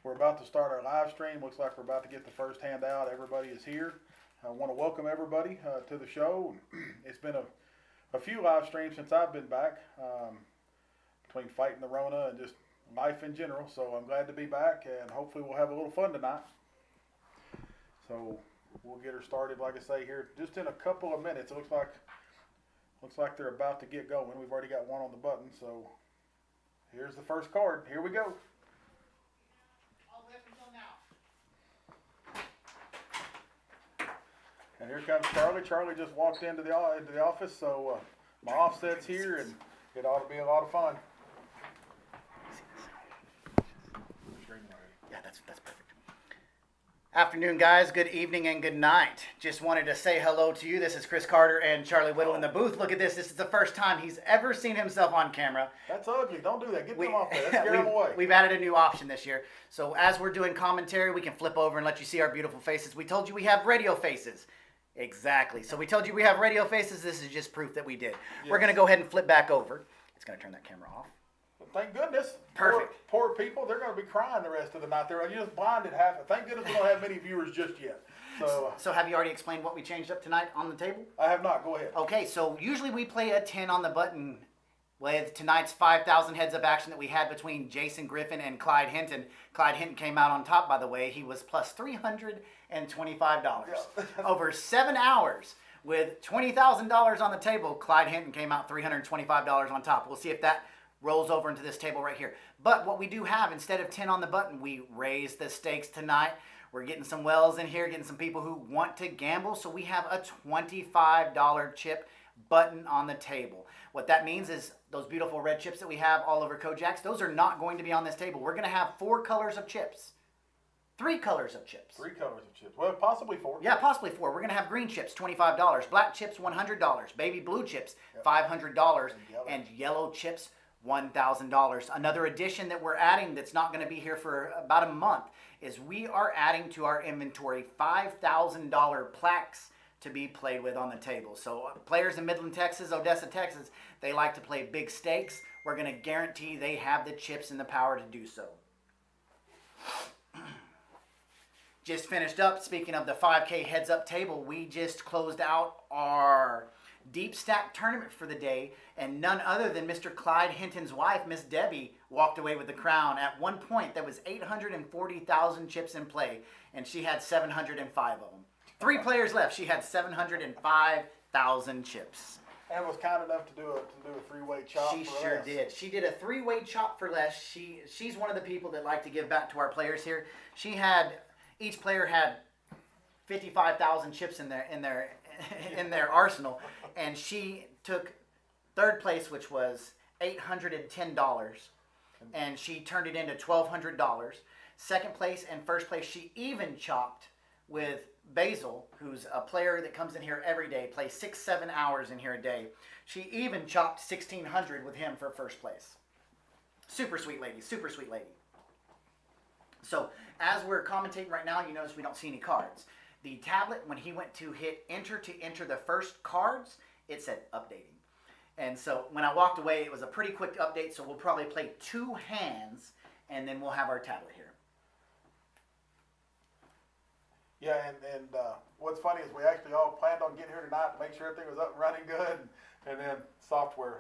We're about to start our live stream. Looks like we're about to get the first hand out. Everybody is here. I want to welcome everybody to the show. It's been a few live streams since I've been back, between fighting the Rona and just life in general. So I'm glad to be back, and hopefully we'll have a little fun tonight. So we'll get her started, like I say, here just in a couple of minutes. It looks like they're about to get going. We've already got one on the button. So here's the first card. Here we go. And here comes Charlie. Charlie just walked into the office, so my offset's here, and it ought to be a lot of fun. Yeah, that's perfect. Afternoon, guys. Good evening and good night. Just wanted to say hello to you. This is Chris Carter and Charlie Whittle in the booth. Look at this. This is the first time he's ever seen himself on camera. That's ugly. Don't do that. Get them off there. Let's scare them away. We've added a new option this year. So as we're doing commentary, we can flip over and let you see our beautiful faces. We told you we have radio faces. Exactly. So we told you we have radio faces. This is just proof that we did. Yes. We're going to go ahead and flip back over. It's going to turn that camera off. Well, thank goodness. Perfect. Poor people, they're going to be crying the rest of the night. You just blinded half. Thank goodness we don't have many viewers just yet. So have you already explained what we changed up tonight on the table? I have not. Go ahead. Okay, so usually we play a 10 on the button with tonight's 5,000 heads-up action that we had between Jason Griffin and Clyde Hinton. Clyde Hinton came out on top, by the way. He was plus $325. Yeah. Over 7 hours with $20,000 on the table, Clyde Hinton came out $325 on top. We'll see if that rolls over into this table right here. But what we do have, instead of 10 on the button, we raise the stakes tonight. We're getting some wells in here, getting some people who want to gamble. So we have a $25 chip button on the table. What that means is those beautiful red chips that we have all over Kojak's, those are not going to be on this table. We're going to have 4 colors of chips. 3 colors of chips. 3 colors of chips. Well, possibly 4. Yeah, possibly 4. We're going to have green chips, $25. Black chips, $100. Baby blue chips, $500. And yellow chips, $1,000. Another addition that we're adding that's not going to be here for about a month is we are adding to our inventory $5,000 plaques to be played with on the table. So players in Midland, Texas, Odessa, Texas, they like to play big stakes. We're going to guarantee they have the chips and the power to do so. Just finished up, speaking of the 5K heads up table, we just closed out our deep stack tournament for the day, and none other than Mr. Clyde Hinton's wife, Miss Debbie, walked away with the crown. At one point, there was 840,000 chips in play, and she had 705 of them. 3 players left. She had 705,000 chips. And was kind enough to do a 3-way chop. She sure did. She did a 3-way chop for less. She's one of the people that like to give back to our players here. Each player had 55,000 chips in their arsenal, and she took 3rd place, which was $810, and she turned it into $1,200. 2nd place and 1st place, she even chopped with Basil, who's a player that comes in here every day, plays 6-7 hours in here a day. She even chopped $1,600 with him for 1st place. Super sweet lady, super sweet lady. So as we're commentating right now, you notice we don't see any cards. The tablet, when he went to hit enter to enter the first cards, it said updating. And so when I walked away, it was a pretty quick update, so we'll probably play 2 hands, and then we'll have our tablet here. Yeah, and what's funny is we actually all planned on getting here tonight to make sure everything was up and running good, and then software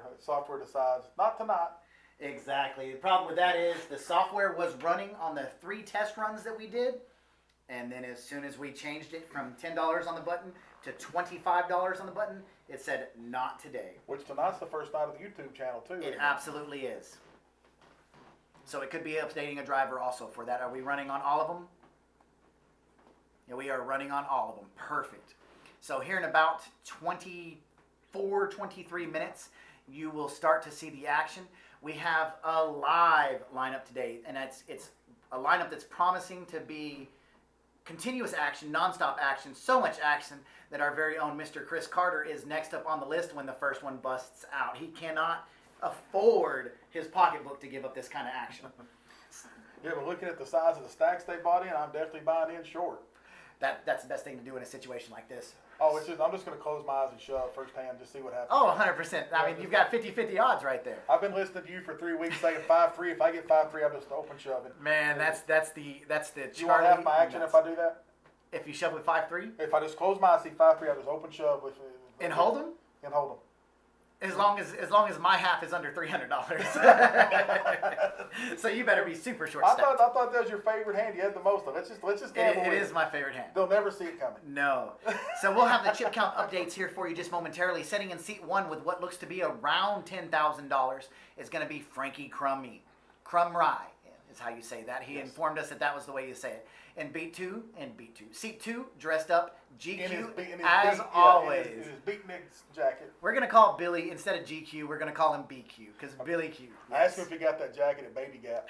decides, not tonight. Exactly. The problem with that is the software was running on the 3 test runs that we did, and then as soon as we changed it from $10 on the button to $25 on the button, it said not today. Which tonight's the first night of the YouTube channel too. It absolutely is. So it could be updating a driver also for that. Are we running on all of them? Yeah, we are running on all of them. Perfect. So here in about 24, 23 minutes, you will start to see the action. We have a live lineup today, and it's a lineup that's promising to be continuous action, nonstop action, so much action that our very own Mr. Chris Carter is next up on the list when the first one busts out. He cannot afford his pocketbook to give up this kind of action. Yeah, but looking at the size of the stacks they bought in, I'm definitely buying in short. That's the best thing to do in a situation like this. Oh, I'm just going to close my eyes and shove first hand, just see what happens. Oh, 100%. I mean, you've got 50-50 odds right there. I've been listening to you for 3 weeks saying 5-3. If I get 5-3, I'm just open shoving. Man, that's the Charlie. You want half my action if I do that? If you shove with 5-3? If I just close my eyes, see 5-3, I just open shove with. And hold them? And hold them. As long as my half is under $300. So you better be super short I stacked. thought that was your favorite hand. You had the most of. Let's just gamble. It with is my favorite hand. They'll never see it coming. No. So we'll have the chip count updates here for you just momentarily. Setting in seat 1 with what looks to be around $10,000 is going to be Frankie Crummy. Crumry is how you say that. He informed us that was the way you say it. In beat 2, Seat 2, dressed up, GQ, as always. In his beatnik's jacket. We're going to call Billy, instead of GQ, we're going to call him BQ, because Billy Q. I asked him if he got that jacket at Baby Gap.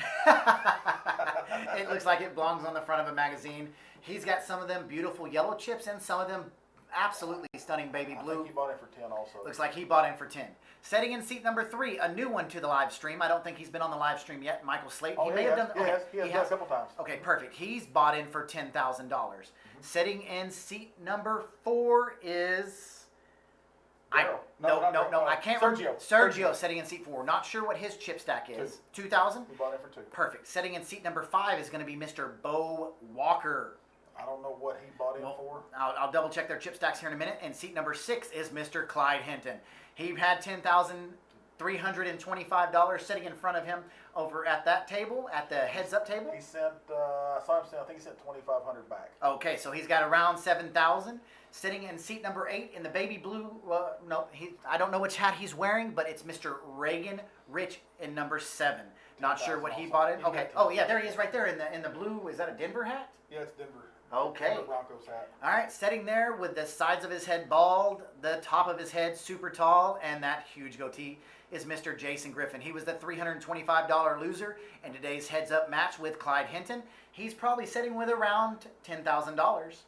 It looks like it belongs on the front of a magazine. He's got some of them beautiful yellow chips and some of them absolutely stunning baby blue. I think he bought it for 10 also. Looks like he bought in for 10. Setting in seat number 3, a new one to the live stream. I don't think he's been on the live stream yet. Michael Slate. Oh, he may have done. He has done a couple times. Okay, perfect. He's bought in for $10,000. Setting in seat number 4 is. No, I can't. Sergio setting in seat 4. Not sure what his chip stack is. 2,000. He bought it for 2. Perfect. Setting in seat number 5 is going to be Mr. Bo Walker. I don't know what he bought in for. I'll double check their chip stacks here in a minute. And seat number 6 is Mr. Clyde Hinton. He had $10,325 sitting in front of him over at that table, at the heads up table. He sent, I saw him send, I think he sent $2,500 back. Okay, so he's got around 7,000. Sitting in seat number 8 in the baby blue. I don't know which hat he's wearing, but it's Mr. Reagan Rich in number 7. Not sure what he bought in. Okay. Oh yeah, there he is right there in the blue. Is that a Denver hat? Yeah, it's Denver. Okay. Denver Broncos hat. All right, sitting there with the sides of his head bald, the top of his head super tall, and that huge goatee is Mr. Jason Griffin. He was the $325 loser in today's heads-up match with Clyde Hinton. He's probably sitting with around $10,000.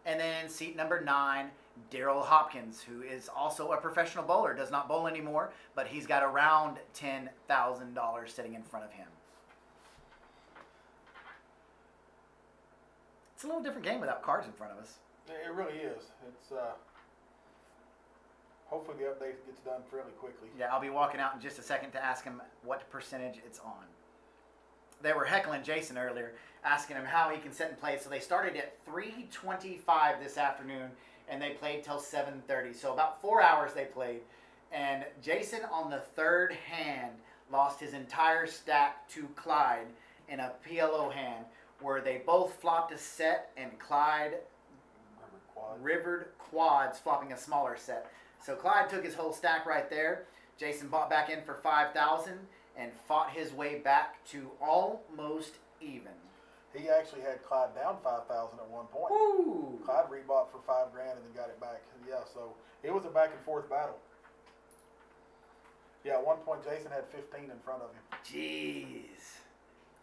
And then seat number 9, Daryl Hopkins, who is also a professional bowler, does not bowl anymore, but he's got around $10,000 sitting in front of him. It's a little different game without cards in front of us. It really is. It's hopefully the update gets done fairly quickly. Yeah, I'll be walking out in just a second to ask him what percentage it's on. They were heckling Jason earlier, asking him how he can sit and play. So they started at 3:25 this afternoon, and they played till 7:30. So about 4 hours they played. And Jason on the third hand lost his entire stack to Clyde in a PLO hand, where they both flopped a set and Clyde rivered quads, flopping a smaller set. So Clyde took his whole stack right there. Jason bought back in for 5,000 and fought his way back to almost even. He actually had Clyde down 5,000 at one point. Woo! Clyde rebought for $5,000 and then got it back. Yeah, so it was a back and forth battle. Yeah, at one point Jason had 15 in front of him. Jeez.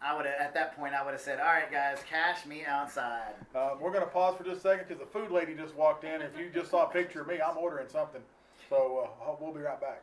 At that point, I would have said, all right, guys, cash me outside. We're going to pause for just a second because the food lady just walked in. If you just saw a picture of me, I'm ordering something. So we'll be right back.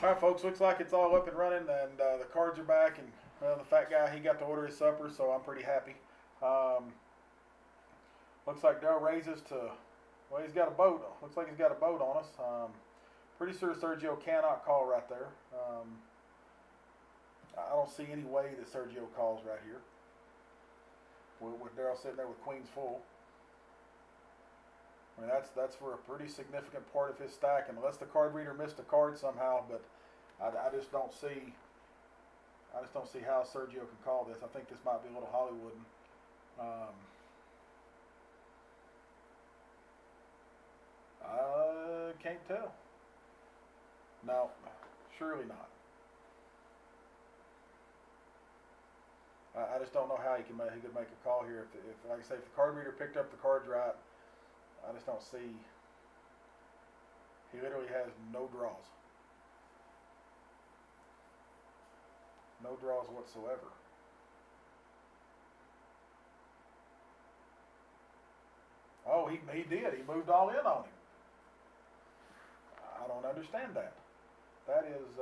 All right, folks, looks like it's all up and running, and the cards are back. And well, the fat guy, he got to order his supper, so I'm pretty happy. Um, looks like Daryl raises to, well, he's got a boat. Looks like he's got a boat on us. Pretty sure Sergio cannot call right there. I don't see any way that Sergio calls right here. With Daryl sitting there with queens full. I mean, that's for a pretty significant part of his stack, unless the card reader missed a card somehow. But I just don't see. I just don't see how Sergio can call this. I think this might be a little Hollywood. I can't tell. No, surely not. I just don't know how he could make a call here. If like I say, if the card reader picked up the cards right, I just don't see. He literally has no draws. No draws whatsoever. Oh, he did. He moved all in on him. I don't understand that. That is.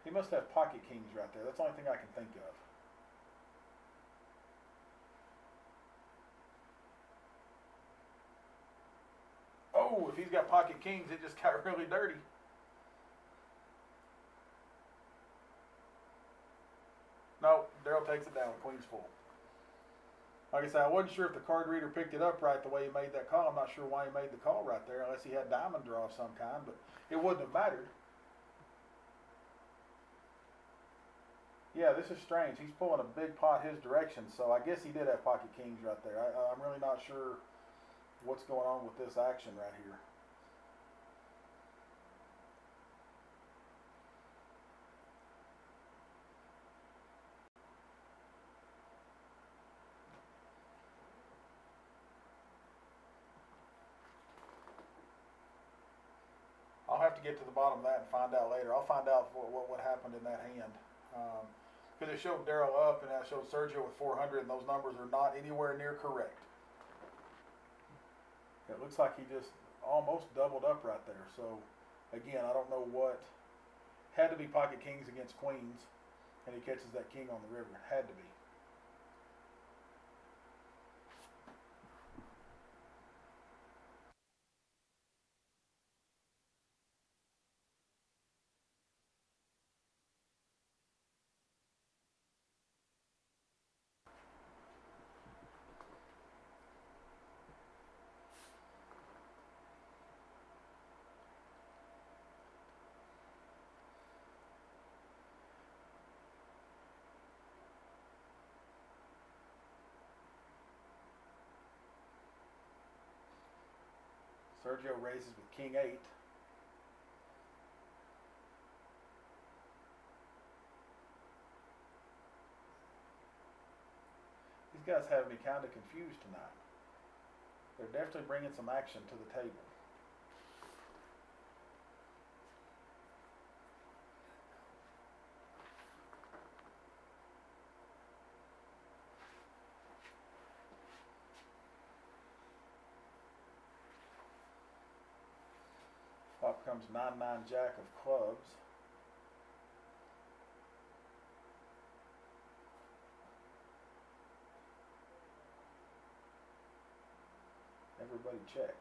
He must have pocket kings right there. That's the only thing I can think of. Oh, if he's got pocket kings, it just got really dirty. No, Daryl takes it down with queens full. Like I said, I wasn't sure if the card reader picked it up right the way he made that call. I'm not sure why he made the call right there, unless he had diamond draw of some kind, but it wouldn't have mattered. Yeah, this is strange. He's pulling a big pot his direction, so I guess he did have pocket kings right there. I'm really not sure what's going on with this action right here. I'll have to get to the bottom of that and find out later. I'll find out what happened in that hand. Because it showed Daryl up and that showed Sergio with 400, and those numbers are not anywhere near correct. It looks like he just almost doubled up right there. So, again, I don't know what. Had to be pocket kings against queens, and he catches that king on the river. Had to be. Sergio raises with king 8. These guys have me kind of confused tonight. They're definitely bringing some action to the table. Up comes 9-9 jack of clubs. Everybody checked.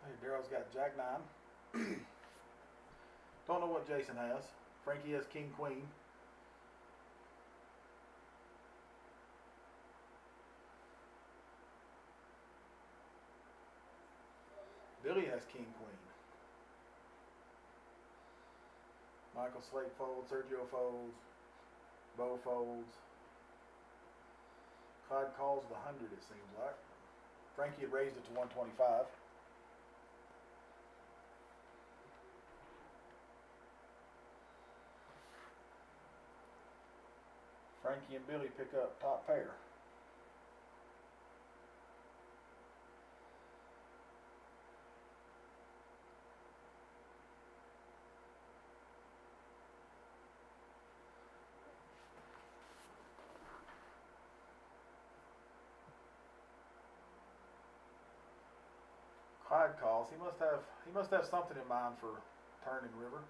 Hey, Daryl's got jack 9. Don't know what Jason has. Frankie has king, queen. Billy has king, queen. Michael Slate folds, Sergio folds, Bo folds. Clyde calls the 100, it seems like. Frankie had raised it to 125. Frankie and Billy pick up top pair. Clyde calls. He must have something in mind for turn and river.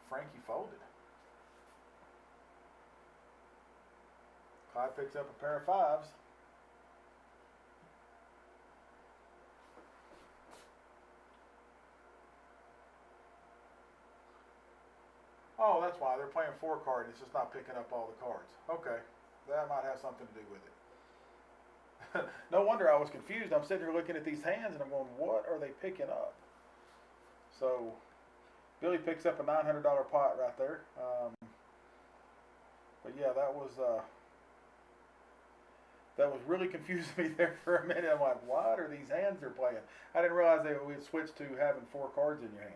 Frankie folded. Clyde picks up a pair of fives. Oh, that's why they're playing 4 card. It's just not picking up all the cards. Okay, that might have something to do with it. No wonder I was confused. I'm sitting here looking at these hands and I'm going, what are they picking up? So Billy picks up a $900 pot right there. But yeah, that was really confusing me there for a minute. I'm like, what are these hands they're playing? I didn't realize we had switched to having 4 cards in your hand.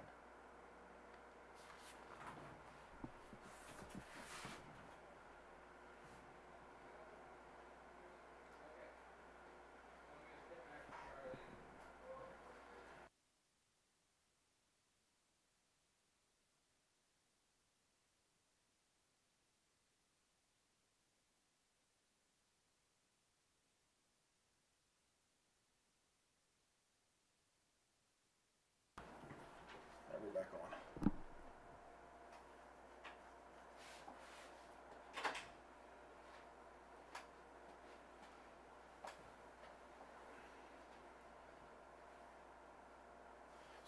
Now we're back on.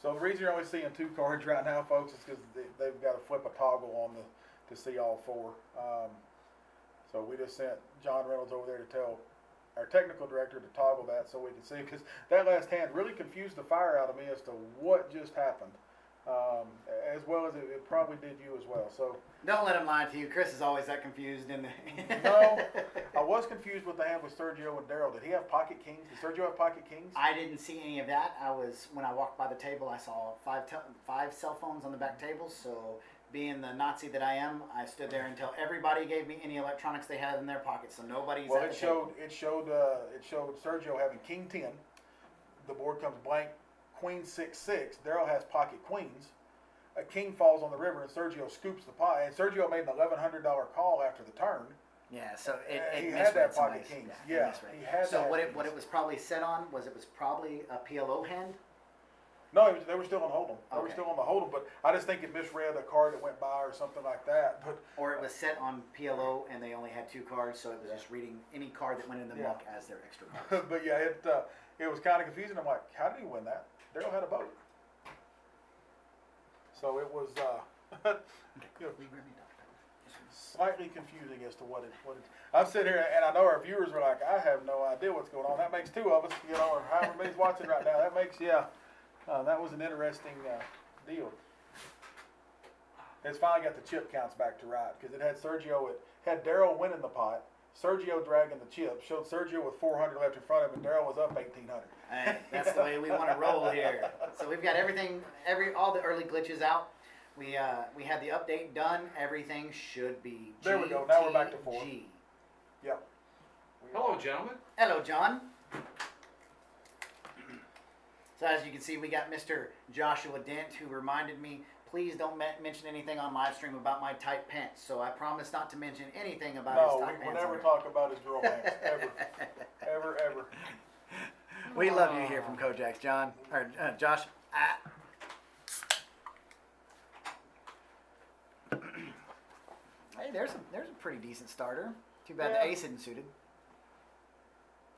So the reason you're only seeing 2 cards right now, folks, is because they've got to flip a toggle on to see all 4. So we just sent John Reynolds over there to tell our technical director to toggle that so we can see, because that last hand really confused the fire out of me as to what just happened, as well as it probably did you as well. So Don't let him lie to you. Chris is always that confused. no, I was confused with the hand with Sergio and Daryl. Did he have pocket kings? Did Sergio have pocket kings? I didn't see any of that. When I walked by the table, I saw 5 cell phones on the back table. So, being the Nazi that I am, I stood there until everybody gave me any electronics they had in their pockets. So nobody's. Well, it showed Sergio having king 10. The board comes blank, queen 6-6. Daryl has pocket queens. A king falls on the river, and Sergio scoops the pot. And Sergio made an $1,100 call after the turn. Yeah, so it he misread had that some pocket ways. kings. Yeah, Yeah, misread. he had so that. what it was probably set on was probably a PLO hand. No, they were still on hold'em. They were Okay. still on the hold'em, but I just think it misread a card that went by or something like that. But Or it was set on PLO and they only had 2 cards, so it was just reading any card that went in the Yeah. muck as their extra cards. but yeah, it was kind of confusing. I'm like, how did he win that? Daryl had a boat. So it was you know, slightly confusing as to what it. I'm sitting here and I know our viewers were like, I have no idea what's going on. That makes 2 of us, or however many's watching right now. That makes that was an interesting deal. It's finally got the chip counts back to right, because it had had Daryl winning the pot, Sergio dragging the chip, showed Sergio with 400 left in front of him, and Daryl was up 1,800. Hey, that's the way we want to roll here. So we've got all the early glitches out. We had the update done. Everything should be There we go. Now we're back to 4. GTG. Yep. Hello, gentlemen. Hello, John. So as you can see, we got Mr. Joshua Dent, who reminded me, please don't mention anything on live stream about my tight pants. So I promise not to mention anything about his tight we'll pants. never talk about his girl pants, ever, ever. We love you here from Kojak's, John or Josh. Hey, there's a pretty decent starter. Too bad Yeah. the ace isn't suited.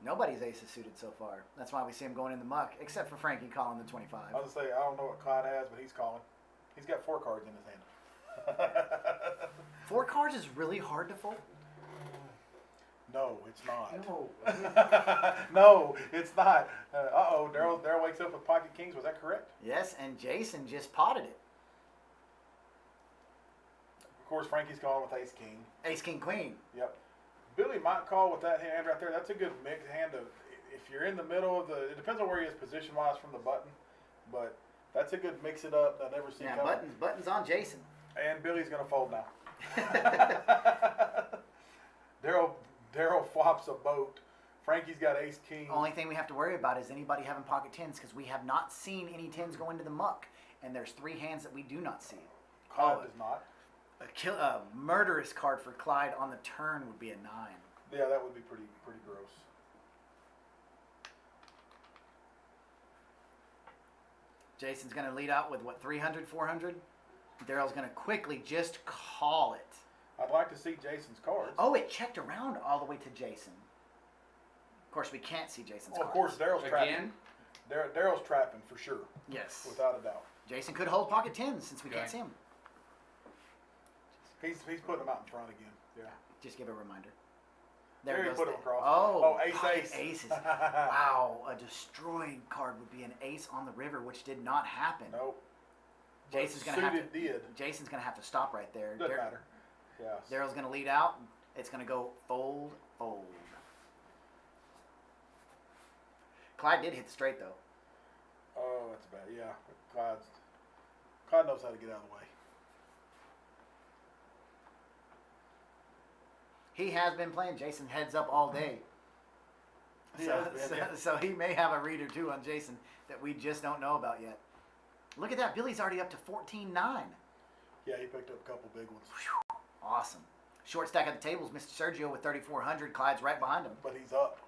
Nobody's ace is suited so far. That's why we see him going in the muck, except for Frankie calling the 25. I was gonna say, I don't know what Clyde has, but he's calling. He's got 4 cards in his hand. 4 cards is really hard to fold. No, it's not. No. No, it's not. Uh-oh, Daryl wakes up with pocket kings. Was that correct? Yes, and Jason just potted it. Of course, Frankie's calling with ace king. Ace, king, queen. Yep. Billy might call with that hand right there. That's a good mixed hand of, if you're in the middle of the, it depends on where he is position-wise from the button, but that's a good mix it up that I never see Yeah, coming. buttons on Jason. And Billy's going to fold now. Daryl flops a boat. Frankie's got ace king. Only thing we have to worry about is anybody having pocket tens, because we have not seen any tens go into the muck, and there's 3 hands that we do not see. Clyde does not. A murderous card for Clyde on the turn would be a 9. Yeah, that would be pretty gross. Jason's going to lead out with what, 300, 400? Daryl's going to quickly just call it. I'd like to see Jason's cards. Oh, it checked around all the way to Jason. Of course, we can't see Jason's Well, of cards. course, Daryl's trapping. Again? Daryl's trapping for sure, Yes. without a doubt. Jason could hold pocket tens since we can't Okay. see him. He's putting them out in front again. Yeah. Just give a reminder. There you goes put the- him across. Oh, Oh, ace, pocket ace. aces. Wow, a destroyed card would be an ace on the river, which did not happen. Nope. Jason's But gonna have suited to. did. Jason's gonna have to stop right there. Doesn't matter. Yeah. Daryl's gonna lead out. It's gonna go fold, fold. Clyde did hit the straight though. Oh, that's bad. Yeah. Clyde knows how to get out of the way. He has been playing Jason heads up all day. He So, has been, yeah. so he may have a read or two on Jason that we just don't know about yet. Look at that. Billy's already up to 14-9. Yeah, he picked up a couple big ones. Awesome. Short stack at the tables, Mr. Sergio with 3,400. Clyde's right behind him. But he's up.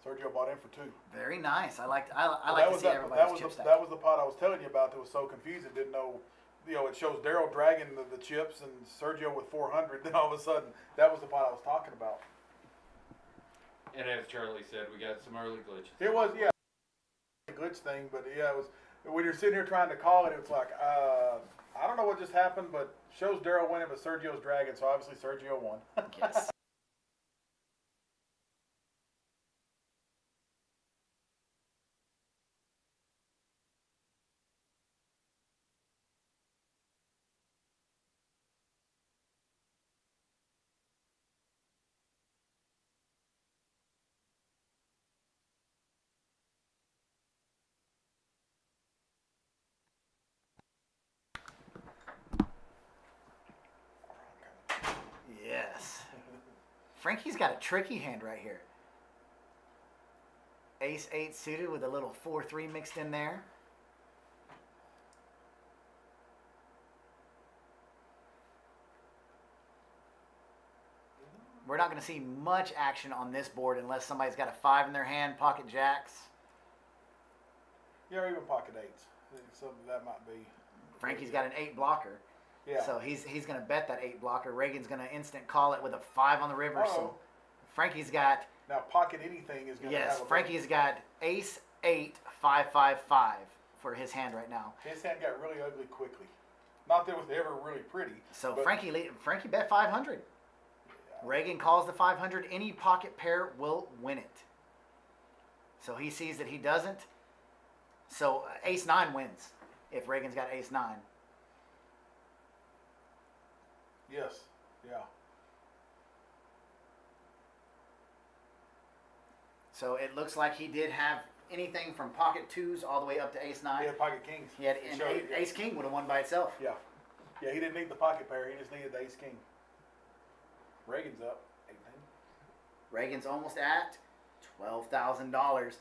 Sergio bought in for 2. Very nice. I like That to was see everybody's chip stack. That was the pot I was telling you about that was so confusing. Didn't know, it shows Daryl dragging the chips and Sergio with 400. Then all of a sudden, that was the pot I was talking about. And as Charlie said, we got some early glitches. It was, yeah, a glitch thing, but yeah, it was, when you're sitting here trying to call it, it was like, I don't know what just happened, but shows Daryl winning, but Sergio's dragging, so obviously Sergio won. Yes. Yes. Frankie's got a tricky hand right here. Ace-8 suited with a little 4-3 mixed in there. We're not going to see much action on this board unless somebody's got a 5 in their hand, pocket jacks. Yeah, or even pocket 8s. Something that might be. Frankie's got an 8 blocker. Yeah. So he's going to bet that 8 blocker. Reagan's going to instant call it with a 5 on the river. Uh-oh. So Frankie's got, Now, pocket anything is going to yes, have a Frankie's got Ace-8, 5-5-5 for his hand right now. His hand got really ugly quickly. Not that it was ever really pretty. So but- Frankie bet 500. Reagan calls the 500. Any pocket pair will win it. So he sees that he doesn't. So Ace-9 wins if Reagan's got Ace-9. Yes. Yeah. So it looks like he did have anything from pocket 2s all the way up to Ace-9. He had pocket kings. He had It an showed- yeah. Ace-King would have won by itself. Yeah. Yeah, he didn't need the pocket pair. He just needed the ace king. Reagan's up. 18. Reagan's almost at $12,000.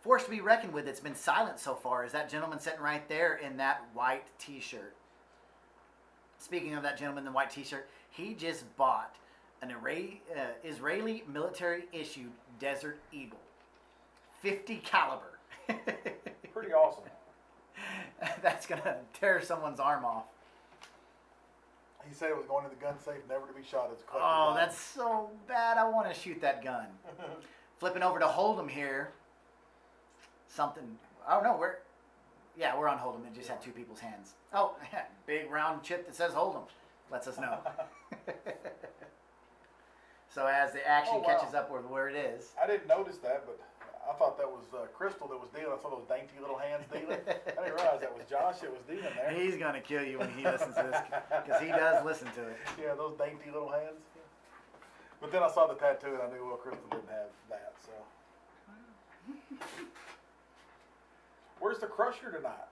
Force to be reckoned with that's been silent so far is that gentleman sitting right there in that white t-shirt. Speaking of that gentleman in the white t-shirt, he just bought an Israeli military issued Desert Eagle. 50 caliber. Pretty awesome. That's going to tear someone's arm off. He said it was going in the gun safe, never to be shot. It's collector's Oh, item. that's so bad. I want to shoot that gun. Flipping over to Hold'em here. Something, I don't know, where Yeah, we're on Hold'em. It just had two people's hands. Oh, big round chip that says Hold'em. Lets us know. So as the action Oh, wow. catches up with where it is. I didn't notice that, but I thought that was Crystal that was dealing. I saw those dainty little hands dealing. I didn't realize that was Josh that was dealing there. He's going to kill you when he listens to this, because he does listen to it. Yeah, those dainty little hands. But then I saw the tattoo and I knew, well, Crystal didn't have that, so. Where's the crusher tonight?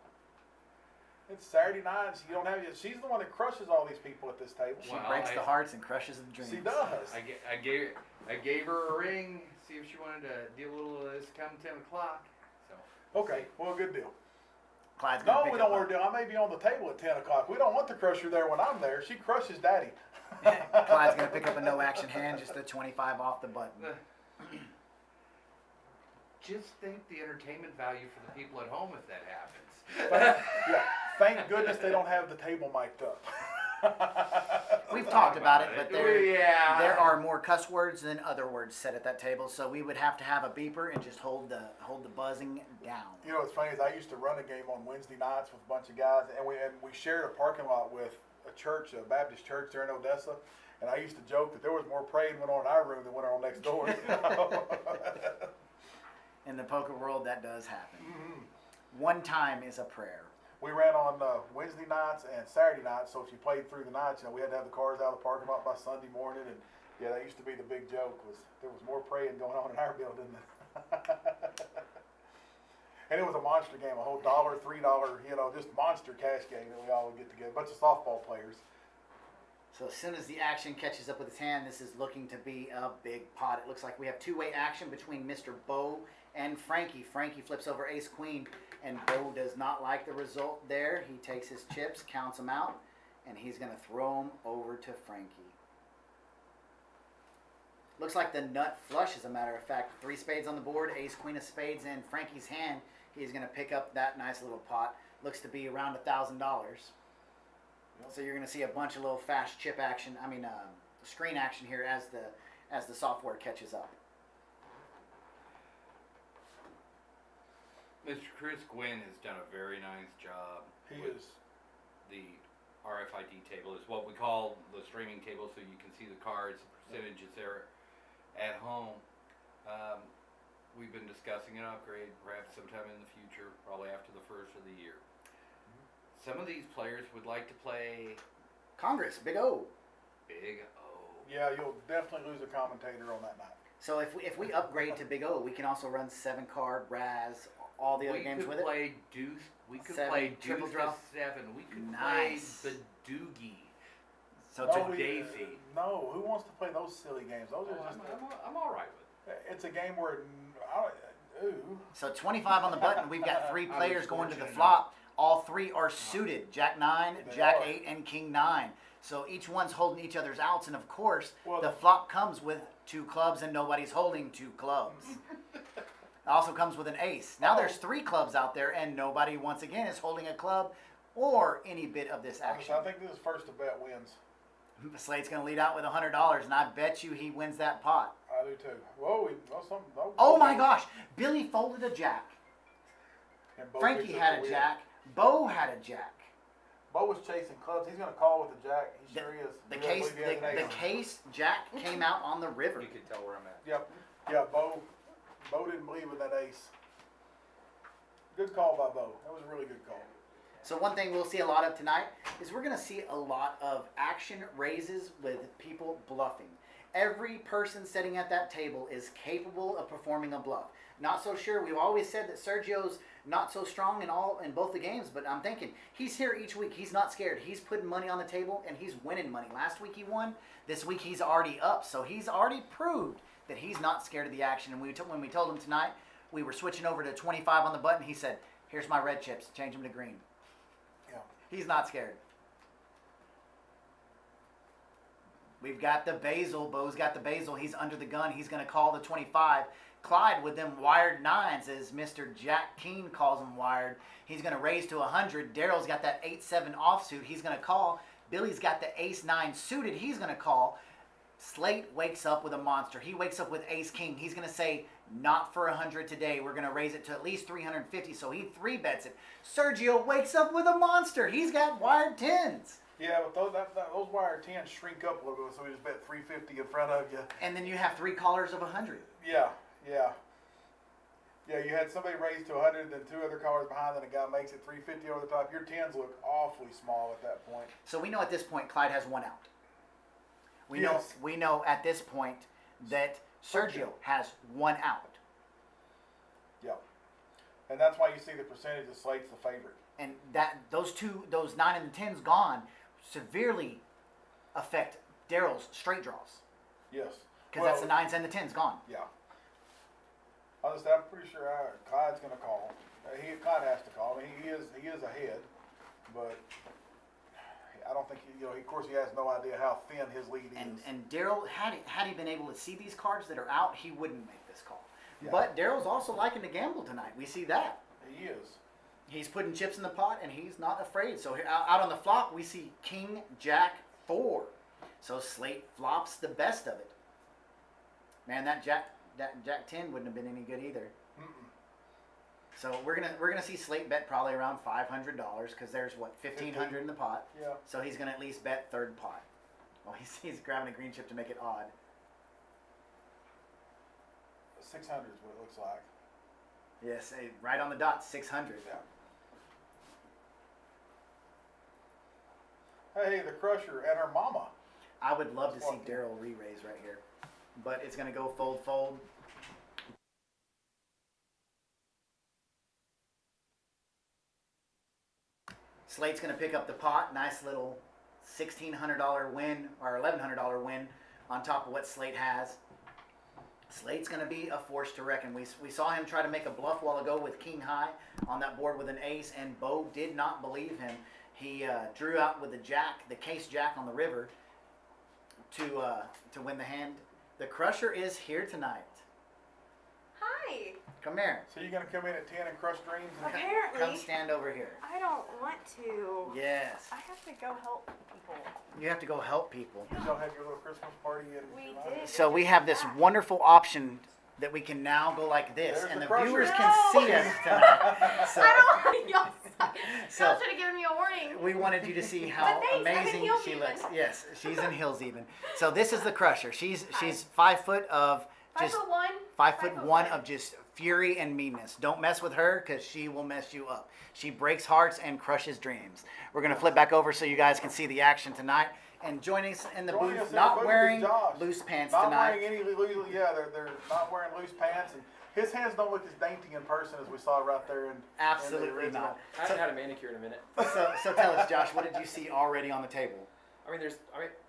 It's Saturday night. You don't have. She's the one that crushes all these people at this table. She Wow. breaks the hearts and crushes the dreams. She does. I gave her a ring, see if she wanted to deal a little of this come 10 o'clock. So. Okay, well, good deal. Clyde's gonna No, pick we don't up want to do. I may be on the table at 10 o'clock. We don't want the crusher there when I'm there. She crushes Daddy. Clyde's going to pick up a no action hand, just a 25 off the button. Just think the entertainment value for the people at home if that happens. Yeah, thank goodness they don't have the table mic'd up. We've talked about it, but Yeah. there are more cuss words than other words said at that table, so we would have to have a beeper and just hold the buzzing down. You know what's funny is I used to run a game on Wednesday nights with a bunch of guys, and we shared a parking lot with a church, a Baptist church there in Odessa, and I used to joke that there was more praying went on in our room than went on next door. You know? In the poker world, that does happen. Mhm. One time is a prayer. We ran on Wednesday nights and Saturday nights, so if you played through the nights, you know, we had to have the cars out of the parking lot by Sunday morning, and yeah, that used to be the big joke, was there was more praying going on in our building than and it was a monster game, a whole $1, $3, you know, just monster cash game that we all would get together, a bunch of softball players. So as soon as the action catches up with his hand, this is looking to be a big pot. It looks like we have two-way action between Mr. Bo and Frankie. Frankie flips over ace-queen, and Bo does not like the result there. He takes his chips, counts them out, and he's going to throw them over to Frankie. Looks like the nut flush, as a matter of fact. 3 spades on the board, ace-queen of spades in Frankie's hand. He's going to pick up that nice little pot. Looks to be around $1,000. So you're going to see a bunch of little fast chip action, screen action here as the software catches up. Mr. Chris Gwynn has done a very nice job. He with is. The RFID table is what we call the streaming table, so you can see the cards, the percentages there at home. We've been discussing an upgrade, perhaps sometime in the future, probably after the first of the year. Some of these players would like to play Congress, Big O. Big O. Yeah, you'll definitely lose a commentator on that night. So if we upgrade to Big O, we can also run 7-card, Raz, all the other games with it. Play deuce. We could 7, play triple deuce draw. to 7. We could Nice. play the Doogie. So No, to, Daisy. No, who wants to play those silly games? Those are just. I'm all right with it. It's a game where, ooh. so 25 on the button. We've got 3 I was players going to the fortunate flop. All 3 are suited. Jack 9, They Jack are. 8, and King 9. So each one's holding each other's outs, and of course, Well, the flop comes with 2 clubs, and nobody's holding 2 clubs. It also comes with an ace. Now there's 3 clubs out there, and nobody, once again, is holding a club or any bit of this action. I think this is first to bet wins. Slate's going to lead out with $100, and I bet you he wins that pot. I do too. Whoa, no. Oh my gosh! Billy folded a jack. And Bo Frankie picks up had the a win. jack. Bo had a jack. Bo was chasing clubs. He's going to call with the jack. He sure is. The I case, believe he has an the ace. case jack came out on the river. You can tell where I'm at. Yep. Yeah, Bo didn't believe in that ace. Good call by Bo. That was a really good call. So one thing we'll see a lot of tonight is we're going to see a lot of action raises with people bluffing. Every person sitting at that table is capable of performing a bluff. Not so sure. We've always said that Sergio's not so strong in both the games, but I'm thinking he's here each week. He's not scared. He's putting money on the table and he's winning money. Last week he won. This week he's already up. So he's already proved that he's not scared of the action. And when we told him tonight we were switching over to 25 on the button, he said, "Here's my red chips. Change them to green." Yeah. He's not scared. We've got the basil. Bo's got the basil. He's under the gun. He's going to call the 25. Clyde with them wired 9s, as Mr. Jack Keene calls them wired. He's going to raise to 100. Daryl's got that 8-7 offsuit. He's going to call. Billy's got the ace-9 suited. He's going to call. Slate wakes up with a monster. He wakes up with ace-king. He's going to say Not for 100 today. We're going to raise it to at least 350, so he 3-bets it. Sergio wakes up with a monster. He's got wired 10s. Yeah, but those wire 10s shrink up a little bit, so we just bet 350 in front of you. And then you have 3 callers of 100. Yeah. Yeah, you had somebody raise to 100, then 2 other callers behind, then a guy makes it 350 over the top. Your 10s look awfully small at that point. So we know at this point Clyde has 1 out. Yes. We know at this point that Sergio has 1 out. Yeah. And that's why you see the percentage of Slate's the favorite. And those 9 and the 10s gone severely affect Daryl's straight draws. Yes. Because that's the 9s and the 10s gone. Yeah. I'm pretty sure Clyde's going to call. Clyde has to call. I mean, he is ahead, but I don't think of course he has no idea how thin his lead is. And Daryl, had he been able to see these cards that are out, he wouldn't make this call. Yeah. But Daryl's also liking to gamble tonight. We see that. He is. He's putting chips in the pot, and he's not afraid. So out on the flop, we see King, Jack, 4. So Slate flops the best of it. Man, that Jack 10 wouldn't have been any good either. Mm-mm. So we're gonna see Slate bet probably around $500 because there's what $1,500 in the pot. Yeah. So he's gonna at least bet third pot. Well, he's grabbing a green chip to make it odd. 600 is what it looks like. Yes, right on the dot, 600. Yeah. Hey, the Crusher and her mama. I would love to see Walk in. Daryl re-raise right here, but it's gonna go fold. Slate's gonna pick up the pot. Nice little $1,600 win or $1,100 win on top of what Slate has. Slate's gonna be a force to reckon. We saw him try to make a bluff while ago with King High on that board with an ace, and Bo did not believe him. He drew out with the jack, the case jack on the river, to win the hand. The Crusher is here tonight. Hi. Come here. So you're gonna come in at 10 and crush dreams? And Apparently. Come stand over here. I don't want to. Yes. I have to go help people. You have to go help people. Did y'all have your little Christmas party in We July? did. So we have this wonderful option that we can now go like this, There's and the the Crusher. viewers No. can see us tonight. So I don't. Y'all So- y'all should have given me a warning. we wanted you to see how But thanks, I'm in amazing heels she even. looks. Yes, she's in heels even. So this is the Crusher. She's 5 foot of just 5'1". 5'1" of just fury and meanness. Don't mess with her because she will mess you up. She breaks hearts and crushes dreams. We're gonna flip back over so you guys can see the action tonight. And joining us in the Joining us booth, in the not booth is wearing Josh. loose pants Not tonight. wearing any loose, they're not wearing loose pants, and his hands don't look as dainty in person as we saw right there in Absolutely in the original. not. I haven't had a manicure in a minute. So tell us, Josh, what did you see already on the table? There's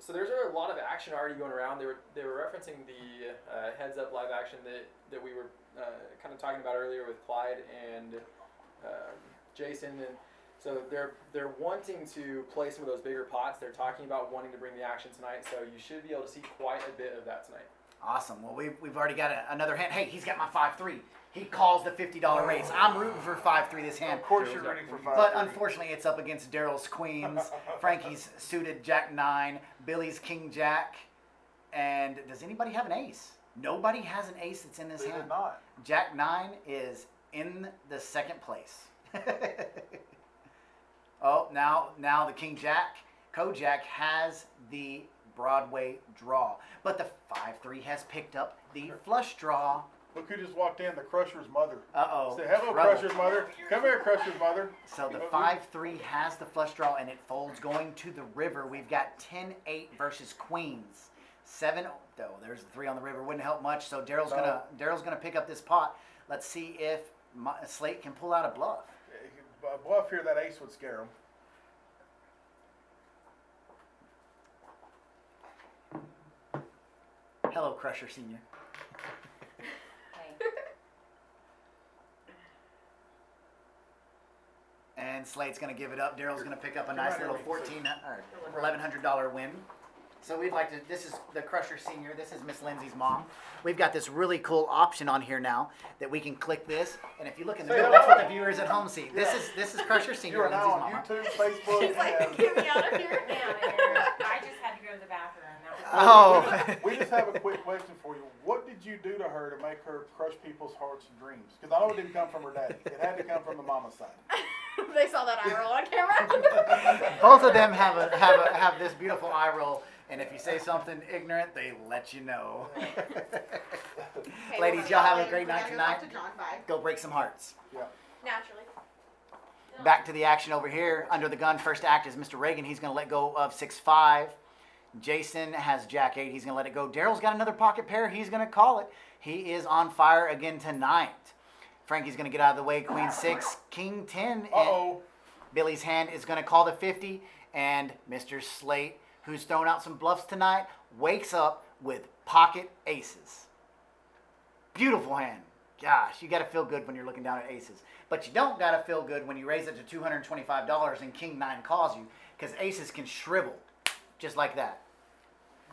a lot of action already going around. They were referencing the heads up live action that we were kind of talking about earlier with Clyde and Jason, and so they're wanting to play some of those bigger pots. They're talking about wanting to bring the action tonight, so you should be able to see quite a bit of that tonight. Awesome. Well, we've already got another hand. Hey, he's got my 5-3. He calls the $50 raise. I'm rooting for 5-3 this hand. Of course you're rooting for 5. But unfortunately, it's up against Daryl's queens, Frankie's suited Jack 9, Billy's King Jack, and does anybody have an ace? Nobody has an ace that's in this They hand. did not. Jack 9 is in the second place. Oh, now the King Jack, Kojak has the Broadway draw, but the 5-3 has picked up the flush draw. Look who just walked in, the Crusher's mother. Uh-oh. Say hello, trouble. Crusher's mother. Come here, Crusher's mother. So the 5-3 has the flush draw, and it folds going to the river. We've got 10-8 versus queens. 7. Oh, there's the 3 on the river. Wouldn't help much. So Daryl's gonna pick up this pot. Let's see if Slate can pull out a bluff. A bluff here, that ace would scare him. Hello, Crusher Senior. And Slate's gonna give it up. Daryl's gonna pick up a nice little $1,100 win. So we'd like to. This is the Crusher Senior. This is Miss Lindsay's mom. We've got this really cool option on here now that we can click this, and if you look in the Say middle, hello. that's what the viewers at home see. This is Crusher You Senior, are Lindsay's now on mama. YouTube, Facebook, She's like, and get me out of here. I just had to go to the bathroom. That was Oh. We just have a quick question for you. What did you do to her to make her crush people's hearts and dreams? Because I know it didn't come from her daddy. It had to come from the mama side. They saw that eye roll on camera. Both of them have this beautiful eye roll, and if you say something ignorant, they let you know. Okay, Ladies, well, y'all have a Okay, great we night gotta go tonight. talk to John. Bye. Go break some hearts. Yeah. Naturally. Back to the action over here. Under the gun, first act is Mr. Reagan. He's going to let go of 6-5. Jason has Jack 8. He's going to let it go. Daryl's got another pocket pair. He's going to call it. He is on fire again tonight. Frankie's going to get out of the way. Queen 6, King 10. And Uh-oh. Billy's hand is going to call the 50. And Mr. Slate, who's thrown out some bluffs tonight, wakes up with pocket aces. Beautiful hand. Gosh, you got to feel good when you're looking down at aces. But you don't got to feel good when you raise it to $225 and King 9 calls you, because aces can shrivel just like that.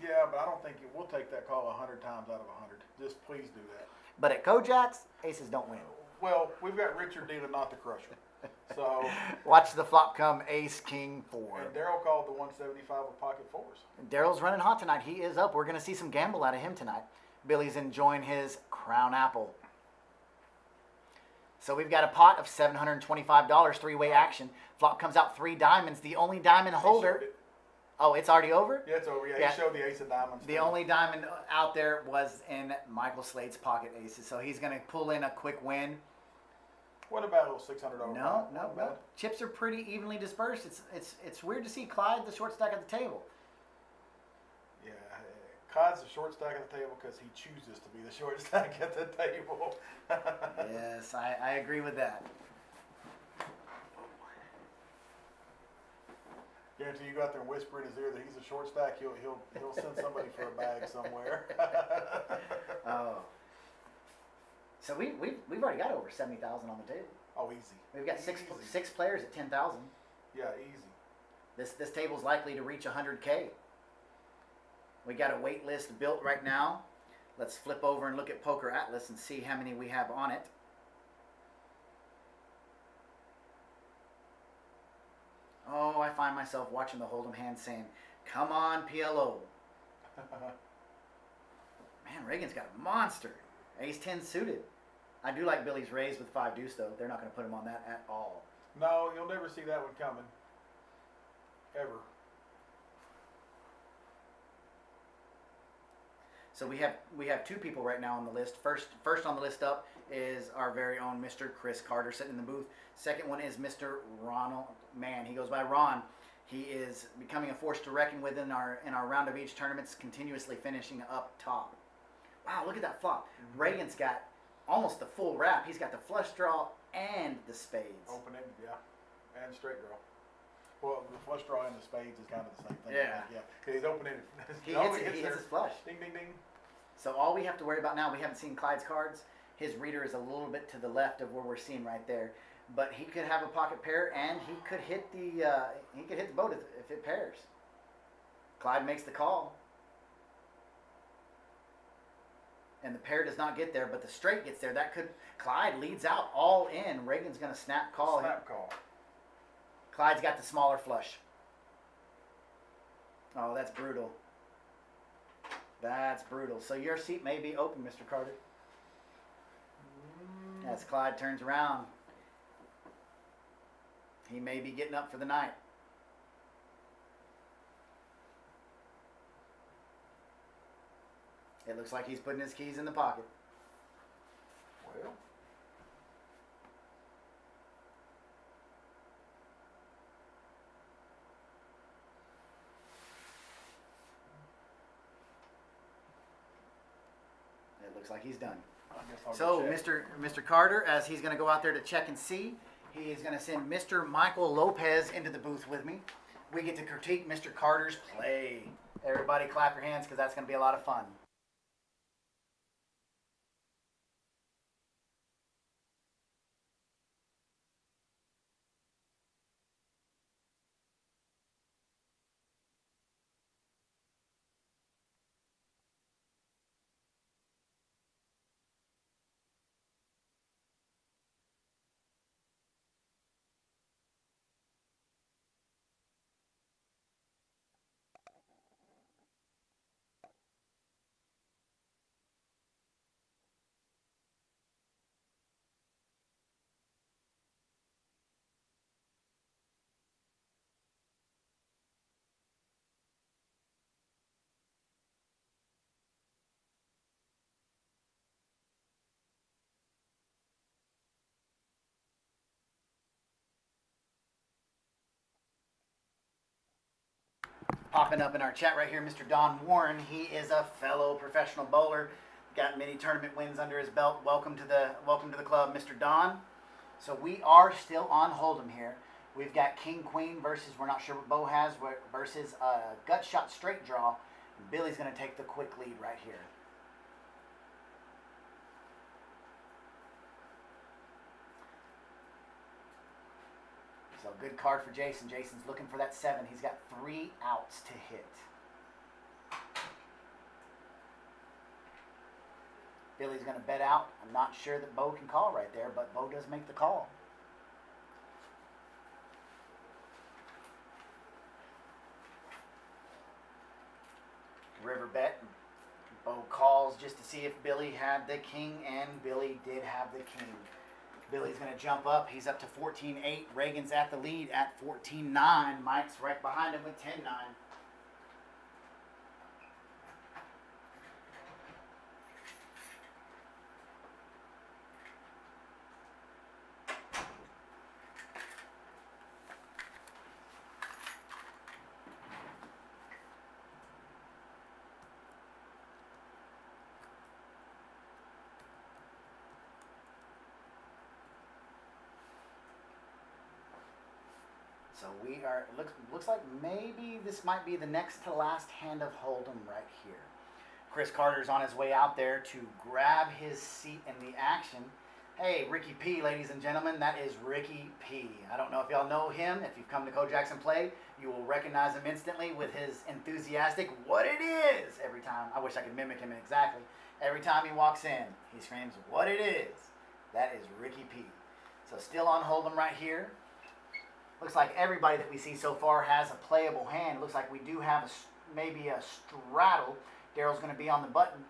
Yeah, but I don't think we'll take that call 100 times out of 100. Just please do that. But at Kojak's, aces don't win. Well, we've got Richard dealing not the crusher. So, Watch the flop come ace, king, 4. and Daryl called the 175 with pocket fours. Daryl's running hot tonight. He is up. We're going to see some gamble out of him tonight. Billy's enjoying his crown apple. So we've got a pot of $725, three-way action. Flop comes out 3 diamonds. The only diamond He holder. showed it. Oh, it's already over? Yeah, it's over. Yeah, Yeah. he showed the ace of diamonds. The too. only diamond out there was in Michael Slade's pocket aces. So he's going to pull in a quick win. What about a little $600? No. Chips are pretty evenly dispersed. It's weird to see Clyde, the short stack at the table. Yeah, Clyde's the short stack at the table because he chooses to be the short stack at the table. Yes, I agree with that. Guarantee you go out there and whisper in his ear that he's a short stack. He'll send somebody for a bag somewhere. Oh. So we've already got over 70,000 on the table. Oh, easy. We've got Easy. six players at 10,000. Yeah, easy. This table's likely to reach 100K. We got a wait list built right now. Let's flip over and look at Poker Atlas and see how many we have on it. Oh, I find myself watching the Hold'em hand saying, "Come on, PLO." Man, Reagan's got a monster. Ace 10 suited. I do like Billy's raise with 5 deuce though. They're not going to put him on that at all. No, you'll never see that one coming. Ever. So we have 2 people right now on the list. First on the list up is our very own Mr. Chris Carter sitting in the booth. Second one is Mr. Ronald Mann. He goes by Ron. He is becoming a force to reckon with in our round of each tournaments, continuously finishing up top. Wow, look at that flop. Reagan's got almost the full wrap. He's got the flush draw and the spades. Opening, yeah. And straight draw. Well, the flush draw and the spades is kind of the same thing. Yeah. Yeah. 'Cause he's opening. He Oh, hits it. He hits his flush. Ding, ding, ding. So all we have to worry about now, we haven't seen Clyde's cards. His reader is a little bit to the left of where we're seeing right there, but he could have a pocket pair, and he could hit the boat if it pairs. Clyde makes the call, and the pair does not get there, but the straight gets there. Clyde leads out all in. Reagan's gonna snap call. Snap call. Clyde's got the smaller flush. Oh, that's brutal. That's brutal. So your seat may be open, Mr. Carter. As Clyde turns around, he may be getting up for the night. It looks like he's putting his keys in the pocket. Well. It looks like he's done. I guess I'll So, go check. Mr. Carter, as he's going to go out there to check and see, he is going to send Mr. Michael Lopez into the booth with me. We get to critique Mr. Carter's play. Everybody clap your hands because that's going to be a lot of fun. Popping up in our chat right here, Mr. Don Warren. He is a fellow professional bowler. Got many tournament wins under his belt. Welcome to the club, Mr. Don. So we are still on Hold'em here. We've got King Queen versus, we're not sure what Bo has, versus gut shot straight draw. Billy's going to take the quick lead right here. So good card for Jason. Jason's looking for that 7. He's got 3 outs to hit. Billy's going to bet out. I'm not sure that Bo can call right there, but Bo does make the call. River bet. Bo calls just to see if Billy had the king, and Billy did have the king. Billy's going to jump up. He's up to 14-8. Reagan's at the lead at 14-9. Mike's right behind him with 10-9. So we are, looks like maybe this might be the next to last hand of Hold'em right here. Chris Carter's on his way out there to grab his seat in the action. Hey, Ricky P, ladies and gentlemen, that is Ricky P. I don't know if y'all know him. If you've come to Kojaks and play, you will recognize him instantly with his enthusiastic "what it is" every time. I wish I could mimic him exactly. Every time he walks in, he screams "what it is." That is Ricky P. So still on Hold'em right here. Looks like everybody that we see so far has a playable hand. Looks like we do have maybe a straddle. Daryl's going to be on the button.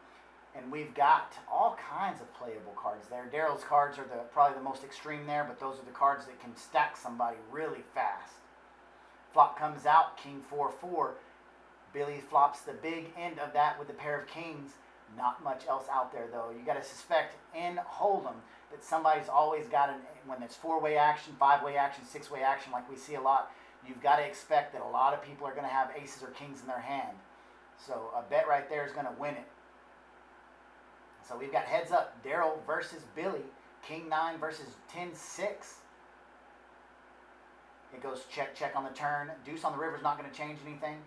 And we've got all kinds of playable cards there. Daryl's cards are probably the most extreme there, but those are the cards that can stack somebody really fast. Flop comes out, King 4-4. Billy flops the big end of that with a pair of kings. Not much else out there, though. You got to suspect in Hold'em that somebody's always got when it's 4-way action, 5-way action, 6-way action, like we see a lot, you've got to expect that a lot of people are going to have aces or kings in their hand. So a bet right there is going to win it. So we've got heads up, Daryl versus Billy, King 9 versus 10-6. It goes check, check on the turn. Deuce on the river's not going to change anything.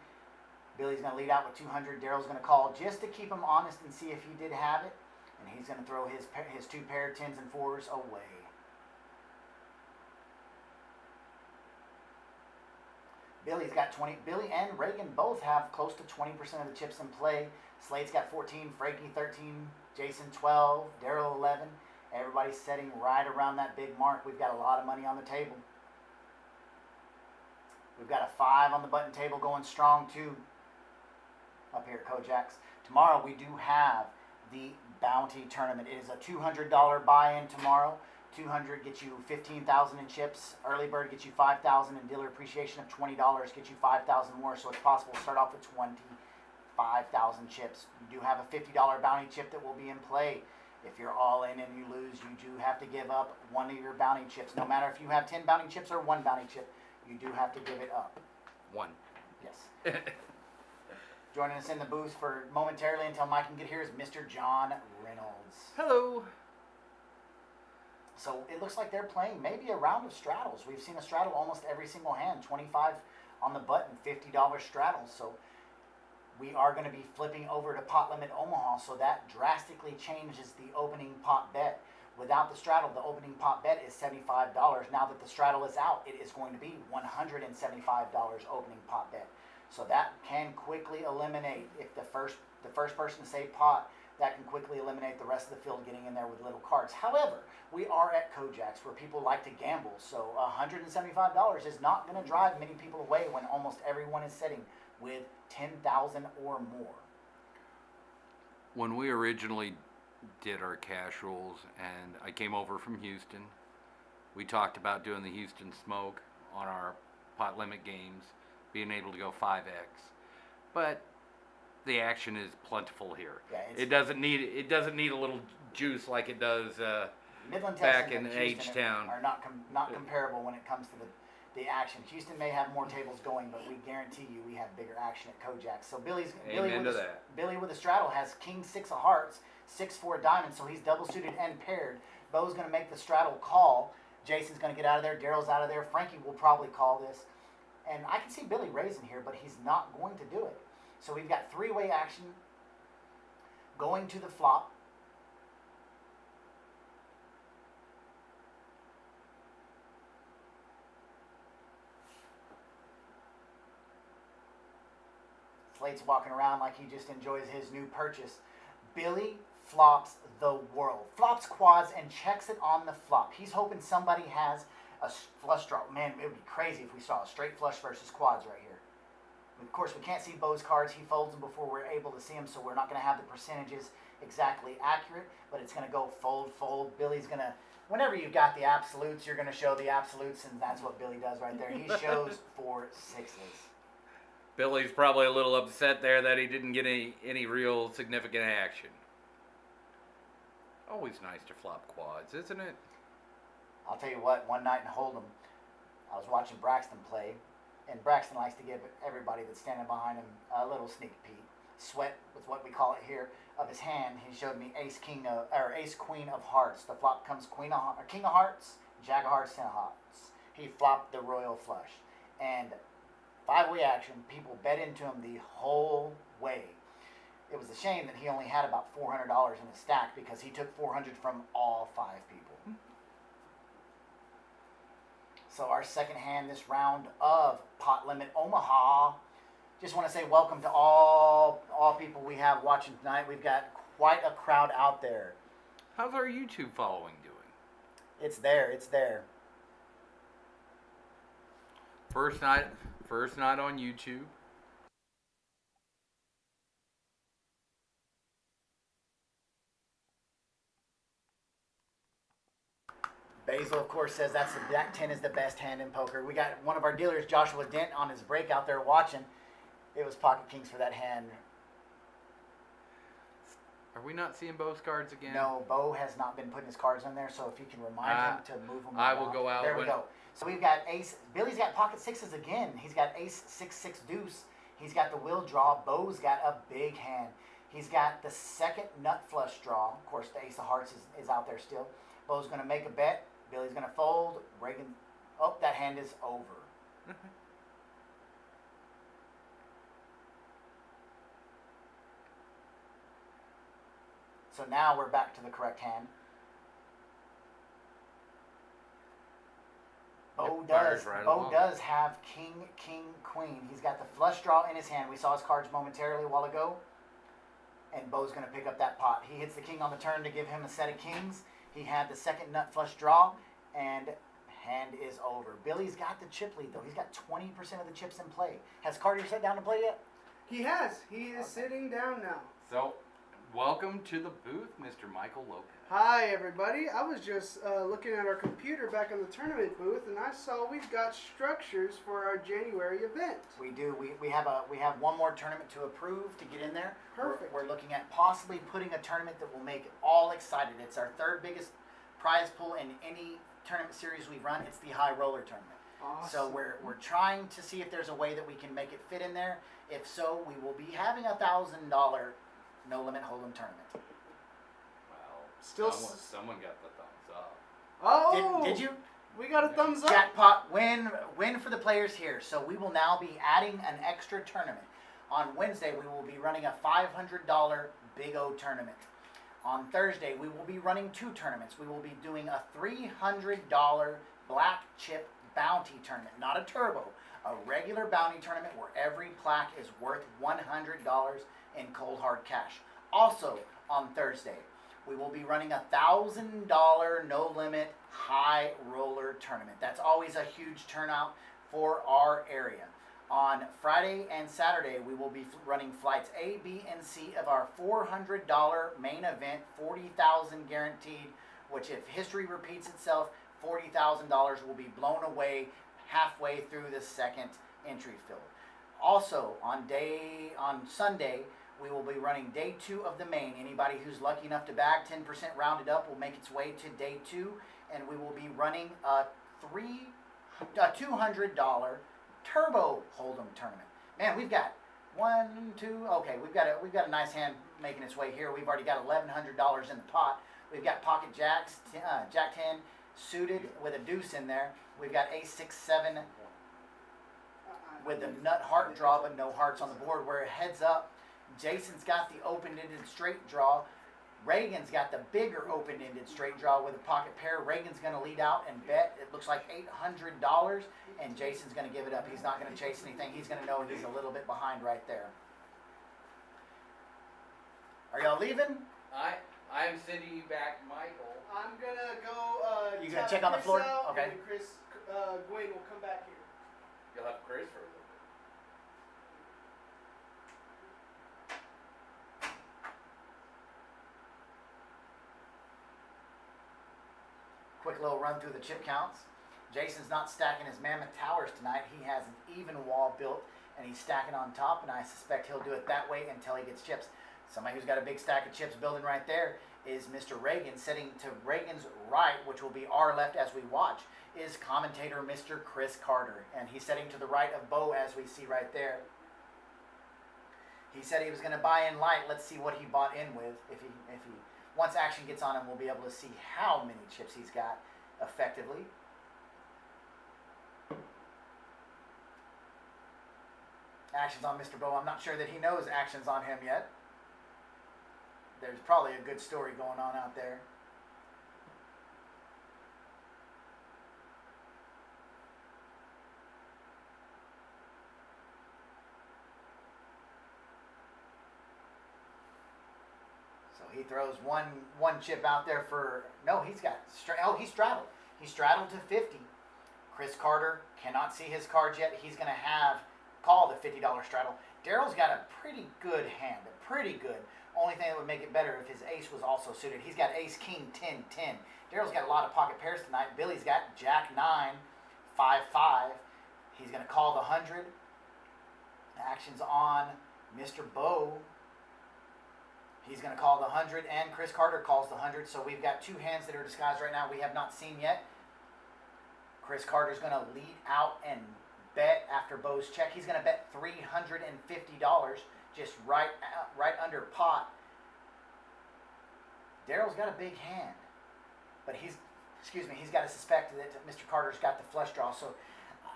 Billy's going to lead out with 200. Daryl's going to call just to keep him honest and see if he did have it. And he's going to throw his 2 pair of 10s and 4s away. Billy's got 20. Billy and Reagan both have close to 20% of the chips in play. Slade's got 14, Frankie 13, Jason 12, Daryl 11. Everybody's setting right around that big mark. We've got a lot of money on the table. We've got a 5 on the button table going strong too up here at Kojaks. Tomorrow we do have the Bounty Tournament. It is a $200 buy-in tomorrow. 200 gets you 15,000 in chips. Early bird gets you 5,000, and dealer appreciation of $20 gets you 5,000 more. So it's possible to start off with 25,000 chips. You do have a $50 bounty chip that will be in play. If you're all in and you lose, you do have to give up one of your bounty chips. No matter if you have 10 bounty chips or 1 bounty chip, you do have to give it up. 1. Yes. Joining us in the booth for momentarily until Mike can get here is Mr. John Reynolds. Hello. So it looks like they're playing maybe a round of straddles. We've seen a straddle almost every single hand. 25 on the button, $50 straddles. So we are going to be flipping over to pot limit Omaha. So that drastically changes the opening pot bet. Without the straddle, the opening pot bet is $75. Now that the straddle is out, it is going to be $175 opening pot bet. So that can quickly eliminate, if the first person to say pot, that can quickly eliminate the rest of the field getting in there with little cards. However, we are at Kojaks where people like to gamble, so $175 is not going to drive many people away when almost everyone is sitting with 10,000 or more. When we originally did our cash rules and I came over from Houston, we talked about doing the Houston Smoke on our pot limit games, being able to go 5x. But the action is plentiful here. Yeah, it doesn't need a little juice like it does Midland, back Texas, in and Houston H-Town. are not comparable when it comes to the action. Houston may have more tables going, but we guarantee you we have bigger action at Kojak. So Amen to that. Billy with a straddle has king 6 of hearts, 6-4 diamonds, so he's double suited and paired. Bo's going to make the straddle call. Jason's going to get out of there. Daryl's out of there. Frankie will probably call this. And I can see Billy raising here, but he's not going to do it. So we've got three-way action going to the flop. Slate's walking around like he just enjoys his new purchase. Billy flops the world. Flops quads and checks it on the flop. He's hoping somebody has a flush draw. Man, it would be crazy if we saw a straight flush versus quads right here. Of course, we can't see Bo's cards. He folds them before we're able to see them, so we're not going to have the percentages exactly accurate, but it's going to go fold, fold. Billy's going to, whenever you've got the absolutes, you're going to show the absolutes, and that's what Billy does right there. He shows 4 sixes. Billy's probably a little upset there that he didn't get any real significant action. Always nice to flop quads, isn't it? I'll tell you what, one night in Hold'em, I was watching Braxton play, and Braxton likes to give everybody that's standing behind him a little sneak peek. Sweat with what we call it here of his hand. He showed me ace queen of hearts. The flop comes king of hearts, jack of hearts, 10 of hearts. He flopped the royal flush, and 5-way action. People bet into him the whole way. It was a shame that he only had about $400 in his stack because he took 400 from all 5 people. So our second hand this round of Pot Limit Omaha. Just want to say welcome to all people we have watching tonight. We've got quite a crowd out there. How's our YouTube following doing? It's there. It's there. First night on YouTube. Basil, of course, says that 10 is the best hand in poker. We got one of our dealers, Joshua Dent, on his break out there watching. It was pocket kings for that hand. Are we not seeing Bo's cards again? No, Bo has not been putting his cards in there, so if you can remind him to move them. I will go out. There we go. So we've got ace. Billy's got pocket sixes again. He's got ace 6-6 deuce. He's got the will draw. Bo's got a big hand. He's got the second nut flush draw. Of course, the ace of hearts is out there still. Bo's going to make a bet. Billy's going to fold. Reagan. Oh, that hand is over. So now we're back to the correct hand. Bo does have king, queen. He's got the flush draw in his hand. We saw his cards momentarily a while ago. And Bo's going to pick up that pot. He hits the king on the turn to give him a set of kings. He had the second nut flush draw, and hand is over. Billy's got the chip lead, though. He's got 20% of the chips in play. Has Carter sat down to play yet? He has. He is sitting down now. So, welcome to the booth, Mr. Michael Lopez. Hi, everybody. I was just looking at our computer back in the tournament booth, and I saw we've got structures for our January event. We do. We have one more tournament to approve to get in there. Perfect. We're looking at possibly putting a tournament that will make all excited. It's our third biggest prize pool in any tournament series we've run. It's the high roller tournament. Awesome. So we're trying to see if there's a way that we can make it fit in there. If so, we will be having a $1,000 no limit hold'em tournament. Well, Still someone got the thumbs up. Oh! Did you? We got a thumbs up. Jackpot win for the players here. So we will now be adding an extra tournament. On Wednesday, we will be running a $500 Big O tournament. On Thursday, we will be running 2 tournaments. We will be doing a $300 black chip bounty tournament, not a turbo, a regular bounty tournament where every plaque is worth $100 in cold hard cash. Also on Thursday, we will be running a $1,000 no limit high roller tournament. That's always a huge turnout for our area. On Friday and Saturday, we will be running flights A, B, and C of our $400 main event, $40,000 guaranteed, which if history repeats itself, $40,000 will be blown away halfway through the second entry field. Also, on Sunday, we will be running day 2 of the main. Anybody who's lucky enough to bag 10% rounded up will make its way to day 2, and we will be running a $300 a $200 Turbo Hold'em tournament. Man, we've got one, two. Okay, we've got a nice hand making its way here. We've already got $1,100 in the pot. We've got pocket jacks, Jack 10 suited with a deuce in there. We've got Ace 6 7 with the nut heart draw, but no hearts on the board. We're heads up. Jason's got the open-ended straight draw. Reagan's got the bigger open-ended straight draw with a pocket pair. Reagan's going to lead out and bet. It looks like $800, and Jason's going to give it up. He's not going to chase anything. He's going to know he's a little bit behind right there. Are y'all leaving? I am sending you back Michael. I'm gonna go. You gonna tap check on the Chris floor? out, Okay. And Chris, Gwen will come back here. You'll have Chris for a little bit. Quick little run through the chip counts. Jason's not stacking his mammoth towers tonight. He has an even wall built, and he's stacking on top, and I suspect he'll do it that way until he gets chips. Somebody who's got a big stack of chips building right there is Mr. Reagan. Sitting to Reagan's right, which will be our left as we watch, is commentator Mr. Chris Carter, and he's sitting to the right of Bo as we see right there. He said he was going to buy in light. Let's see what he bought in with. If he once action gets on him, we'll be able to see how many chips he's got effectively. Action's on Mr. Bo. I'm not sure that he knows action's on him yet. There's probably a good story going on out there. So he throws one chip out there for, no, he's got, he straddled. He straddled to 50. Chris Carter cannot see his cards yet. He's going to have called a $50 straddle. Daryl's got a pretty good hand, pretty good. Only thing that would make it better if his ace was also suited. He's got ace, king, 10, 10. Daryl's got a lot of pocket pairs tonight. Billy's got jack 9, 5, 5. He's going to call the 100. Action's on Mr. Bo. He's going to call the 100, and Chris Carter calls the 100. So we've got two hands that are disguised right now we have not seen yet. Chris Carter's going to lead out and bet after Bo's check. He's going to bet $350, just right under pot. Daryl's got a big hand, but he's got to suspect that Mr. Carter's got the flush draw. So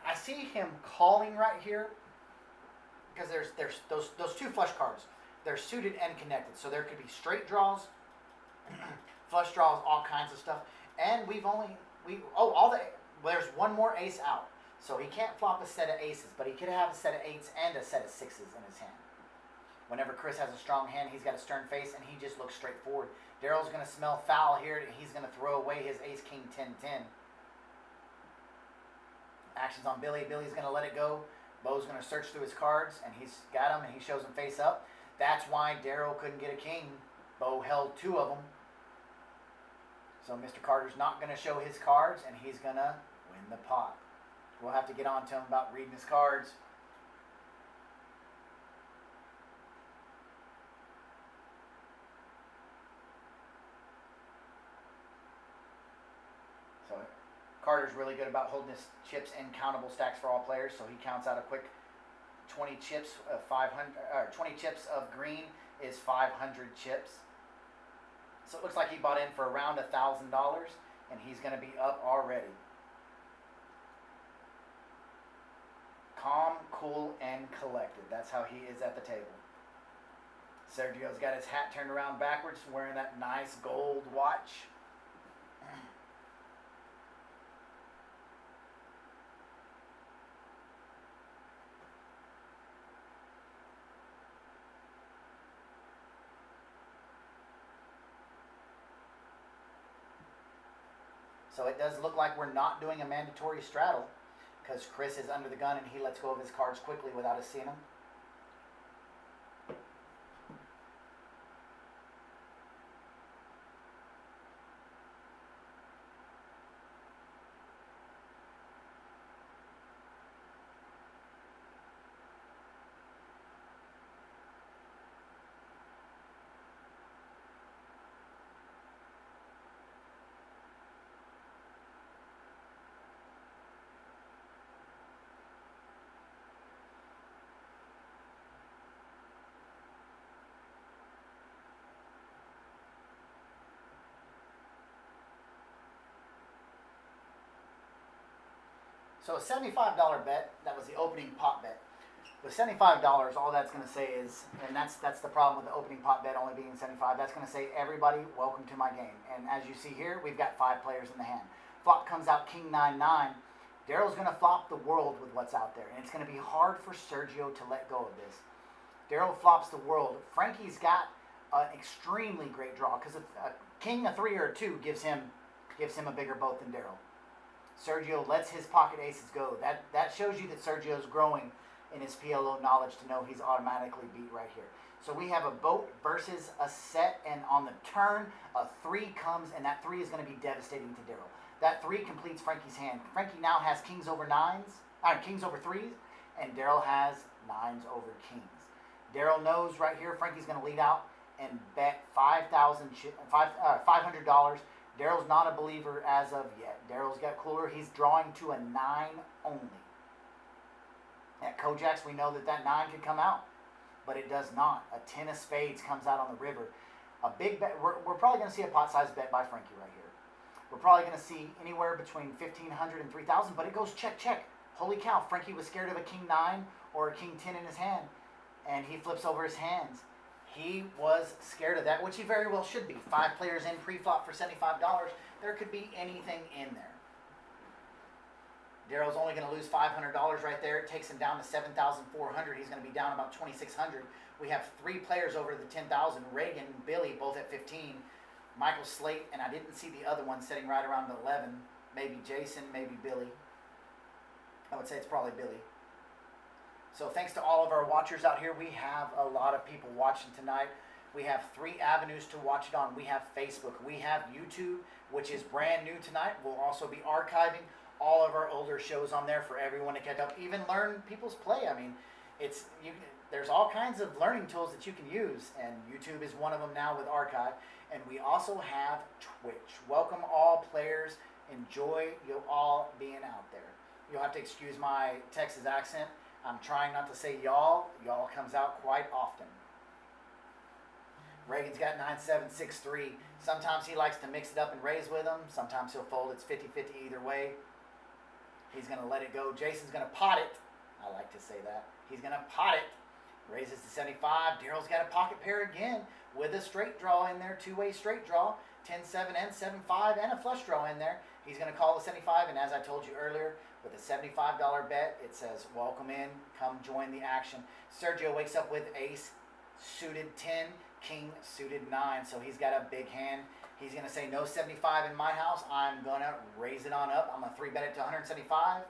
I see him calling right here because there's those two flush cards. They're suited and connected, so there could be straight draws, flush draws, all kinds of stuff. And there's one more ace out. So he can't flop a set of aces, but he could have a set of eights and a set of sixes in his hand. Whenever Chris has a strong hand, he's got a stern face, and he just looks straight forward. Daryl's going to smell foul here, and he's going to throw away his ace, king, 10, 10. Action's on Billy. Billy's going to let it go. Bo's going to search through his cards, and he's got them, and he shows them face up. That's why Daryl couldn't get a king. Bo held two of them. So Mr. Carter's not going to show his cards, and he's going to win the pot. We'll have to get on to him about reading his cards. So Carter's really good about holding his chips in countable stacks for all players, so he counts out a quick 20 chips of 500, or 20 chips of green is 500 chips. So it looks like he bought in for around $1,000, and he's going to be up already. Calm, cool, and collected. That's how he is at the table. Sergio's got his hat turned around backwards, wearing that nice gold watch. So it does look like we're not doing a mandatory straddle, because Chris is under the gun and he lets go of his cards quickly without us seeing them. So a $75 bet, that was the opening pot bet. With $75, all that's going to say is, and that's the problem with the opening pot bet only being 75. That's going to say, everybody, welcome to my game. And as you see here, we've got 5 players in the hand. Flop comes out King 9-9. Daryl's going to flop the world with what's out there, and it's going to be hard for Sergio to let go of this. Daryl flops the world. Frankie's got an extremely great draw because a king, a 3, or a 2 gives him a bigger boat than Daryl. Sergio lets his pocket aces go. That shows you that Sergio's growing in his PLO knowledge to know he's automatically beat right here. So we have a boat versus a set, and on the turn, a 3 comes, and that 3 is going to be devastating to Daryl. That 3 completes Frankie's hand. Frankie now has kings over 3s, and Daryl has 9s over kings. Daryl knows right here Frankie's going to lead out and bet $500. Daryl's not a believer as of yet. Daryl's got cooler. He's drawing to a 9 only. At Kojaks, we know that 9 could come out, but it does not. A 10 of spades comes out on the river. A big bet. We're probably going to see a pot-sized bet by Frankie right here. We're probably going to see anywhere between 1,500 and 3,000, but it goes check, check. Holy cow, Frankie was scared of a king 9 or a king 10 in his hand, and he flips over his hands. He was scared of that, which he very well should be. 5 players in pre-flop for $75. There could be anything in there. Daryl's only going to lose $500 right there. It takes him down to $7,400. He's going to be down about $2,600. We have 3 players over the $10,000. Reagan and Billy both at 15. Michael Slate, and I didn't see the other one sitting right around the 11. Maybe Jason, maybe Billy. I would say it's probably Billy. So thanks to all of our watchers out here. We have a lot of people watching tonight. We have 3 avenues to watch it on. We have Facebook. We have YouTube, which is brand new tonight. We'll also be archiving all of our older shows on there for everyone to catch up, even learn people's play. I mean, there's all kinds of learning tools that you can use, and YouTube is one of them now with archive. And we also have Twitch. Welcome all players. Enjoy you all being out there. You'll have to excuse my Texas accent. I'm trying not to say y'all. Y'all comes out quite often. Reagan's got 9-7, 6-3. Sometimes he likes to mix it up and raise with them. Sometimes he'll fold. It's 50-50 either way. He's going to let it go. Jason's going to pot it. I like to say that. He's going to pot it. Raises to 75. Daryl's got a pocket pair again with a straight draw in there. 2-way straight draw. 10-7 and 7-5 and a flush draw in there. He's going to call the 75. And as I told you earlier, with a $75 bet, it says, welcome in. Come join the action. Sergio wakes up with ace suited 10, king suited 9. So he's got a big hand. He's going to say, no 75 in my house. I'm going to raise it on up. I'm going to 3-bet it to 175.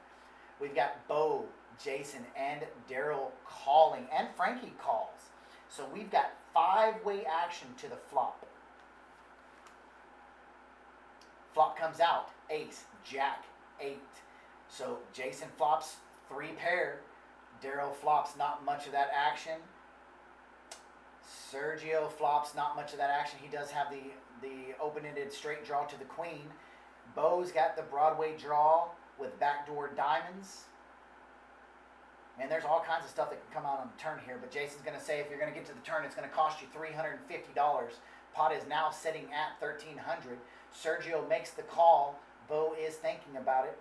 We've got Bo, Jason, and Daryl calling. And Frankie calls. So we've got 5-way action to the flop. Flop comes out. Ace, Jack, 8. So Jason flops 3 pair. Daryl flops not much of that action. Sergio flops not much of that action. He does have the open-ended straight draw to the queen. Bo's got the Broadway draw with backdoor diamonds. Man, there's all kinds of stuff that can come out on the turn here, but Jason's going to say if you're going to get to the turn, it's going to cost you $350. Pot is now sitting at $1,300. Sergio makes the call. Bo is thinking about it.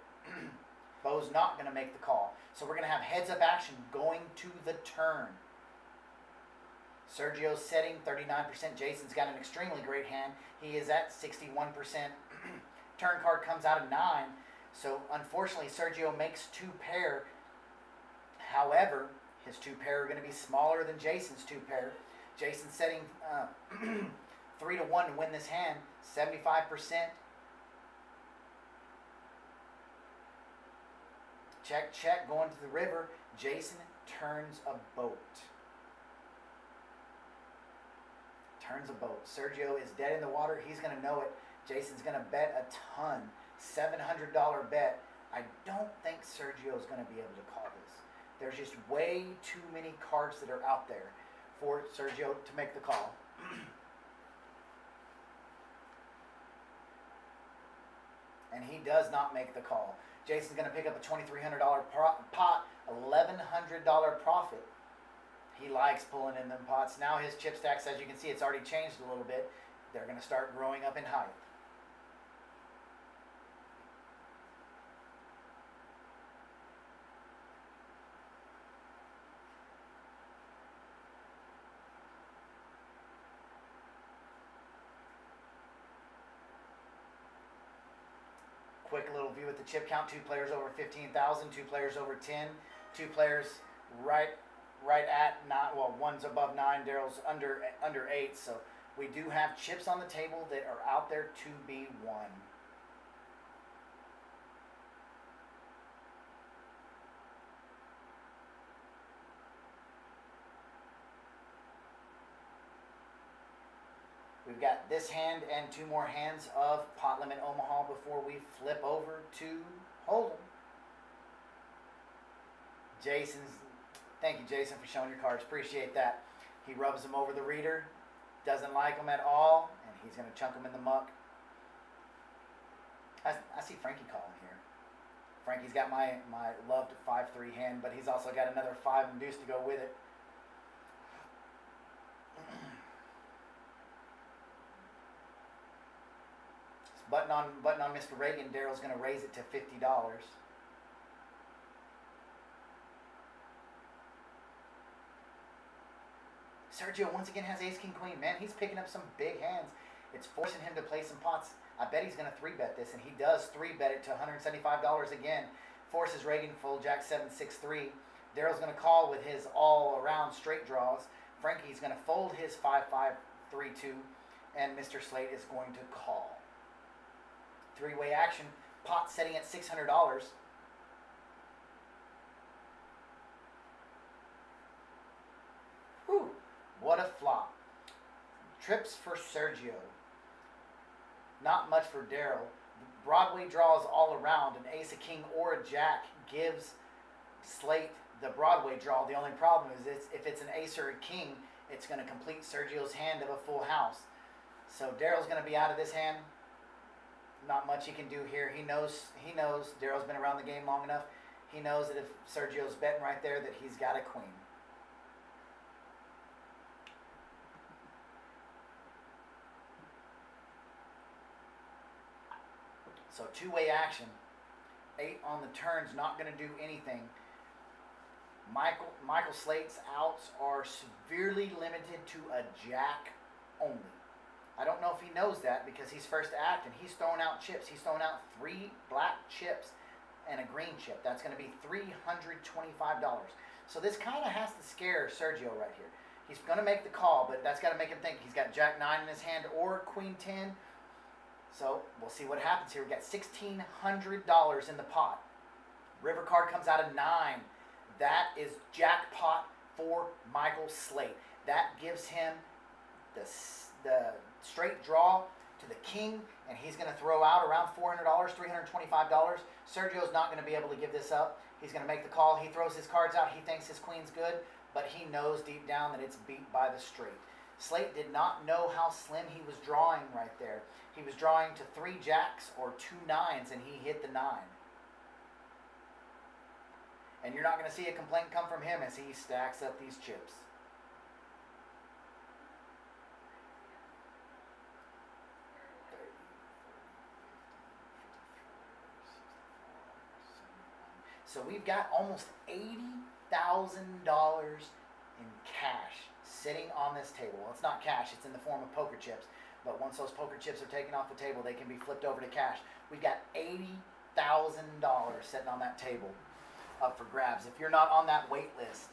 Bo's not going to make the call. So we're going to have heads-up action going to the turn. Sergio's setting 39%. Jason's got an extremely great hand. He is at 61%. Turn card comes out of 9. So unfortunately, Sergio makes 2 pair. However, his 2 pair are going to be smaller than Jason's 2 pair. Jason's setting 3-1 to win this hand. 75%. Check, check, going to the river. Jason turns a boat. Turns a boat. Sergio is dead in the water. He's going to know it. Jason's going to bet a ton. $700 bet. I don't think Sergio is going to be able to call this. There's just way too many cards that are out there for Sergio to make the call. And he does not make the call. Jason's going to pick up a $2,300 pot, $1,100 profit. He likes pulling in them pots. Now his chip stacks, as you can see, it's already changed a little bit. They're going to start growing up in height. quick little view at the chip count. 2 players over 15,000, 2 players over 10, 2 players right at 9. Well, one's above 9. Daryl's under 8. So we do have chips on the table that are out there to be won. We've got this hand and 2 more hands of Pot Limit Omaha before we flip over to Hold'em. Thank you, Jason, for showing your cards. Appreciate that. He rubs them over the reader, doesn't like them at all, and he's going to chunk them in the muck. I see Frankie calling here. Frankie's got my loved 5-3 hand, but he's also got another 5 and deuce to go with it. Button on Mr. Reagan. Daryl's going to raise it to $50. Sergio once again has ace, king, queen. Man, he's picking up some big hands. It's forcing him to play some pots. I bet he's going to 3-bet this, and he does 3-bet it to $175 again. Forces Reagan full jack 7, 6, 3. Daryl's going to call with his all-around straight draws. Frankie's going to fold his 5, 5, 3, 2, and Mr. Slate is going to call. 3-way action. Pot setting at $600. Whew, what a flop. Trips for Sergio. Not much for Daryl. Broadway draws all around. An ace, a king, or a jack gives Slate the Broadway draw. The only problem is if it's an ace or a king, it's going to complete Sergio's hand of a full house. So Daryl's going to be out of this hand. Not much he can do here. He knows Daryl's been around the game long enough. He knows that if Sergio's betting right there that he's got a queen. So 2-way action. 8 on the turn's not going to do anything. Michael Slate's outs are severely limited to a jack only. I don't know if he knows that because he's first act and he's throwing out chips. He's throwing out 3 black chips and a green chip. That's going to be $325. So this kind of has to scare Sergio right here. He's going to make the call, but that's got to make him think. He's got jack 9 in his hand or queen 10. So we'll see what happens here. We got $1,600 in the pot. River card comes out of 9. That is jackpot for Michael Slate. That gives him the straight draw to the king, and he's going to throw out around $400, $325. Sergio's not going to be able to give this up. He's going to make the call. He throws his cards out. He thinks his queen's good, but he knows deep down that it's beat by the straight. Slate did not know how slim he was drawing right there. He was drawing to 3 jacks or 2 9s, and he hit the 9. And you're not going to see a complaint come from him as he stacks up these chips. So we've got almost $80,000 in cash sitting on this table. Well, it's not cash, it's in the form of poker chips. But once those poker chips are taken off the table, they can be flipped over to cash. We've got $80,000 sitting on that table up for grabs. If you're not on that wait list,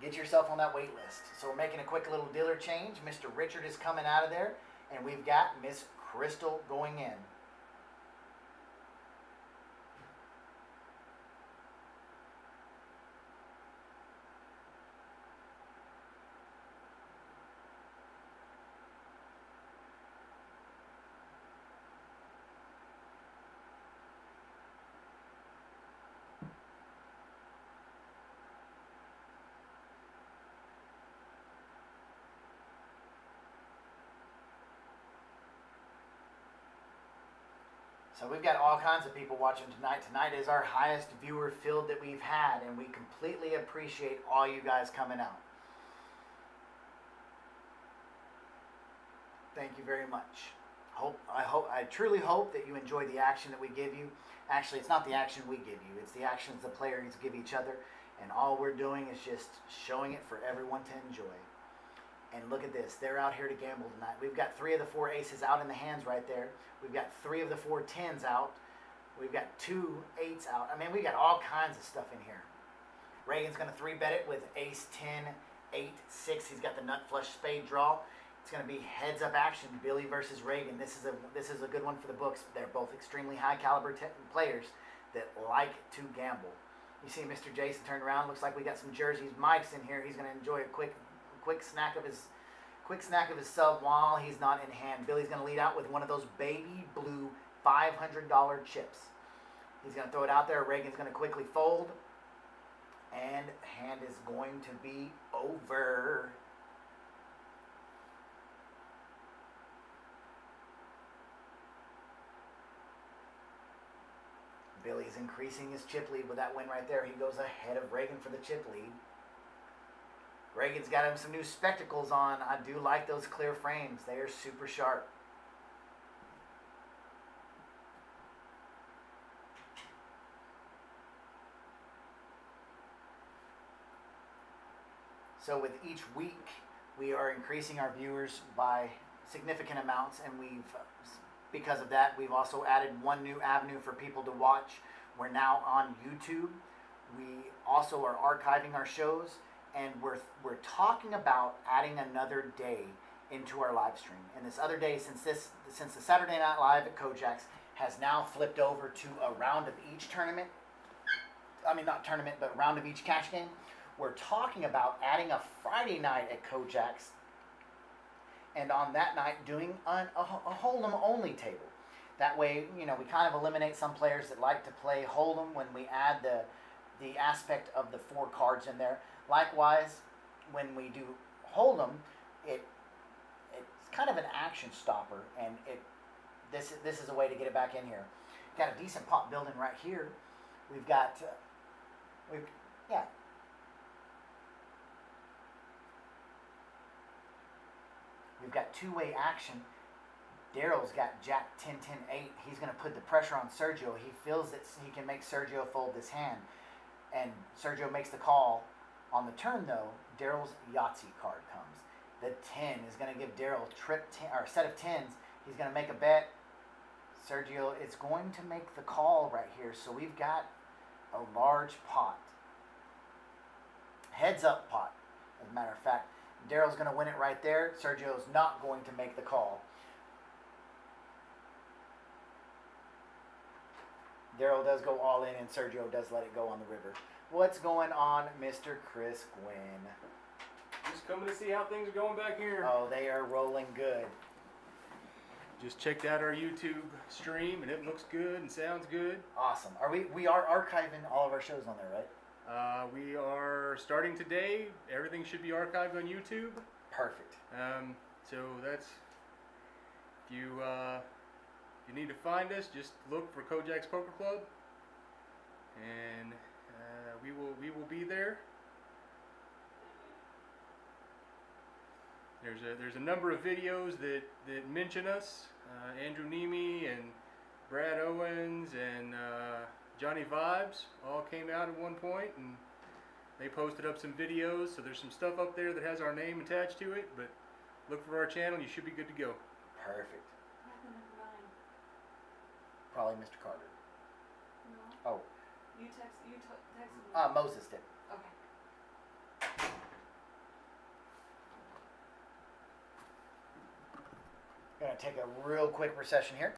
get yourself on that wait list. So we're making a quick little dealer change. Mr. Richard is coming out of there, and we've got Miss Crystal going in. So we've got all kinds of people watching tonight. Tonight is our highest viewer field that we've had, and we completely appreciate all you guys coming out. Thank you very much. I truly hope that you enjoy the action that we give you. Actually, it's not the action we give you. It's the actions the players give each other, and all we're doing is just showing it for everyone to enjoy. And look at this. They're out here to gamble tonight. We've got 3 of the 4 aces out in the hands right there. We've got 3 of the 4 10s out. We've got 2 8s out. I mean, we got all kinds of stuff in here. Reagan's going to 3-bet it with ace 10, 8, 6. He's got the nut flush spade draw. It's going to be heads up action, Billy versus Reagan. This is a good one for the books. They're both extremely high caliber players that like to gamble. You see Mr. Jason turned around. Looks like we got some jerseys. Mike's in here. He's going to enjoy a quick snack of his sub while he's not in hand. Billy's going to lead out with one of those baby blue $500 chips. He's going to throw it out there. Reagan's going to quickly fold. And hand is going to be over. Billy's increasing his chip lead with that win right there. He goes ahead of Reagan for the chip lead. Reagan's got him some new spectacles on. I do like those clear frames. They are super sharp. So with each week, we are increasing our viewers by significant amounts, and because of that, we've also added one new avenue for people to watch. We're now on YouTube. We also are archiving our shows, and we're talking about adding another day into our live stream. And this other day, since the Saturday Night Live at Kojak's has now flipped over to a round of each tournament. I mean, not tournament, but round of each cash game. We're talking about adding a Friday night at Kojak's, and on that night doing a Hold'em only table. That way, we kind of eliminate some players that like to play Hold'em when we add the aspect of the 4 cards in there. Likewise, when we do Hold'em, it's kind of an action stopper, and this is a way to get it back in here. Got a decent pot building right here. We've got We've got two-way action. Daryl's got Jack 10, 10, 8. He's going to put the pressure on Sergio. He feels that he can make Sergio fold this hand. And Sergio makes the call. On the turn, though, Daryl's Yahtzee card comes. The 10 is going to give Daryl a set of 10s. He's going to make a bet. Sergio is going to make the call right here. So we've got a large pot. Heads up pot, as a matter of fact. Daryl's going to win it right there. Sergio's not going to make the call. Daryl does go all in, and Sergio does let it go on the river. What's going on, Mr. Chris Gwynn? Just coming to see how things are going back here. Oh, they are rolling good. Just checked out our YouTube stream, and it looks good and sounds good. Awesome. We are archiving all of our shows on there, right? We are starting today. Everything should be archived on YouTube. Perfect. So that's if you need to find us, just look for Kojak's Poker Club, and we will be there. There's a number of videos that mention us. Andrew Nemi and Brad Owens and Johnny Vibes all came out at one point, and they posted up some videos. So there's some stuff up there that has our name attached to it. But look for our channel. You should be good to go. Perfect. What happened to Ryan? Probably Mr. Carter. No. Oh, You texted me. Moses did. Okay. Gonna take a real quick recession here.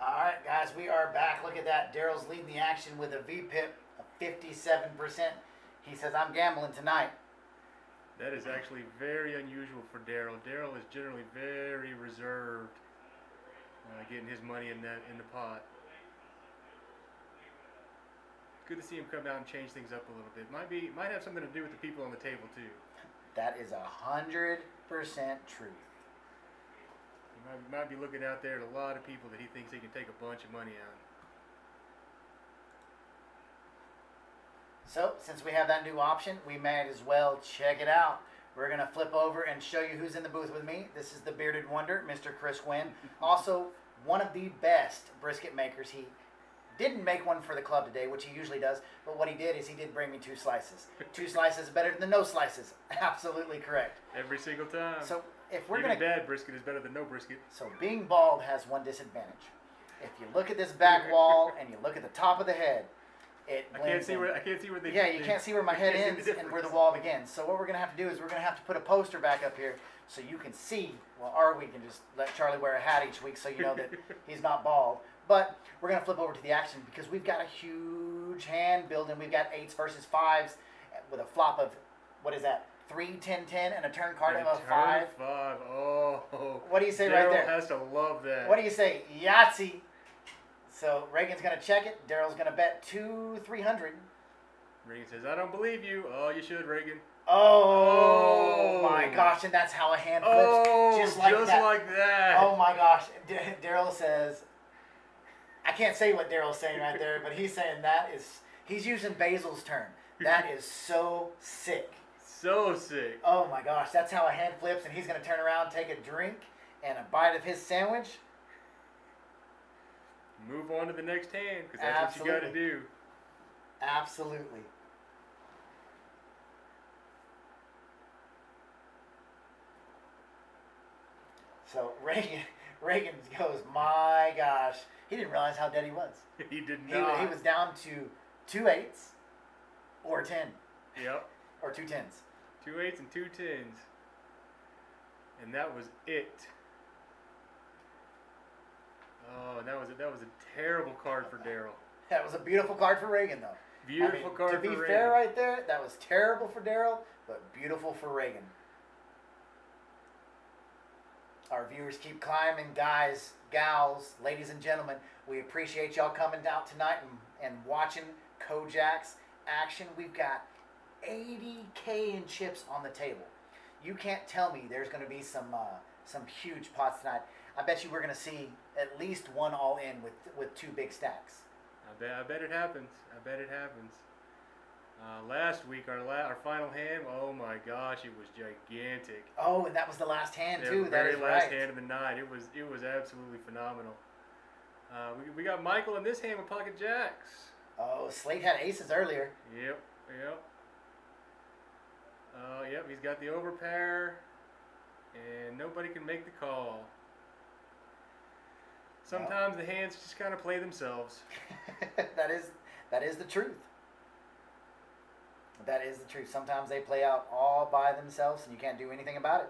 All right, guys, we are back. Look at that. Daryl's leading the action with a VPIP of 57%. He says, I'm gambling tonight. That is actually very unusual for Daryl. Daryl is generally very reserved, getting his money in the pot. Good to see him come out and change things up a little bit. Might have something to do with the people on the table too. That is 100% truth. He might be looking out there at a lot of people that he thinks he can take a bunch of money on. So, since we have that new option, we might as well check it out. We're going to flip over and show you who's in the booth with me. This is the bearded wonder, Mr. Chris Wynn. Also, one of the best brisket makers. He didn't make one for the club today, which he usually does, but what he did is he did bring me 2 slices. 2 slices better than no slices. Absolutely correct. Every single time. So, if we're Even going to... bad brisket is better than no brisket. So, being bald has one disadvantage. If you look at this back wall and you look at the top of the head, it I can't blends see in. where the Yeah, you can't see where my head can't see ends the and where the difference. wall begins. So what we're going to have to do is we're going to have to put a poster back up here so you can see, well, or we can just let Charlie wear a hat each week so you know that he's not bald. But we're going to flip over to the action because we've got a huge hand building. We've got 8s versus 5s with a flop of, what is that, 3, 10, 10, and a turn card of a 5. Oh. What do you say right there? Daryl has to love that. What do you say? Yahtzee. So Reagan's going to check it. Daryl's going to bet 300. Reagan says, I don't believe you. Oh, you should, Reagan. Oh my gosh, and that's how a hand flips. Oh, just like that. Oh my gosh. Daryl says, I can't say what Daryl's saying right there, but he's saying he's using Basil's term. That is so sick. So sick. Oh my gosh, that's how a hand flips, and he's going to turn around, take a drink, and a bite of his sandwich. Move on to the next hand, because that's what you got to do. Absolutely. So Reagan goes, my gosh. He didn't realize how dead he was. He did not. He was down to 2 8s or 10. Yep. Or 2 10s. 2 8s and 2 10s. And that was it. Oh, and that was a terrible card for Daryl. That was a beautiful card for Reagan, though. Beautiful card for Reagan. To be fair right there, that was terrible for Daryl, but beautiful for Reagan. Our viewers keep climbing. Guys, gals, ladies and gentlemen, we appreciate y'all coming out tonight and watching Kojak's action. We've got 80K in chips on the table. You can't tell me there's going to be some huge pots tonight. I bet you we're going to see at least one all-in with 2 big stacks. I bet it happens. I bet it happens. Last week, our final hand, oh my gosh, it was gigantic. Oh, and that was the last hand too. The That very is last right. hand of the night. It was absolutely phenomenal. We got Michael in this hand with pocket jacks. Oh, Slate had aces earlier. Yep. Yep, he's got the overpair, and nobody can make the call. Sometimes the hands just kind of play themselves. That is the truth. That is the truth. Sometimes they play out all by themselves, and you can't do anything about it.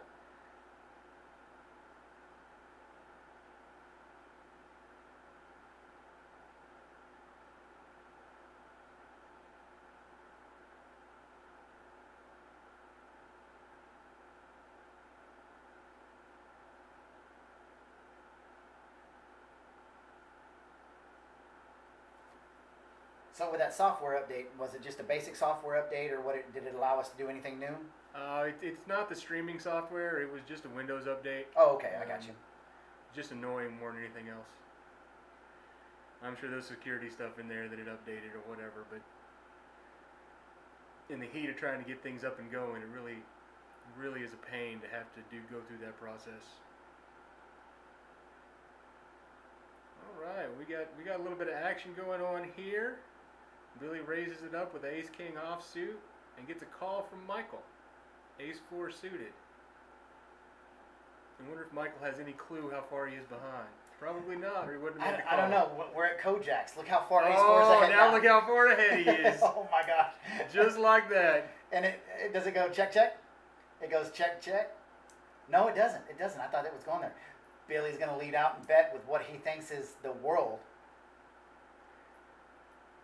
So with that software update, was it just a basic software update, or did it allow us to do anything new? It's not the streaming software. It was just a Windows update. Oh, okay, I got you. Just annoying more than anything else. I'm sure there's security stuff in there that it updated or whatever, but in the heat of trying to get things up and going, it really is a pain to have to go through that process. All right, we got a little bit of action going on here. Billy raises it up with ace king offsuit and gets a call from Michael. Ace 4 suited. I wonder if Michael has any clue how far he is behind. Probably not, or he wouldn't have made the call. I don't know. We're at Kojak's. Look how far ace 4 is ahead now. Look how far ahead he is. Oh my gosh. Just like that. And it does it go check check? It goes check check? No, it doesn't. It doesn't. I thought it was going there. Billy's going to lead out and bet with what he thinks is the world.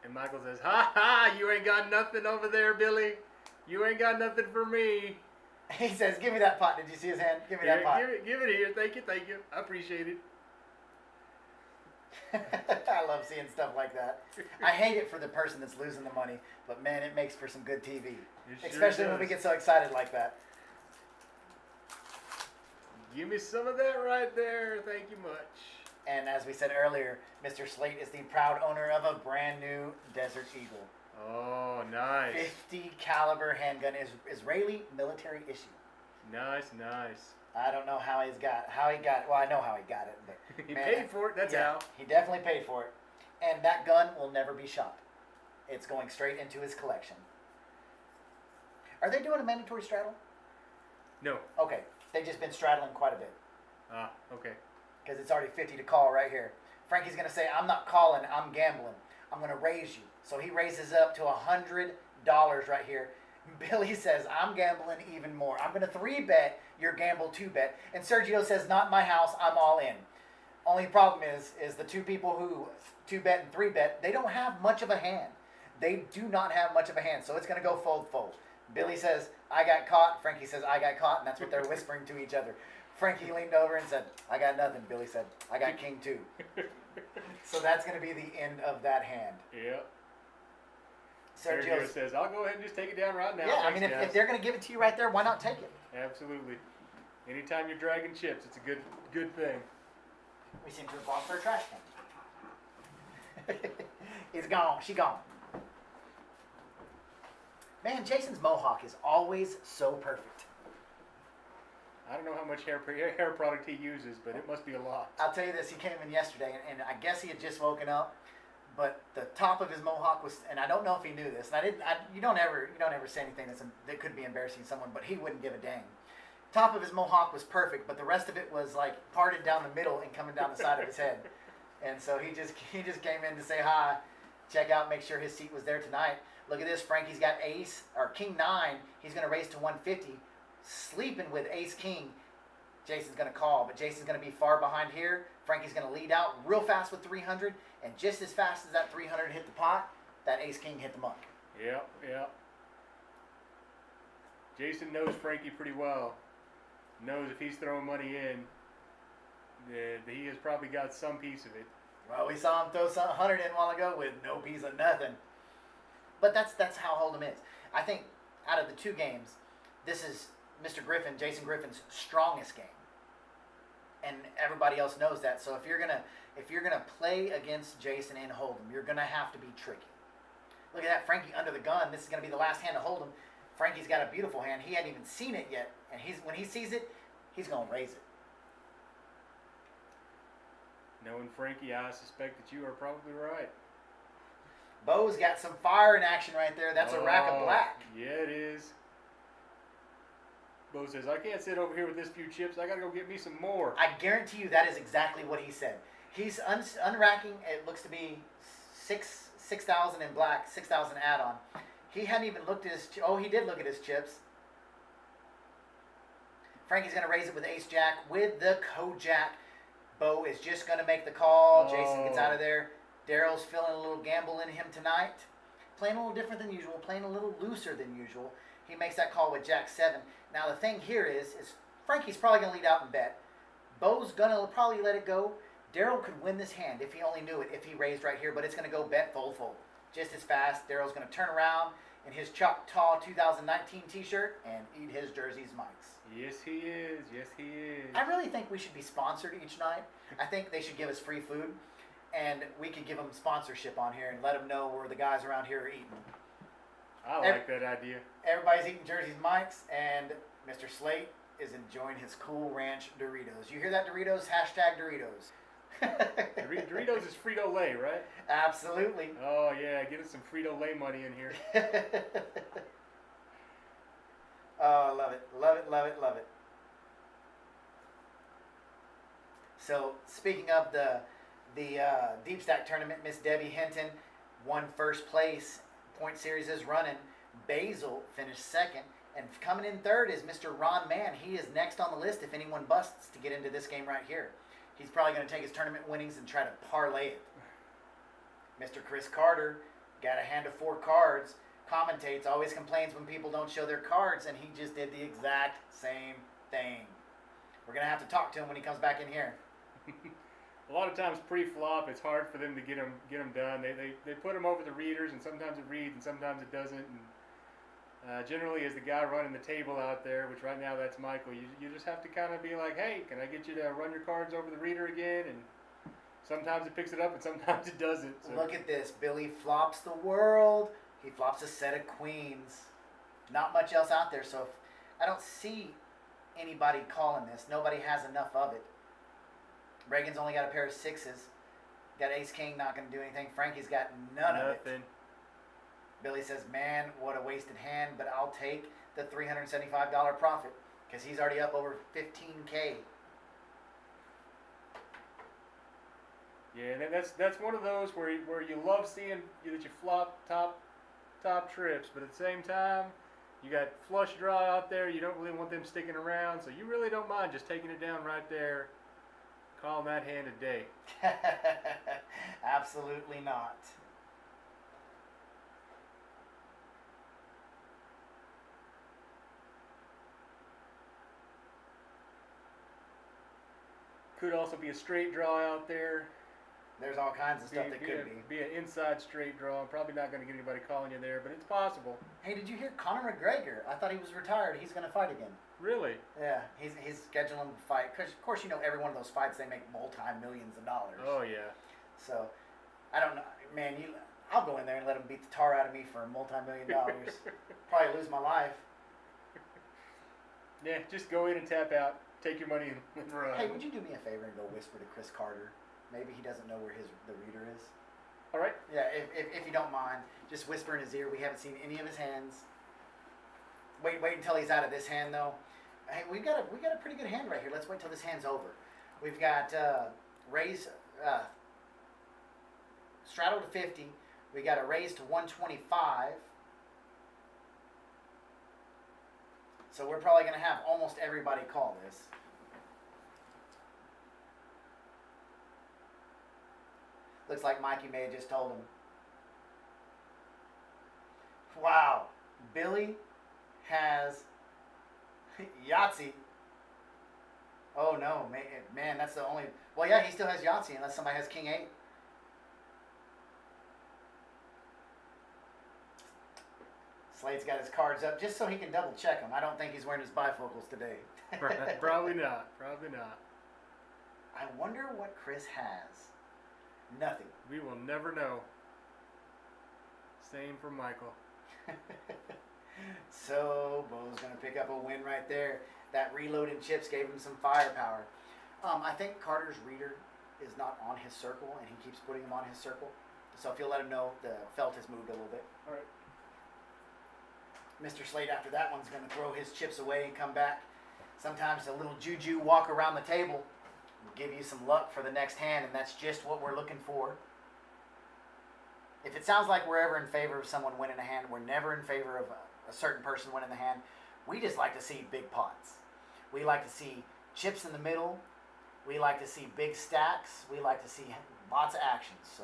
And Michael says, "Ha ha! You ain't got nothing over there, Billy. You ain't got nothing for me." He says, "Give me that pot." Did you see his hand? Give me that pot. Give it here. Thank you. I appreciate it. I love seeing stuff like that. I hate it for the person that's losing the money, but man, it makes for some good TV. It sure Especially when we does. get so excited like that. Give me some of that right there. Thank you much. And as we said earlier, Mr. Slate is the proud owner of a brand new Desert Eagle. Oh, nice. 50 caliber handgun, is Israeli military issue. Nice. I don't know how he got it. Well, I know how he got it, but He man, paid for it. That's yeah, how. he definitely paid for it. And that gun will never be shot. It's going straight into his collection. Are they doing a mandatory straddle? No. Okay, they've just been straddling quite a bit. Ah, okay. Because it's already 50 to call right here. Frankie's going to say, "I'm not calling, I'm gambling. I'm going to raise you." So he raises up to $100 right here. Billy says, "I'm gambling even more. I'm going to 3-bet your gamble 2-bet." And Sergio says, "Not my house, I'm all in." Only problem is the two people who 2-bet and 3-bet, they don't have much of a hand. They do not have much of a hand, so it's going to go fold. Billy says, "I got caught." Frankie says, "I got caught," and that's what they're whispering to each other. Frankie leaned over and said, "I got nothing." Billy said, "I got king too." So that's going to be the end of that hand. Yep. Sergio Sergio says, "I'll go ahead and just take it down right now." yeah, I Thanks, mean, if guys." they're going to give it to you right there, why not take it? Absolutely. Anytime you're dragging chips, it's a good thing. We seem to have lost our trash can. It's gone. She gone. Man, Jason's mohawk is always so perfect. I don't know how much hair product he uses, but it must be a lot. I'll tell you this, he came in yesterday, and I guess he had just woken up, but the top of his mohawk was, and I don't know if he knew this, and you don't ever say anything that could be embarrassing to someone, but he wouldn't give a dang. Top of his mohawk was perfect, but the rest of it was like parted down the middle and coming down the side of his head. And so he just came in to say hi, check out, make sure his seat was there tonight. Look at this, Frankie's got ace, or king 9, he's going to raise to 150, sleeping with ace king. Jason's going to call, but Jason's going to be far behind here. Frankie's going to lead out real fast with 300, and just as fast as that 300 hit the pot, that ace king hit the monk. Yep. Jason knows Frankie pretty well. Knows if he's throwing money in, that he has probably got some piece of it. Well, we saw him throw some 100 in a while ago with no piece of nothing. But that's how Hold'em is. I think out of the two games, this is Jason Griffin's strongest game, and everybody else knows that. So if you're gonna play against Jason in Hold'em, you're gonna have to be tricky. Look at that, Frankie under the gun. This is gonna be the last hand of Hold'em. Frankie's got a beautiful hand. He hadn't even seen it yet, and when he sees it, he's gonna raise it. Knowing Frankie, I suspect that you are probably right. Bo's got some fire in action right there. That's a rack of black. Yeah, it is. Bo says, "I can't sit over here with this few chips. I gotta go get me some more." I guarantee you that is exactly what he said. He's unracking. It looks to be 6,000 in black, 6,000 add-on. He hadn't even looked at his. He did look at his chips. Frankie's gonna raise it with ace jack with the Kojak. Bo is just gonna make the call. Jason gets out of there. Daryl's feeling a little gamble in him tonight. Playing a little different than usual. Playing a little looser than usual. He makes that call with jack 7. Now the thing here is Frankie's probably gonna lead out and bet. Bo's gonna probably let it go. Daryl could win this hand if he only knew it, if he raised right here, but it's gonna go bet, fold. Just as fast. Daryl's gonna turn around in his Choctaw 2019 t-shirt and eat his Jersey's mics. Yes, he is. I really think we should be sponsored each night. I think they should give us free food, and we could give them sponsorship on here and let them know where the guys around here are eating. I like that idea. Everybody's eating Jersey's mics, and Mr. Slate is enjoying his Cool Ranch Doritos. You hear that, Doritos? Hashtag Doritos. Doritos is Frito-Lay, right? Absolutely. Oh, yeah. Get us some Frito-Lay money in here. Oh, love it. So, speaking of the Deep Stack tournament, Miss Debbie Hinton won first place. Point series is running. Basil finished second. And coming in third is Mr. Ron Mann. He is next on the list if anyone busts to get into this game right here. He's probably going to take his tournament winnings and try to parlay it. Mr. Chris Carter got a hand of 4 cards, commentates, always complains when people don't show their cards, and he just did the exact same thing. We're going to have to talk to him when he comes back in here. A lot of times pre-flop, it's hard for them to get them done. They put them over the readers, and sometimes it reads, and sometimes it doesn't. And generally, as the guy running the table out there, which right now that's Michael, you just have to kind of be like, hey, can I get you to run your cards over the reader again? And sometimes it picks it up, and sometimes it doesn't. So. Look at this. Billy flops the world. He flops a set of queens. Not much else out there, so if I don't see anybody calling this. Nobody has enough of it. Reagan's only got a pair of 6s. Got ace king, not going to do anything. Frankie's got none of it. Nothing. Billy says, man, what a wasted hand, but I'll take the $375 profit because he's already up over 15K. Yeah, and that's one of those where you love seeing that you flop top trips, but at the same time, you got flush draw out there. You don't really want them sticking around, so you really don't mind just taking it down right there, calling that hand a day. Absolutely not. Could also be a straight draw out there. There's all kinds of stuff that could be. Be an inside straight draw. I'm probably not going to get anybody calling you there, but it's possible. Hey, did you hear Conor McGregor? I thought he was retired. He's going to fight again. Really? Yeah, he's scheduling to fight. Cause of course, you know, every one of those fights, they make multi-millions of dollars. Oh, yeah. So, I don't know. Man, I'll go in there and let him beat the tar out of me for multi-million dollars. Probably lose my life. Yeah, just go in and tap out. Take your money and run. Hey, would you do me a favor and go whisper to Chris Carter? Maybe he doesn't know where the reader is. All right. Yeah, if you don't mind, just whisper in his ear. We haven't seen any of his hands. Wait until he's out of this hand, though. Hey, we got a pretty good hand right here. Let's wait till this hand's over. We've got raise straddle to 50. We got a raise to 125. So we're probably going to have almost everybody call this. Looks like Mikey may have just told him. Wow. Billy has Yahtzee. Oh no, man, that's the only... Well, yeah, he still has Yahtzee unless somebody has King 8. Slade's got his cards up just so he can double check them. I don't think he's wearing his bifocals today. Probably not. Probably not. I wonder what Chris has. Nothing. We will never know. Same for Michael. So, Bo's going to pick up a win right there. That reloaded chips gave him some firepower. I think Carter's reader is not on his circle, and he keeps putting him on his circle. So if you'll let him know, the felt has moved a little bit. All right. Mr. Slade, after that one's going to throw his chips away and come back. Sometimes a little juju walk around the table will give you some luck for the next hand, and that's just what we're looking for. If it sounds like we're ever in favor of someone winning a hand, we're never in favor of a certain person winning the hand. We just like to see big pots. We like to see chips in the middle. We like to see big stacks. We like to see lots of action. So.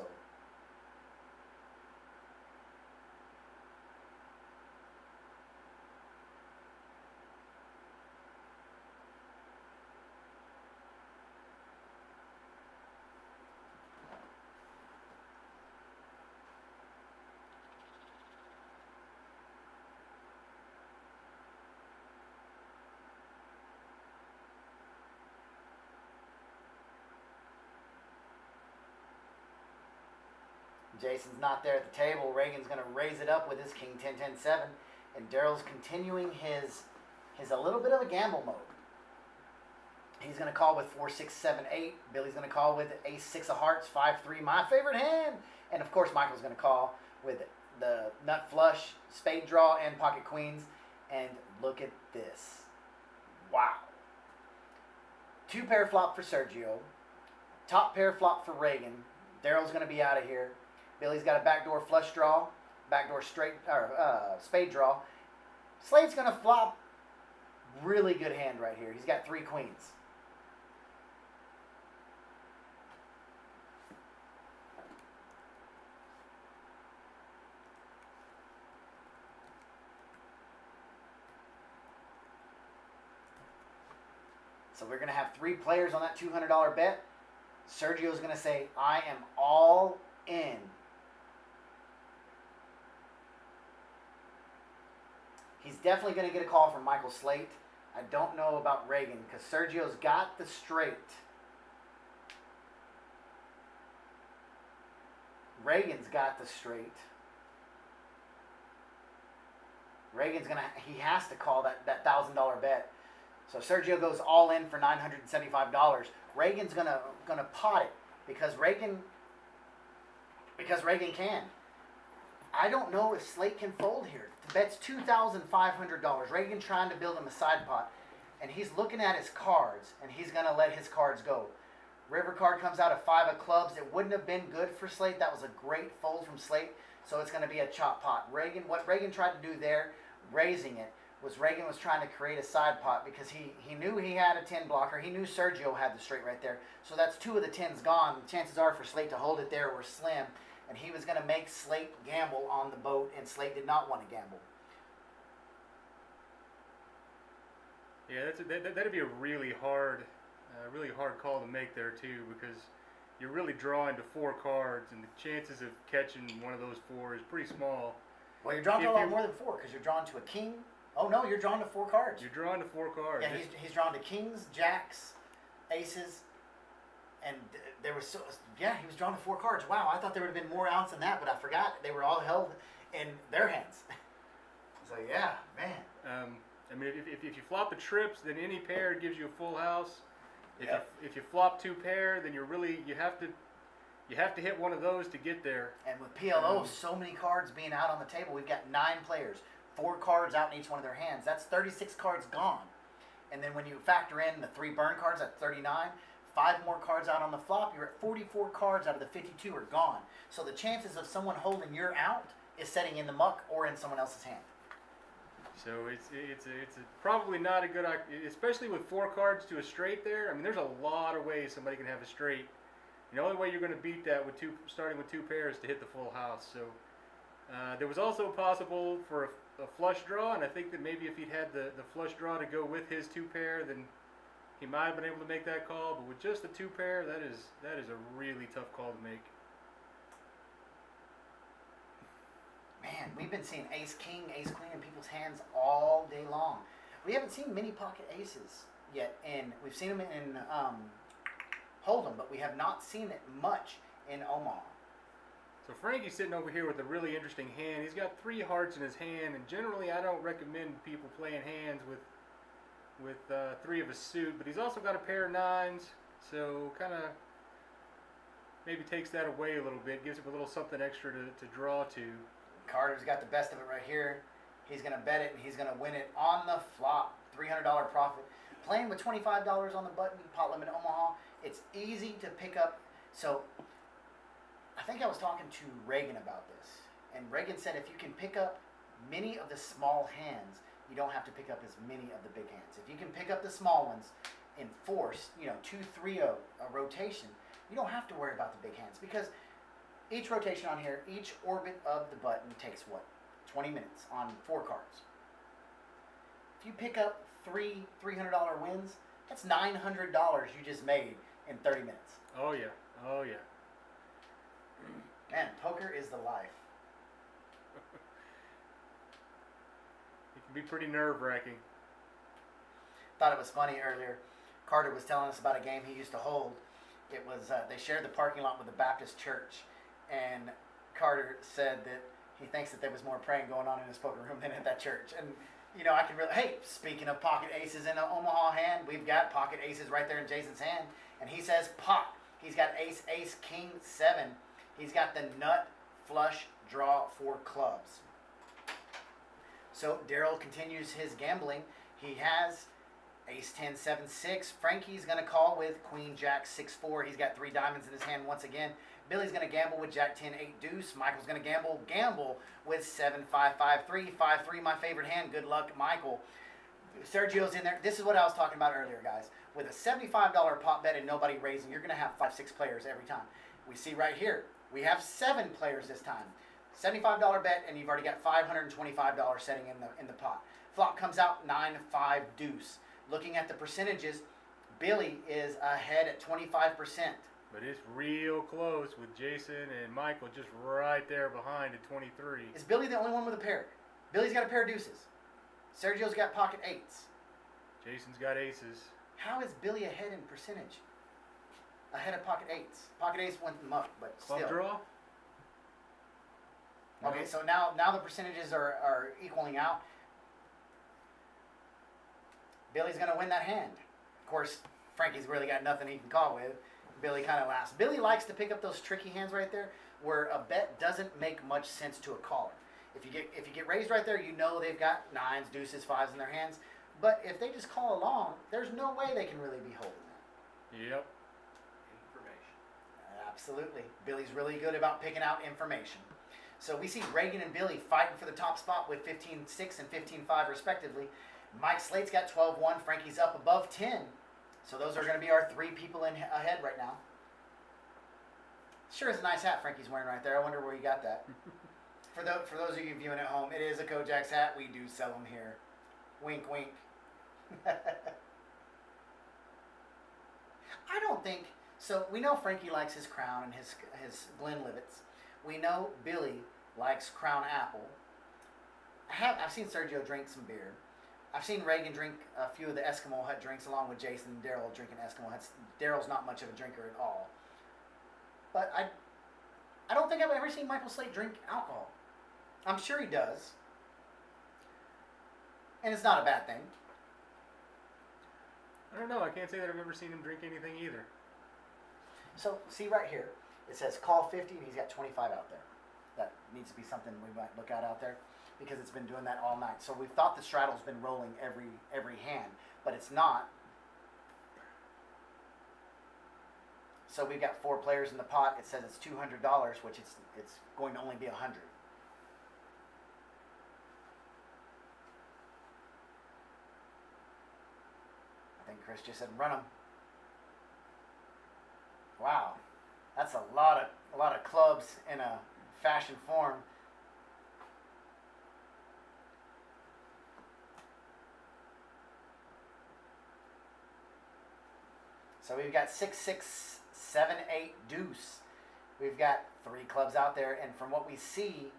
Jason's not there at the table. Reagan's going to raise it up with his king 10, 10, 7. And Daryl's continuing his a little bit of a gamble mode. He's going to call with 4, 6, 7, 8. Billy's going to call with ace 6 of hearts, 5, 3, my favorite hand. And of course, Michael's going to call with the nut flush, spade draw, and pocket queens. And look at this. Wow. 2 pair flop for Sergio. Top pair flop for Reagan. Daryl's going to be out of here. Billy's got a backdoor flush draw, backdoor straight or spade draw. Slade's going to flop. Really good hand right here. He's got 3 queens. So we're going to have 3 players on that $200 bet. Sergio's going to say, I am all in. He's definitely going to get a call from Michael Slate. I don't know about Reagan because Sergio's got the straight. Reagan's got the straight. He has to call that $1,000 bet. So Sergio goes all in for $975. Reagan's gonna pot it because Reagan can. I don't know if Slate can fold here. The bet's $2,500. Reagan trying to build him a side pot, and he's looking at his cards, and he's gonna let his cards go. River card comes out of 5 of clubs. It wouldn't have been good for Slate. That was a great fold from Slate. So it's going to be a chop pot. What Reagan tried to do there, raising it, was Reagan was trying to create a side pot because he knew he had a 10 blocker. He knew Sergio had the straight right there. So that's 2 of the 10s gone. Chances are for Slate to hold it there were slim. And he was going to make Slate gamble on the boat, and Slate did not want to gamble. Yeah, that'd be a really hard call to make there too, because you're really drawing to 4 cards, and the chances of catching one of those 4 is pretty small. Well, you're drawn to a lot more than 4 because you're drawn to a king. Oh no, you're drawn to 4 cards. You're drawing to 4 cards. Yeah, he's drawn to kings, jacks, aces, and there was he was drawn to 4 cards. Wow, I thought there would have been more outs than that, but I forgot they were all held in their hands. So yeah, man. I mean, if you flop the trips, then any pair gives you a full house. If you flop 2 pair, then you have to hit one of those to get there. And with PLO, so many cards being out on the table, we've got 9 players, 4 cards out in each one of their hands. That's 36 cards gone. And then when you factor in the 3 burn cards, that's 39. 5 more cards out on the flop, you're at 44 cards out of the 52 are gone. So the chances of someone holding your out is setting in the muck or in someone else's hand. So it's probably not a good, especially with 4 cards to a straight there. I mean, there's a lot of ways somebody can have a straight. The only way you're going to beat that starting with 2 pairs to hit the full house. So there was also possible for a flush draw, and I think that maybe if he'd had the flush draw to go with his 2 pair, then he might have been able to make that call. But with just the 2 pair, that is a really tough call to make. Man, we've been seeing ace king, ace queen in people's hands all day long. We haven't seen many pocket aces yet, and we've seen them in Hold'em, but we have not seen it much in Omaha. So Frankie's sitting over here with a really interesting hand. He's got 3 hearts in his hand, and generally I don't recommend people playing hands with 3 of a suit, but he's also got a pair of 9s, so kind of maybe takes that away a little bit, gives him a little something extra to draw to. Carter's got the best of it right here. He's going to bet it, and he's going to win it on the flop. $300 profit. Playing with $25 on the button, pot limit Omaha, it's easy to pick up. So I think I was talking to Reagan about this, and Reagan said if you can pick up many of the small hands, you don't have to pick up as many of the big hands. If you can pick up the small ones and force, 2-3 a rotation, you don't have to worry about the big hands, because each rotation on here, each orbit of the button takes what? 20 minutes on 4 cards. If you pick up 3 $300 wins, that's $900 you just made in 30 minutes. Oh yeah, oh yeah. Man, poker is the life. It can be pretty nerve-wracking. Thought it was funny earlier. Carter was telling us about a game he used to hold. It was they shared the parking lot with the Baptist church, and Carter said that he thinks that there was more praying going on in his poker room than at that church. And I can really. Hey, speaking of pocket aces in an Omaha hand, we've got pocket aces right there in Jason's hand, and he says pot. He's got ace, ace, king, 7. He's got the nut flush draw 4 clubs. So Daryl continues his gambling. He has ace 10, 7, 6. Frankie's going to call with queen, jack, 6, 4. He's got 3 diamonds in his hand once again. Billy's going to gamble with jack 10, 8, deuce. Michael's going to gamble with 7, 5, 5, 3. 5, 3, my favorite hand. Good luck, Michael. Sergio's in there. This is what I was talking about earlier, guys. With a $75 pot bet and nobody raising, you're going to have 5, 6 players every time. We see right here, we have 7 players this time. $75 bet, and you've already got $525 setting in the pot. Flop comes out 9, 5, deuce. Looking at the percentages, Billy is ahead at 25%. But it's real close with Jason and Michael just right there behind at 23. Is Billy the only one with a pair? Billy's got a pair of deuces. Sergio's got pocket eights. Jason's got aces. How is Billy ahead in percentage? Ahead of pocket eights. Pocket eights went muck, but Club still. draw? Okay, No. so now the percentages are equaling out. Billy's gonna win that hand. Of course, Frankie's really got nothing he can call with. Billy kind of laughs. Billy likes to pick up those tricky hands right there, where a bet doesn't make much sense to a caller. If you get raised right there, you know they've got nines, deuces, fives in their hands. But if they just call along, there's no way they can really be holding that. Yep. Information. Absolutely. Billy's really good about picking out information. So we see Reagan and Billy fighting for the top spot with 15-6 and 15-5 respectively. Mike Slate's got 12-1. Frankie's up above 10. So those are going to be our three people in ahead right now. Sure is a nice hat Frankie's wearing right there. I wonder where you got that. For those of you viewing at home, it is a Kojak's hat. We do sell them here. Wink, wink. I don't think so. We know Frankie likes his Crown and his Glenlivets. We know Billy likes Crown Apple. I've seen Sergio drink some beer. I've seen Reagan drink a few of the Eskimo Hut drinks along with Jason and Daryl drinking Eskimo Huts. Daryl's not much of a drinker at all. But I don't think I've ever seen Michael Slate drink alcohol. I'm sure he does. And it's not a bad thing. I don't know. I can't say that I've ever seen him drink anything either. So, see right here, it says call 50 and he's got 25 out there. That needs to be something we might look at out there because it's been doing that all night. So we've thought the straddle's been rolling every hand, but it's not. So we've got 4 players in the pot. It says it's $200, which it's going to only be $100. I think Chris just said run them. Wow, that's a lot of clubs in a fashion form. So we've got 6, 6, 7, 8 deuce. We've got 3 clubs out there, and from what we see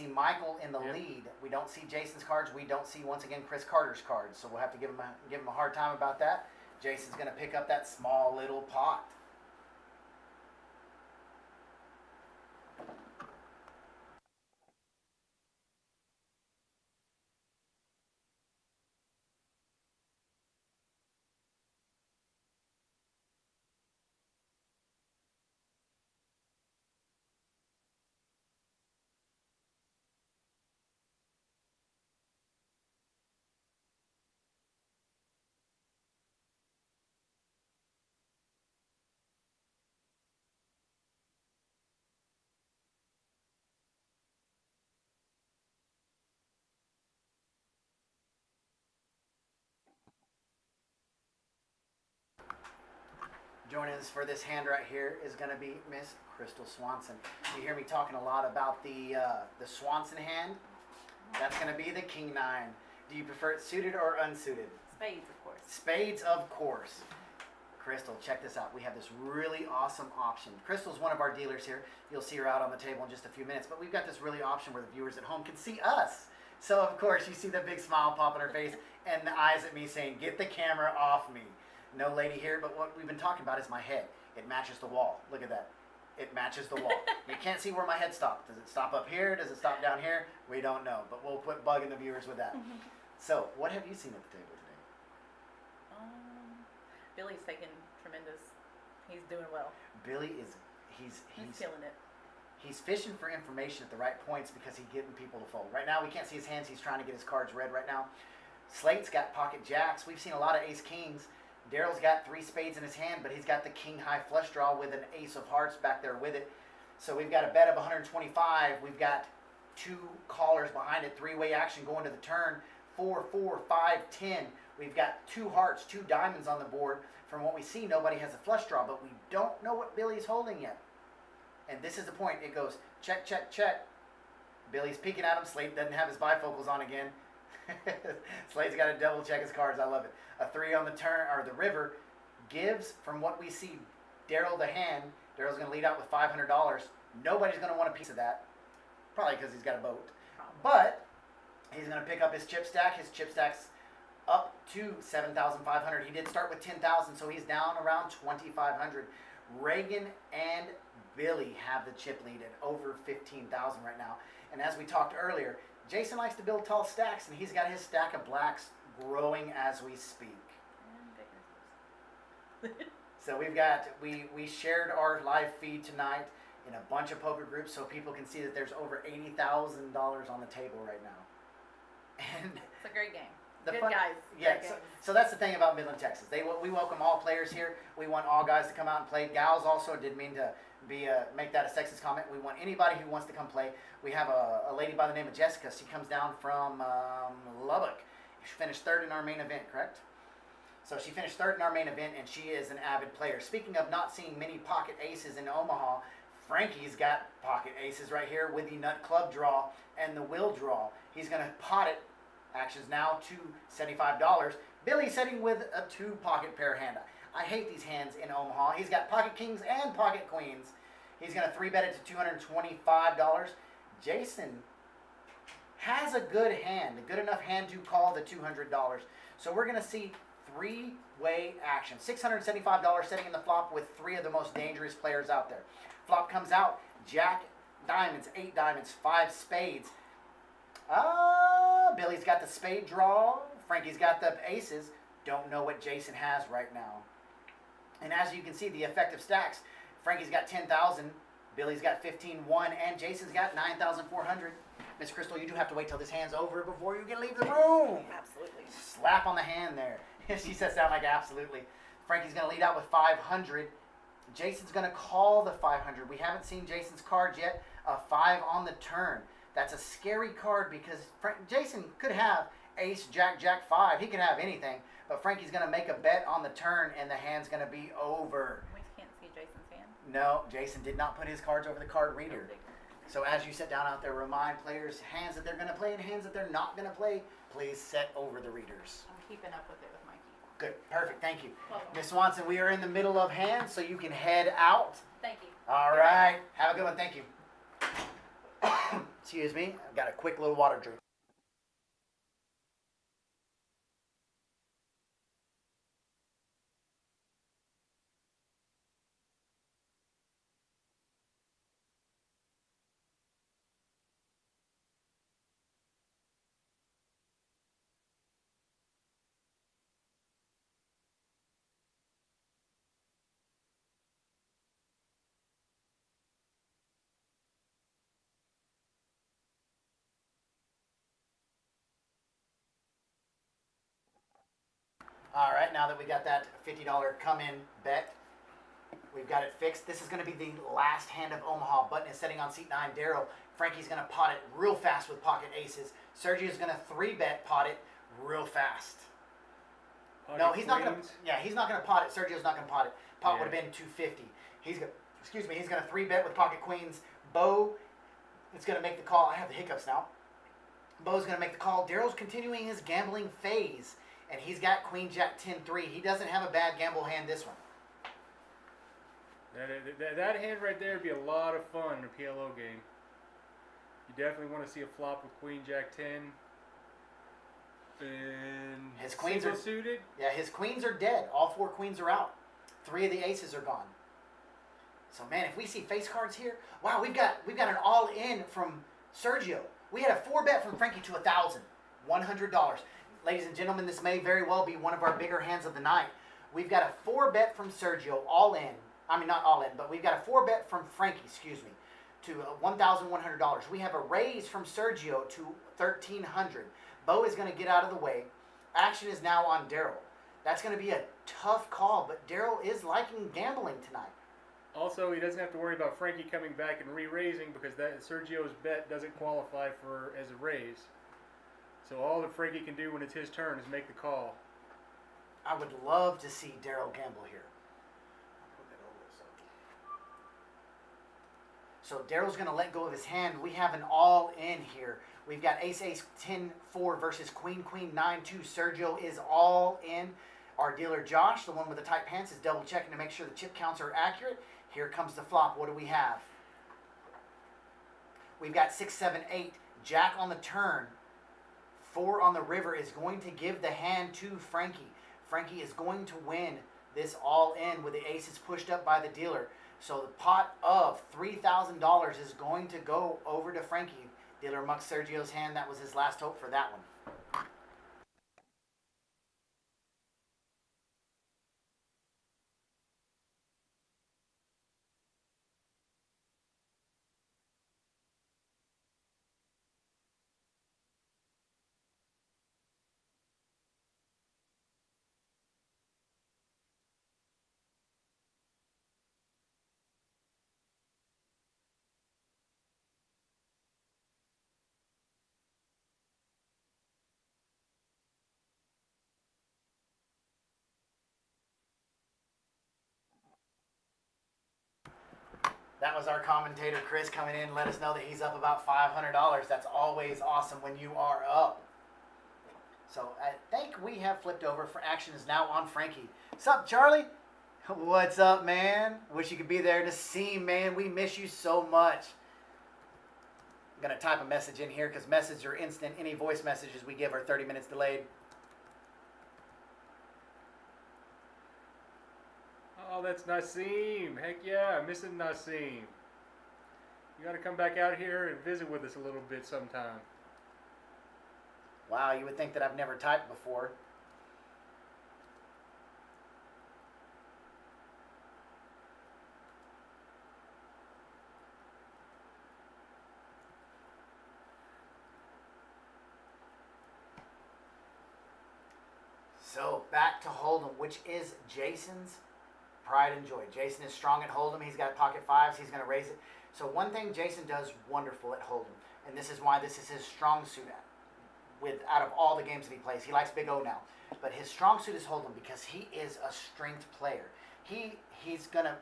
Michael in the Yep. lead. We don't see Jason's cards. We don't see once again Chris Carter's cards. So we'll have to give him a hard time about that. Jason's going to pick up that small little pot. Joining us for this hand right here is going to be Miss Crystal Swanson. You hear me talking a lot about the Swanson hand. That's going to be the King 9. Do you prefer it suited or unsuited? Spades, of course. Spades, of course. Crystal, check this out. We have this really awesome option. Crystal's one of our dealers here. You'll see her out on the table in just a few minutes. But we've got this really option where the viewers at home can see us. So, of course, you see the big smile pop on her face and the eyes at me saying, get the camera off me. No lady here, but what we've been talking about is my head. It matches the wall. Look at that. It matches the wall. You can't see where my head stopped. Does it stop up here? Does it stop down here? We don't know, but we'll quit bugging the viewers with that. So, what have you seen at the table today? Billy's taking tremendous. He's doing well. Billy is, he's killing it. He's fishing for information at the right points because he's getting people to fold. Right now, we can't see his hands. He's trying to get his cards read right now. Slate's got pocket jacks. We've seen a lot of ace kings. Daryl's got 3 spades in his hand, but he's got the king high flush draw with an ace of hearts back there with it. So we've got a bet of 125. We've got 2 callers behind it. 3-way action going to the turn. 4, 4, 5, 10. We've got 2 hearts, 2 diamonds on the board. From what we see, nobody has a flush draw, but we don't know what Billy's holding yet. And this is the point. It goes check, check, check. Billy's peeking at him. Slate doesn't have his bifocals on again. Slate's got to double check his cards. I love it. A 3 on the turn, or the river. gives, from what we see, Daryl the hand. Daryl's going to lead out with $500. Nobody's going to want a piece of that, probably because he's got a boat. But he's going to pick up his chip stack. His chip stack's up to 7,500. He did start with 10,000, so he's down around 2,500. Reagan and Billy have the chip lead at over 15,000 right now. And as we talked earlier, Jason likes to build tall stacks, and he's got his stack of blacks growing as we speak. So we shared our live feed tonight in a bunch of poker groups so people can see that there's over $80,000 on the table right now. And It's a great game. the Good fun- guys. Yeah, Great so, games. so that's the thing about Midland, Texas. We welcome all players here. We want all guys to come out and play. Gals also, didn't mean to make that a sexist comment. We want anybody who wants to come play. We have a lady by the name of Jessica. She comes down from Lubbock. She finished third in our main event, correct? So she finished third in our main event, and she is an avid player. Speaking of not seeing many pocket aces in Omaha, Frankie's got pocket aces right here with the nut club draw and the will draw. He's going to pot it. Actions now $275. Billy sitting with a 2 pocket pair hand. I hate these hands in Omaha. He's got pocket kings and pocket queens. He's going to 3-bet it to $225. Jason has a good hand, a good enough hand to call the $200. So we're going to see 3-way action. $675 setting in the flop with 3 of the most dangerous players out there. Flop comes out, Jack diamonds, 8 diamonds, 5 spades. Billy's got the spade draw. Frankie's got the aces. Don't know what Jason has right now. And as you can see, the effective stacks, Frankie's got 10,000, Billy's got 15,100, and Jason's got 9,400. Miss Crystal, you do have to wait till this hand's over before you can leave the room. Absolutely. Slap on the hand there. She says sound like absolutely. Frankie's going to lead out with 500. Jason's going to call the 500. We haven't seen Jason's cards yet. A 5 on the turn. That's a scary card because Jason could have ace, jack, jack, 5. He could have anything. But Frankie's going to make a bet on the turn, and the hand's going to be over. We can't see Jason's hand. No, Jason did not put his cards over the card reader. So as you sit down out there, remind players hands that they're going to play and hands that they're not going to play. Please set over the readers. I'm keeping up with it with Mikey. Good. Perfect. Thank you. Welcome. Miss Swanson, we are in the middle of hands, so you can head out. Thank you. All right. Have a good one. Thank you. Excuse me. I've got a quick little water drink. All right, now that we got that $50 come-in bet, we've got it fixed. This is going to be the last hand of Omaha. Button is sitting on seat 9. Daryl. Frankie's going to pot it real fast with pocket aces. Sergio's going to 3-bet pot it real fast. No, he's not going to. Yeah, he's not going to pot it. Sergio's not going to pot it. Pot would have been 250. He's going. Excuse me. He's going to 3-bet with pocket queens. Bo is going to make the call. I have the hiccups now. Bo's going to make the call. Daryl's continuing his gambling phase. And he's got Queen Jack 10-3. He doesn't have a bad gamble hand this one. That hand right there would be a lot of fun in a PLO game. You definitely want to see a flop with Queen Jack 10. And His queens single are suited. Yeah, his queens are dead. All 4 queens are out. 3 of the aces are gone. So man, if we see face cards here, wow, we've got an all-in from Sergio. We had a 4-bet from Frankie to $1,100. Ladies and gentlemen, this may very well be one of our bigger hands of the night. We've got a 4-bet from Sergio, all in. I mean, not all in, but we've got a 4-bet from Frankie, to $1,100. We have a raise from Sergio to $1,300. Bo is going to get out of the way. Action is now on Daryl. That's going to be a tough call, but Daryl is liking gambling tonight. Also, he doesn't have to worry about Frankie coming back and re-raising because that Sergio's bet doesn't qualify for as a raise. So all that Frankie can do when it's his turn is make the call. I would love to see Daryl gamble here. So Daryl's going to let go of his hand. We have an all-in here. We've got ace, ace, 10-4 versus queen, queen, 9-2. Sergio is all in. Our dealer Josh, the one with the tight pants, is double checking to make sure the chip counts are accurate. Here comes the flop. What do we have? We've got 6, 7, 8. Jack on the turn. 4 on the river is going to give the hand to Frankie. Frankie is going to win this all in with the aces pushed up by the dealer. So the pot of $3,000 is going to go over to Frankie. Dealer mucks Sergio's hand. That was his last hope for that one. That was our commentator, Chris, coming in and let us know that he's up about $500. That's always awesome when you are up. So I think we have flipped over. For action is now on Frankie. What's up, Charlie? What's up, man? Wish you could be there to see, man. We miss you so much. I'm going to type a message in here because messages are instant. Any voice messages we give are 30 minutes delayed. Oh, that's Nassim. Heck yeah, missing Nassim. You got to come back out here and visit with us a little bit sometime. Wow, you would think that I've never typed before. So back to Hold'em, which is Jason's pride and joy. Jason is strong at Hold'em. He's got pocket fives. He's going to raise it. So one thing Jason does wonderful at Hold'em, and this is why this is his strong suit out of all the games that he plays. He likes Big O now, but his strong suit is Hold'em because he is a strength player. He's gonna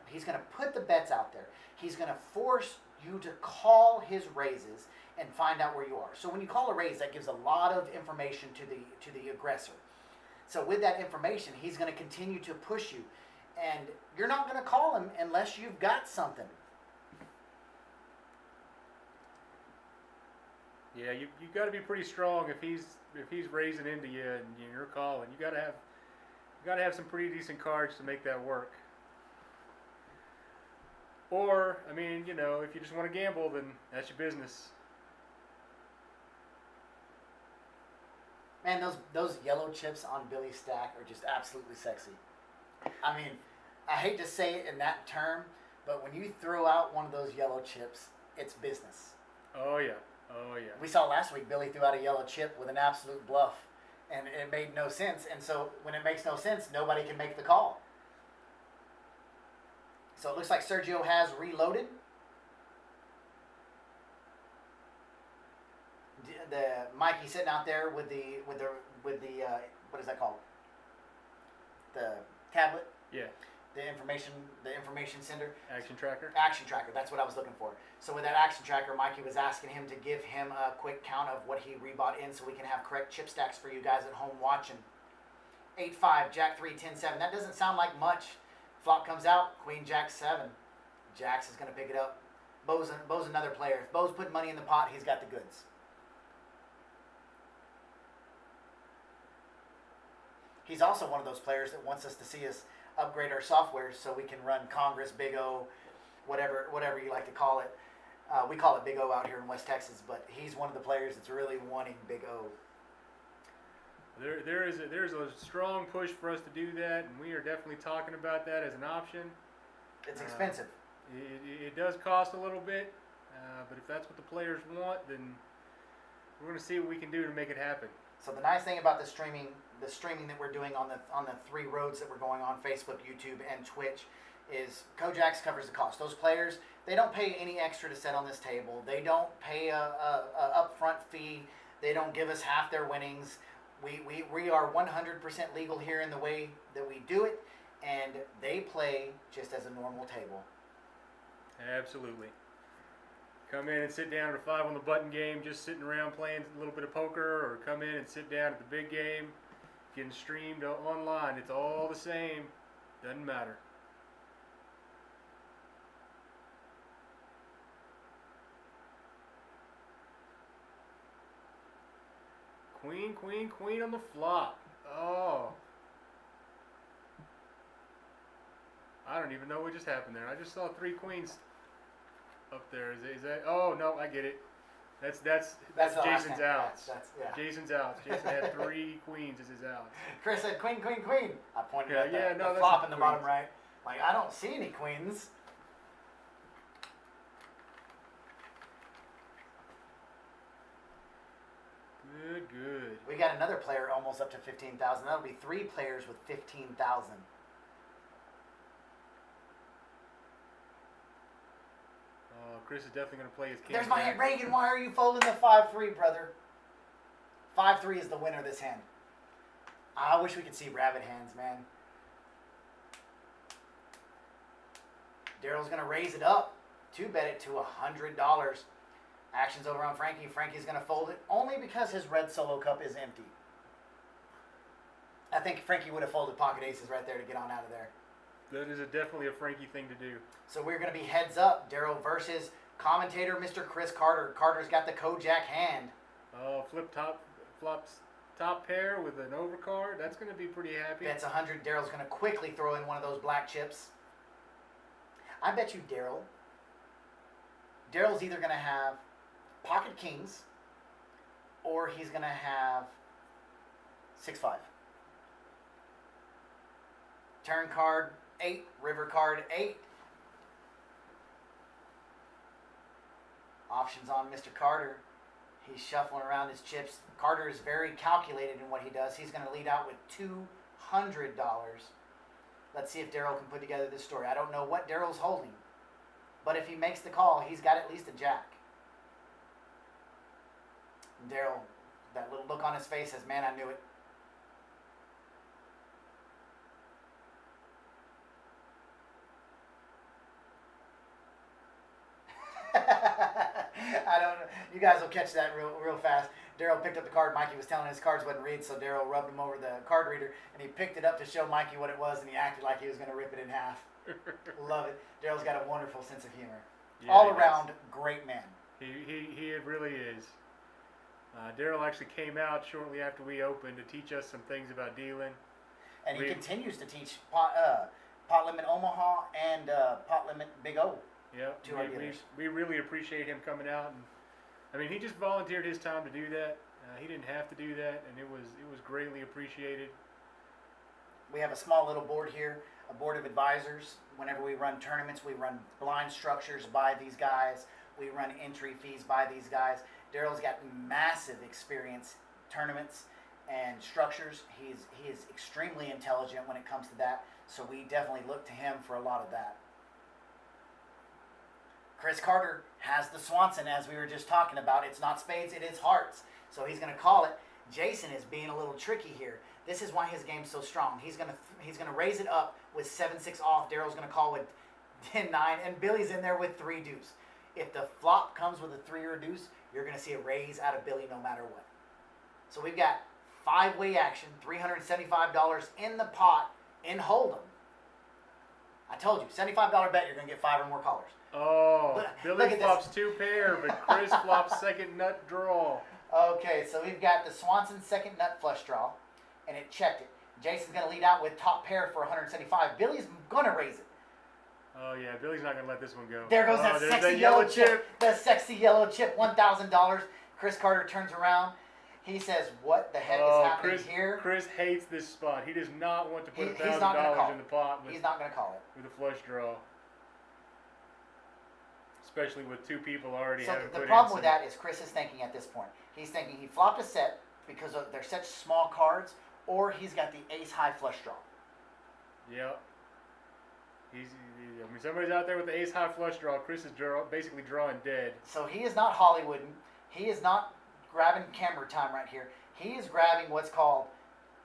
put the bets out there. He's gonna force you to call his raises and find out where you are. So when you call a raise, that gives a lot of information to the aggressor. So with that information, he's going to continue to push you. And you're not going to call him unless you've got something. Yeah, you got to be pretty strong if he's raising into you and you're calling. You got to have some pretty decent cards to make that work. Or, I mean, you know, if you just want to gamble, then that's your business. Man, those yellow chips on Billy's stack are just absolutely sexy. I mean, I hate to say it in that term, but when you throw out one of those yellow chips, it's business. Oh yeah, oh yeah. We saw last week Billy threw out a yellow chip with an absolute bluff, and it made no sense. And so when it makes no sense, nobody can make the call. So it looks like Sergio has reloaded. The Mikey sitting out there with the what is that called? The tablet. Yeah. The information sender. Action tracker. Action tracker. That's what I was looking for. So with that action tracker, Mikey was asking him to give him a quick count of what he rebought in, so we can have correct chip stacks for you guys at home watching. 8-5, Jack 3, 10-7. That doesn't sound like much. Flop comes out. Queen Jack 7. Jax is going to pick it up. Bo's another player. If Bo's putting money in the pot, he's got the goods. He's also one of those players that wants us to see us upgrade our software so we can run Congress, Big O, whatever you like to call it. We call it Big O out here in West Texas, but he's one of the players that's really wanting Big O. There's a strong push for us to do that, and we are definitely talking about that as an option. It's expensive. It does cost a little bit, but if that's what the players want, then we're going to see what we can do to make it happen. So the nice thing about the streaming that we're doing on the 3 roads that we're going on, Facebook, YouTube, and Twitch, is Kojaks covers the cost. Those players, they don't pay any extra to sit on this table. They don't pay a upfront fee. They don't give us half their winnings. We are 100% legal here in the way that we do it, and they play just as a normal table. Absolutely. Come in and sit down at a 5 on the button game, just sitting around playing a little bit of poker, or come in and sit down at the big game, getting streamed online. It's all the same. Doesn't matter. Queen, queen, queen on the flop. Oh. I don't even know what just happened there. I just saw 3 queens up there. Is that? Oh no, I get it. That's the last Jason's hand. outs. Yeah. Jason's outs. Jason had 3 queens as his outs. Chris said queen, queen, queen. I pointed at Yeah, the no, that's flop the in the bottom queens. right. Like, I don't see any queens. Good, good. We got another player almost up to 15,000. That'll be 3 players with 15,000. Chris is definitely going to play his king. There's my jack. hand. Reagan, why are you folding the 5-3, brother? 5-3 is the winner of this hand. I wish we could see rabbit hands, man. Daryl's going to raise it up to bet it to $100. Action's over on Frankie. Frankie's going to fold it only because his red solo cup is empty. I think Frankie would have folded pocket aces right there to get on out of there. That is definitely a Frankie thing to do. So we're going to be heads up. Daryl versus commentator Mr. Chris Carter. Carter's got the Kojak hand. Oh, flops top pair with an overcard. That's going to be pretty happy. Bets 100. Daryl's going to quickly throw in one of those black chips. I bet you Daryl's either going to have pocket kings or he's going to have 6-5. Turn card 8, river card 8. Options on Mr. Carter. He's shuffling around his chips. Carter is very calculated in what he does. He's going to lead out with $200. Let's see if Daryl can put together this story. I don't know what Daryl's holding, but if he makes the call, he's got at least a jack. Daryl, that little look on his face says, man, I knew it. I don't know. You guys will catch that real fast. Daryl picked up the card. Mikey was telling his cards wouldn't read, so Daryl rubbed him over the card reader, and he picked it up to show Mikey what it was, and he acted like he was going to rip it in half. Love it. Daryl's got a wonderful sense of humor. Yeah, All he around, great man. He really is. Daryl actually came out shortly after we opened to teach us some things about dealing. And he continues to teach pot limit Omaha and pot limit Big O. Yep. To our dealers. We really appreciate him coming out, and I mean, he just volunteered his time to do that. He didn't have to do that, and it was greatly appreciated. We have a small little board here, a board of advisors. Whenever we run tournaments, we run blind structures by these guys. We run entry fees by these guys. Daryl's got massive experience tournaments and structures. He is extremely intelligent when it comes to that, so we definitely look to him for a lot of that. Chris Carter has the Swanson, as we were just talking about. It's not spades, it is hearts. So he's going to call it. Jason is being a little tricky here. This is why his game's so strong. He's going to raise it up with 7-6 off. Daryl's going to call with 10-9, and Billy's in there with 3 deuce. If the flop comes with a 3 or a deuce, you're going to see a raise out of Billy no matter what. So we've got 5-way action, $375 in the pot in Hold'em. I told you, $75 bet, you're going to get 5 or more callers. Oh, Look Billy at flops this. 2 pair, but Chris flops second nut draw. Okay, so we've got the Swanson second nut flush draw, and it checked it. Jason's going to lead out with top pair for 175. Billy's going to raise it. Oh yeah, Billy's not gonna let this one go. There goes Oh, that there's sexy that yellow chip. The sexy yellow chip, $1,000. Chris Carter turns around. He says, what the heck is happening here? Chris hates this spot. He does not want to put He's not gonna $1,000 call. in the pot with, He's not going to call it. with a flush draw. Especially with 2 people already So having the put problem in with some- that is Chris is thinking at this point. He's thinking he flopped a set because they're such small cards, or he's got the ace-high flush draw. Yep. I mean, somebody's out there with the ace-high flush draw. Chris is basically drawing dead. So he is not Hollywooding. He is not grabbing camera time right here. He is grabbing what's called,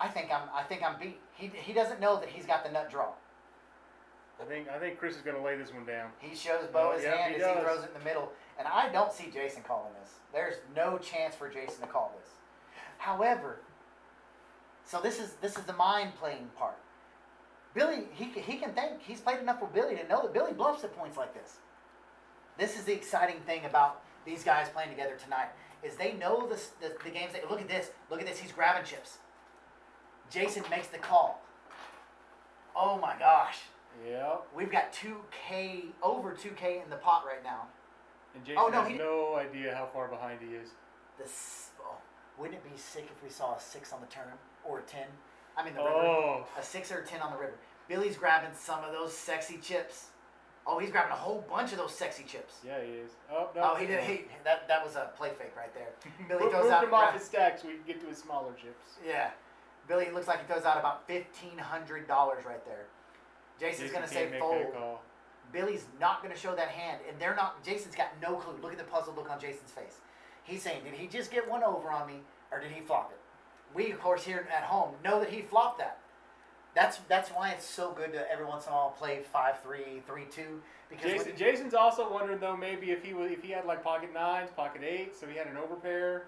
I think I'm beat. He doesn't know that he's got the nut draw. I think Chris is gonna lay this one down. He shows Bo Oh, his yep, hand he as he does. throws it in the middle, and I don't see Jason calling this. There's no chance for Jason to call this. However, So this is the mind playing part. Billy, he can think. He's played enough with Billy to know that Billy bluffs at points like this. This is the exciting thing about these guys playing together tonight, is they know the games. Look at this. Look at this. He's grabbing chips. Jason makes the call. Oh my gosh. Yep. We've got 2K, over 2K in the pot right now. And Jason Oh, no, has he- no idea how far behind he is. Wouldn't it be sick if we saw a 6 on the turn or a 10? I mean the river. Oh. A 6 or a 10 on the river. Billy's grabbing some of those sexy chips. Oh, he's grabbing a whole bunch of those sexy chips. Yeah, he is. Oh, no. Oh, he did. That was a play fake right there. Billy Move throws out. him off his stack so we can get to his smaller chips. Yeah, Billy looks like he throws out about $1,500 right there. Jason's gonna say can't make fold. that call. Billy's not gonna show that hand, and they're not. Jason's got no clue. Look at the puzzled look on Jason's face. He's saying, did he just get one over on me, or did he flop it? We, of course, here at home know that he flopped that. That's why it's so good to every once in a while play 5-3, 3-2, because Jason's also wondering though maybe if he had like pocket 9s, pocket 8s, so he had an overpair.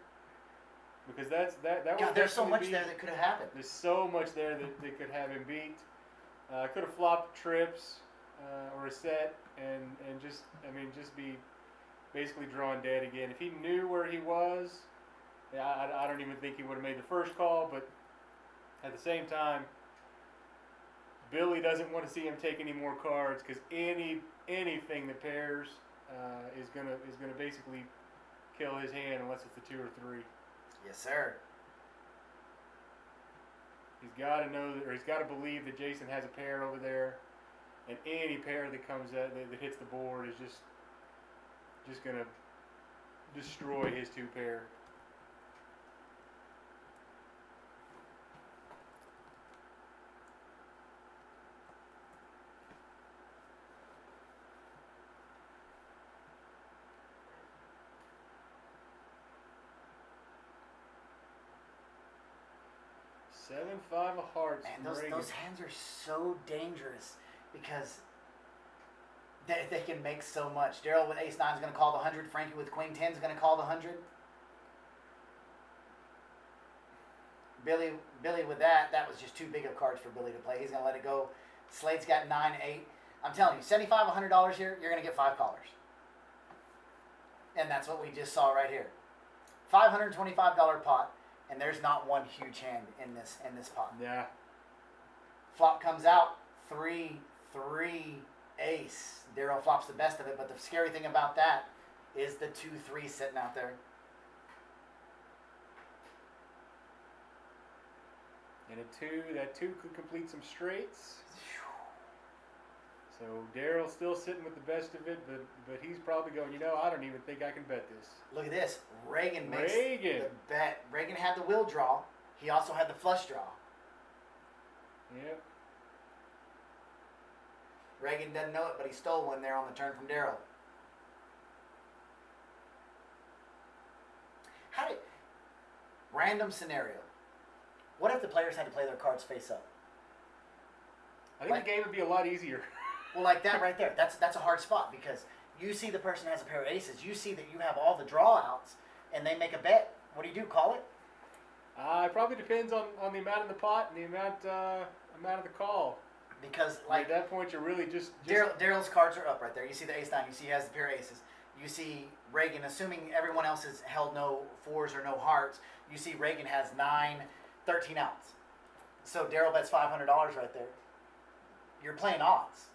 Because that God, would there's so definitely much be, there that could have happened. There's so much there that could have him beat. Could have flopped trips or a set and just be basically drawing dead again. If he knew where he was, yeah, I don't even think he would have made the first call. But at the same time, Billy doesn't want to see him take any more cards because anything that pairs is gonna basically kill his hand unless it's a 2 or 3. Yes, sir. He's got to know that, or he's got to believe that Jason has a pair over there, and any pair that comes out that hits the board is just gonna destroy his 2 pair. Seven, 5 of hearts. Man, from Reagan. those hands are so dangerous because they can make so much. Daryl with ace 9 is going to call the 100. Frankie with queen 10 is going to call the 100. Billy with that was just too big of cards for Billy to play. He's going to let it go. Slade's got 9, 8. I'm telling you, $75, $100 here, you're going to get 5 callers. And that's what we just saw right here. $525 pot. And there's not one huge hand in this pot. Yeah. Flop comes out, 3, 3, ace. Daryl flops the best of it, but the scary thing about that is the 2, 3 sitting out there. And that 2 could complete some straights. So Daryl's still sitting with the best of it, but he's probably going, I don't even think I can bet this. Look at this. Reagan makes the bet. Reagan had the will draw. He also had the flush draw. Yep. Reagan doesn't know it, but he stole one there on the turn from Daryl. Random scenario. What if the players had to play their cards face up? I think the game would be a lot easier. Well, like that right there. That's a hard spot because you see the person has a pair of aces. You see that you have all the draw outs, and they make a bet. What do? Call it? It probably depends on the amount of the pot and the amount of the call. Because At that point, you're really just Daryl's cards are up right there. You see the ace 9. You see he has the pair of aces. You see Reagan, assuming everyone else has held no 4s or no hearts. You see Reagan has 9, 13 outs. So Daryl bets $500 right there. You're playing odds.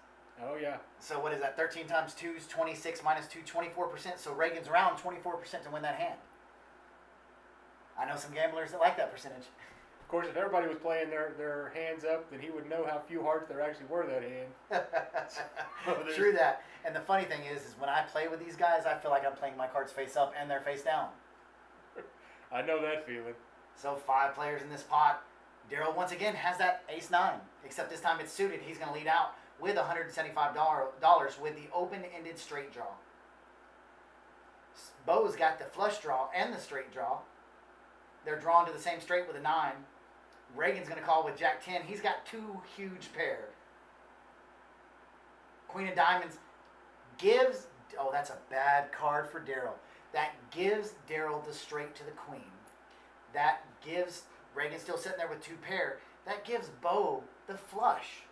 Oh yeah. So what is that? 13 times 2 is 26 minus 2, 24%. So Reagan's around 24% to win that hand. I know some gamblers that like that percentage. Of course, if everybody was playing their hands up, then he would know how few hearts there actually were that hand. True that. And the funny thing is when I play with these guys, I feel like I'm playing my cards face up and they're face down. I know that feeling. So 5 players in this pot. Daryl once again has that ace 9, except this time it's suited. He's going to lead out with $175 with the open-ended straight draw. Bo's got the flush draw and the straight draw. They're drawn to the same straight with a 9. Reagan's going to call with Jack 10. He's got 2 huge pair. Queen of Diamonds gives... Oh, that's a bad card for Daryl. That gives Daryl the straight to the queen. That gives Reagan's still sitting there with 2 pair. That gives Bo the flush.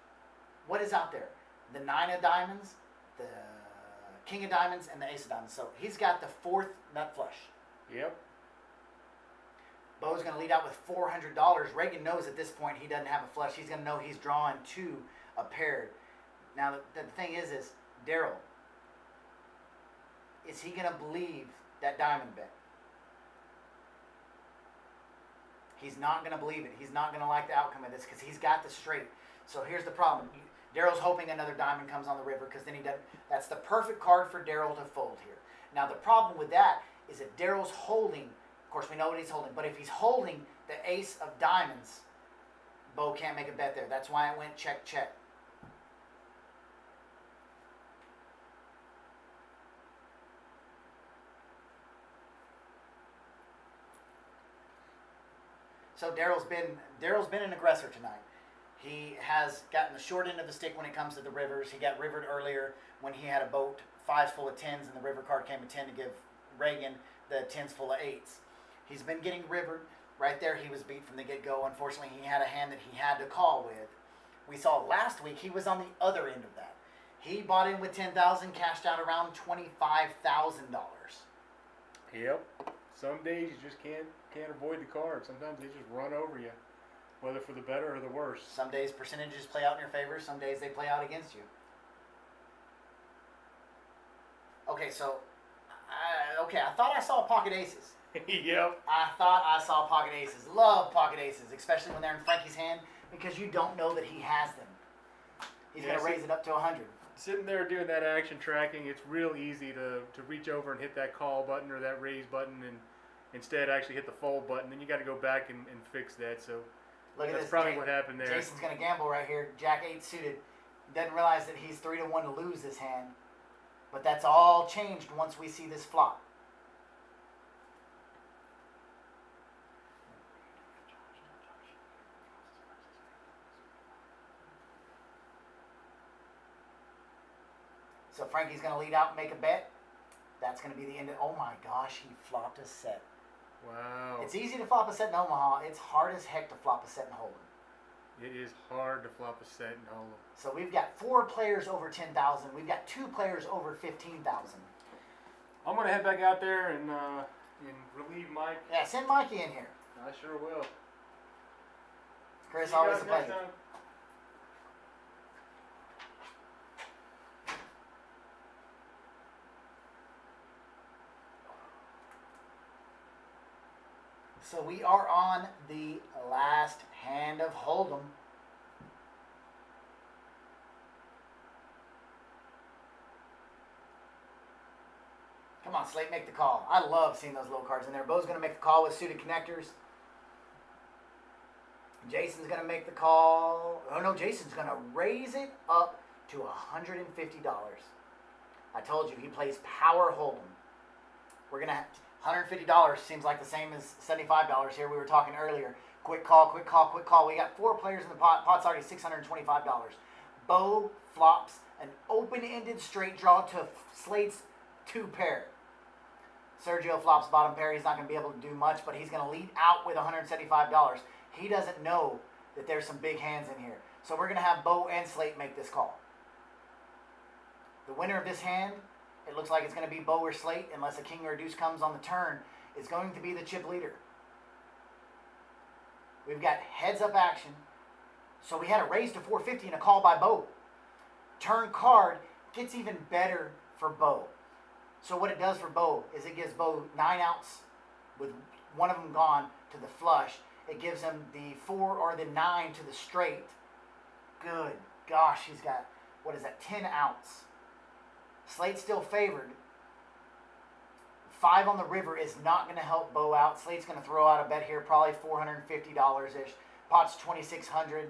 What is out there? The 9 of diamonds, the king of diamonds, and the ace of diamonds. So he's got the 4th nut flush. Yep. Bo's going to lead out with $400. Reagan knows at this point he doesn't have a flush. He's going to know he's drawing 2 a paired. Now the thing is Daryl, is he going to believe that diamond bet? He's not going to believe it. He's not going to like the outcome of this because he's got the straight. So here's the problem. Daryl's hoping another diamond comes on the river because then he doesn't. That's the perfect card for Daryl to fold here. Now the problem with that is that Daryl's holding. Of course, we know what he's holding. But if he's holding the ace of diamonds, Bo can't make a bet there. That's why it went check, check. So Daryl's been an aggressor tonight. He has gotten the short end of the stick when it comes to the rivers. He got rivered earlier when he had a boat 5s full of 10s and the river card came a 10 to give Reagan the 10s full of 8s. He's been getting rivered. Right there he was beat from the get-go. Unfortunately, he had a hand that he had to call with. We saw last week he was on the other end of that. He bought in with 10,000, cashed out around $25,000. Yep. Some days you just can't avoid the card. Sometimes they just run over you, whether for the better or the worse. Some days percentages play out in your favor. Some days they play out against you. Okay, so I thought I saw pocket aces. Yep. I thought I saw pocket aces. Love pocket aces, especially when they're in Frankie's hand because you don't know that he has them. He's going to raise it up to 100. Sitting there doing that action tracking, it's real easy to reach over and hit that call button or that raise button and instead actually hit the fold button. Then you got to go back and fix that. So Look at that's this. probably what happened there. Jason's going to gamble right here. Jack 8 suited. Doesn't realize that he's 3-1 to lose this hand. But that's all changed once we see this flop. So Frankie's going to lead out and make a bet. That's going to be the end of... Oh my gosh, he flopped a set. Wow. It's easy to flop a set in Omaha. It's hard as heck to flop a set in Holden. It is hard to flop a set in Holden. So we've got 4 players over 10,000. We've got 2 players over 15,000. I'm going to head back out there and relieve Mike. Yeah, send Mikey in here. I sure will. Chris, See you always guys a next pleasure. time. So we are on the last hand of Hold'em. Come on, Slate, make the call. I love seeing those low cards in there. Bo's going to make the call with suited connectors. Jason's going to make the call. Oh no, Jason's going to raise it up to $150. I told you, he plays power Hold'em. We're going to have $150 seems like the same as $75 here. We were talking earlier. Quick call, quick call, quick call. We got 4 players in the pot. Pot's already $625. Bo flops an open-ended straight draw to Slate's 2 pair. Sergio flops bottom pair. He's not going to be able to do much, but he's going to lead out with $175. He doesn't know that there's some big hands in here. So we're going to have Bo and Slate make this call. The winner of this hand, it looks like it's going to be Bo or Slate, unless a king or a deuce comes on the turn, is going to be the chip leader. We've got heads-up action. So we had a raise to 450 and a call by Bo. Turn card gets even better for Bo. So what it does for Bo is it gives Bo 9 outs with one of them gone to the flush. It gives him the 4 or the 9 to the straight. Good gosh, he's got, 10 outs. Slate's still favored. 5 on the river is not going to help Bo out. Slate's going to throw out a bet here, probably $450-ish. Pot's $2,600.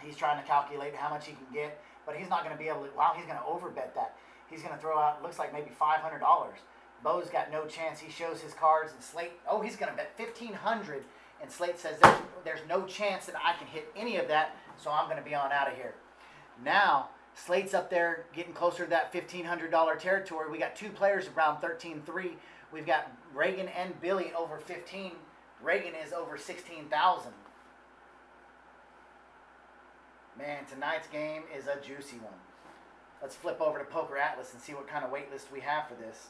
He's trying to calculate how much he can get, but he's not going to be able to, wow, he's going to overbet that. He's going to throw out, looks like maybe $500. Bo's got no chance. He shows his cards, and Slate, oh, he's going to bet $1,500, and Slate says there's no chance that I can hit any of that, so I'm going to be on out of here. Now, Slate's up there getting closer to that $1,500 territory. We got 2 players around 13-3. We've got Reagan and Billy over 15. Reagan is over 16,000. Man, tonight's game is a juicy one. Let's flip over to Poker Atlas and see what kind of wait list we have for this.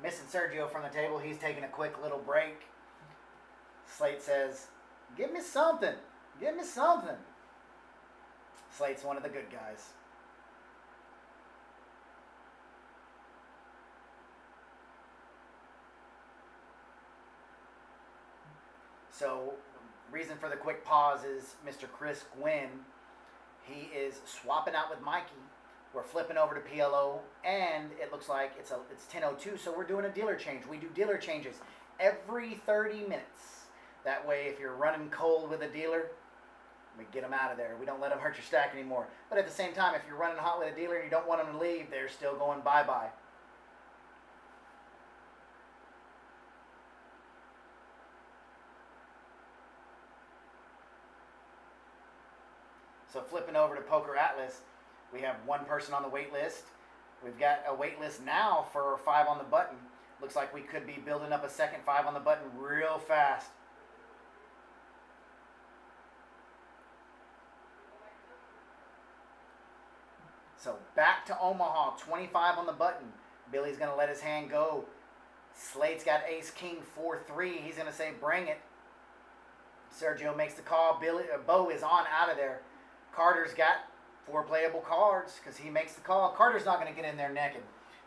Missing Sergio from the table. He's taking a quick little break. Slate says, "Give me something. Give me something." Slate's one of the good guys. So, reason for the quick pause is Mr. Chris Gwynn. He is swapping out with Mikey. We're flipping over to PLO, and it looks like it's 10:02, so we're doing a dealer change. We do dealer changes every 30 minutes. That way, if you're running cold with a dealer, we get them out of there. We don't let them hurt your stack anymore. But at the same time, if you're running hot with a dealer and you don't want them to leave, they're still going bye-bye. So flipping over to Poker Atlas, we have one person on the wait list. We've got a wait list now for 5 on the button. Looks like we could be building up a second 5 on the button real fast. So back to Omaha, 25 on the button. Billy's going to let his hand go. Slate's got ace, king, 4-3. He's going to say, bring it. Sergio makes the call. Bo is on out of there. Carter's got 4 playable cards because he makes the call. Carter's not going to get in there naked.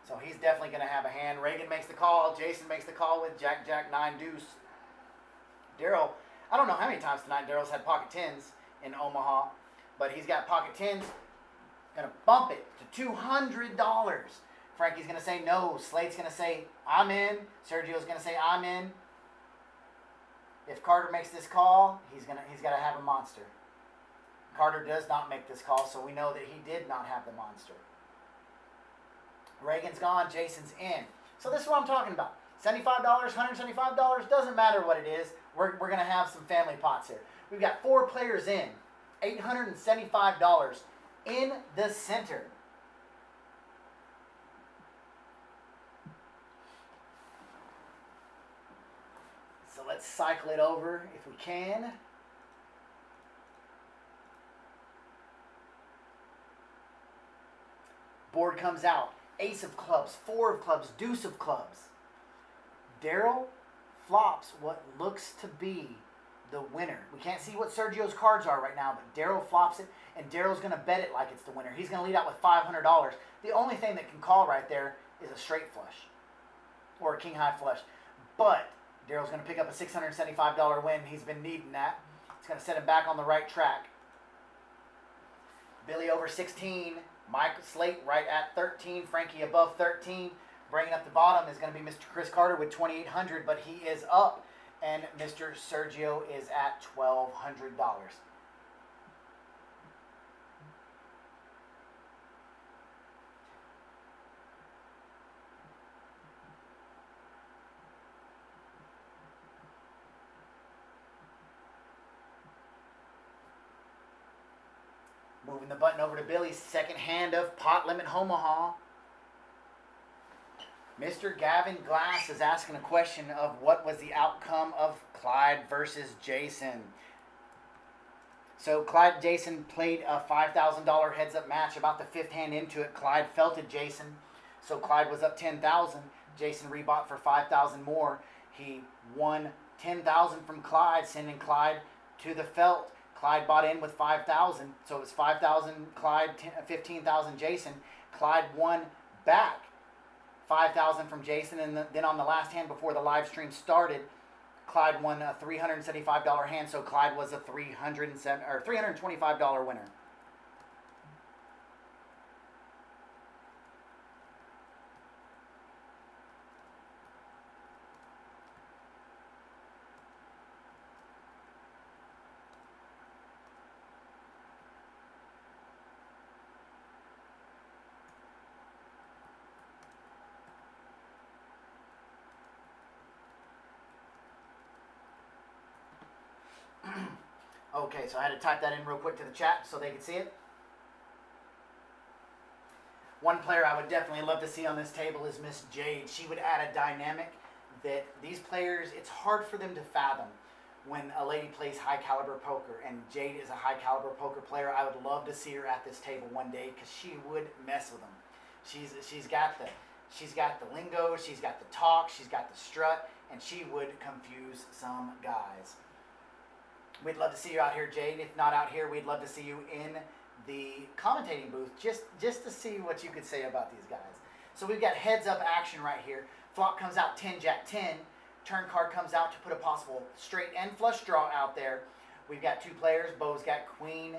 So he's definitely going to have a hand. Reagan makes the call. Jason makes the call with Jack, Jack, 9, deuce. Daryl, I don't know how many times tonight Daryl's had pocket 10s in Omaha, but he's got pocket 10s. Going to bump it to $200. Frankie's going to say no. Slate's going to say, I'm in. Sergio's going to say, I'm in. If Carter makes this call, he's got to have a monster. Carter does not make this call, so we know that he did not have the monster. Reagan's gone. Jason's in. So this is what I'm talking about. $75, $175, doesn't matter what it is. We're going to have some family pots here. We've got 4 players in. $875 in the center. So let's cycle it over if we can. Board comes out. Ace of clubs, 4 of clubs, deuce of clubs. Daryl flops what looks to be the winner. We can't see what Sergio's cards are right now, but Daryl flops it, and Daryl's going to bet it like it's the winner. He's going to lead out with $500. The only thing that can call right there is a straight flush or a king high flush. But Daryl's going to pick up a $675 win. He's been needing that. It's going to set him back on the right track. Billy over 16. Mike Slate right at 13. Frankie above 13. Bringing up the bottom is going to be Mr. Chris Carter with 2,800, but he is up. And Mr. Sergio is at $1,200. Moving the button over to Billy's second hand of Pot Limit Omaha. Mr. Gavin Glass is asking a question of what was the outcome of Clyde versus Jason. So Clyde and Jason played a $5,000 heads-up match. About the 5th hand into it, Clyde felted Jason. So Clyde was up 10,000. Jason rebought for 5,000 more. He won 10,000 from Clyde, sending Clyde to the felt. Clyde bought in with 5,000. So it was 5,000 Clyde, 15,000 Jason. Clyde won back 5,000 from Jason, and then on the last hand before the live stream started, Clyde won a $375 hand, so Clyde was a $325 winner. Okay, so I had to type that in real quick to the chat so they could see it. One player I would definitely love to see on this table is Miss Jade. She would add a dynamic that these players, it's hard for them to fathom when a lady plays high caliber poker, and Jade is a high caliber poker player. I would love to see her at this table one day because she would mess with them. She's got the lingo, she's got the talk, she's got the strut, and she would confuse some guys. We'd love to see you out here, Jade. If not out here, we'd love to see you in the commentating booth just to see what you could say about these guys. So we've got heads up action right here. Flop comes out 10, Jack 10. Turn card comes out to put a possible straight and flush draw out there. We've got two players. Bo's got Queen,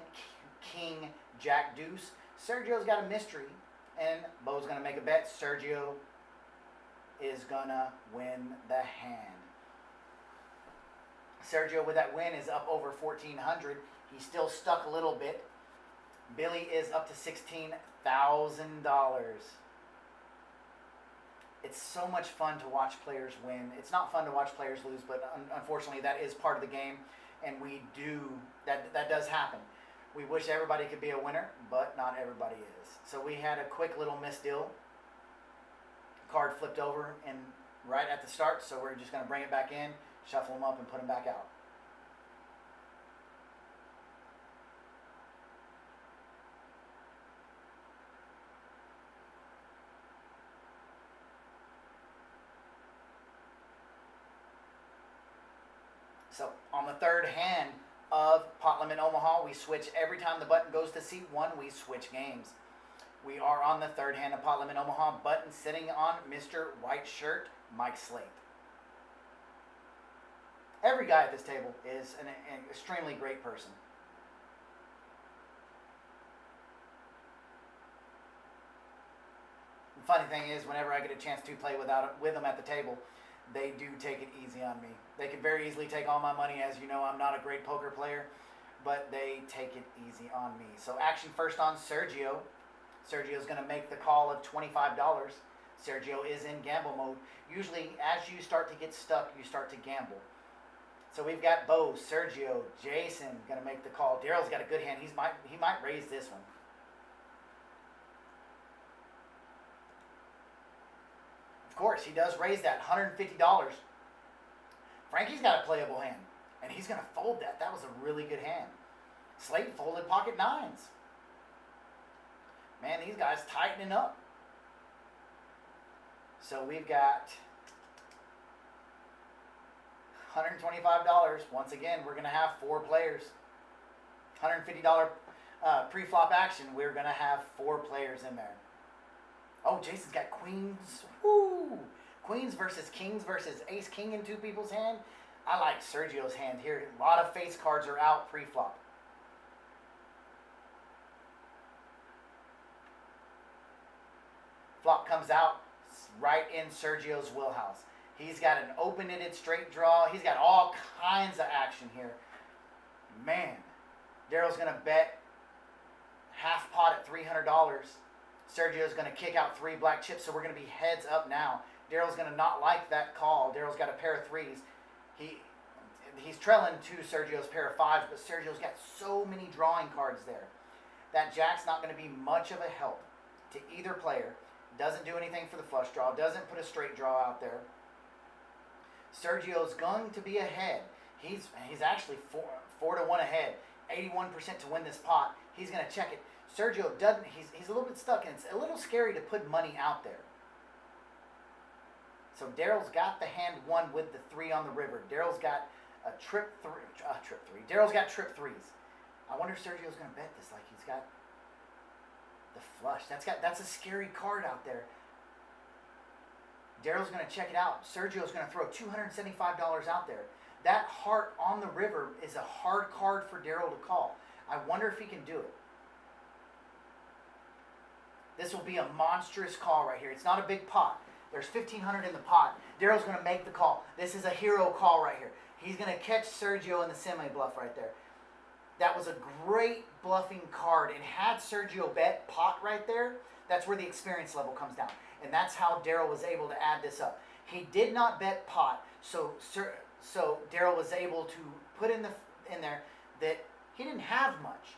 King, Jack, Deuce. Sergio's got a mystery, and Bo's going to make a bet. Sergio is going to win the hand. Sergio with that win is up over $1,400. He's still stuck a little bit. Billy is up to $16,000. It's so much fun to watch players win. It's not fun to watch players lose, but unfortunately that is part of the game, and that does happen. We wish everybody could be a winner, but not everybody is. So we had a quick little misdeal. Card flipped over and right at the start, so we're just going to bring it back in, shuffle them up, and put them back out. So on the third hand of Pot Limit Omaha, we switch every time the button goes to seat 1, we switch games. We are on the third hand of Pot Limit Omaha, button sitting on Mr. White Shirt, Mike Slate. Every guy at this table is an extremely great person. The funny thing is, whenever I get a chance to play with them at the table, they do take it easy on me. They could very easily take all my money. As you know, I'm not a great poker player, but they take it easy on me. So action first on Sergio. Sergio's going to make the call of $25. Sergio is in gamble mode. Usually, as you start to get stuck, you start to gamble. So we've got Bo, Sergio, Jason going to make the call. Daryl's got a good hand. He might raise this one. Of course, he does raise that $150. Frankie's got a playable hand, and he's going to fold that. That was a really good hand. Slate folded pocket nines. Man, these guys tightening up. So we've got $125. Once again, we're going to have 4 players. $150 pre-flop action. We're going to have 4 players in there. Oh, Jason's got queens. Woo! Queens versus kings versus ace king in 2 people's hand. I like Sergio's hand here. A lot of face cards are out pre-flop. Flop comes out right in Sergio's wheelhouse. He's got an open-ended straight draw. He's got all kinds of action here. Man, Daryl's going to bet half pot at $300. Sergio's going to kick out 3 black chips, so we're going to be heads up now. Daryl's going to not like that call. Daryl's got a pair of 3s. He's trailing to Sergio's pair of 5s, but Sergio's got so many drawing cards there. That jack's not going to be much of a help to either player. Doesn't do anything for the flush draw. Doesn't put a straight draw out there. Sergio's going to be ahead. He's actually 4 to 1 ahead. 81% to win this pot. He's going to check it. Sergio doesn't. He's a little bit stuck, and it's a little scary to put money out there. So Daryl's got the hand 1 with the 3 on the river. Daryl's got a trip 3. Daryl's got trip 3s. I wonder if Sergio's going to bet this like he's got the flush. That's a scary card out there. Daryl's going to check it out. Sergio's going to throw $275 out there. That heart on the river is a hard card for Daryl to call. I wonder if he can do it. This will be a monstrous call right here. It's not a big pot. There's $1,500 in the pot. Daryl's going to make the call. This is a hero call right here. He's going to catch Sergio in the semi-bluff right there. That was a great bluffing card. And had Sergio bet pot right there, that's where the experience level comes down. And that's how Daryl was able to add this up. He did not bet pot, so Daryl was able to put in there that he didn't have much,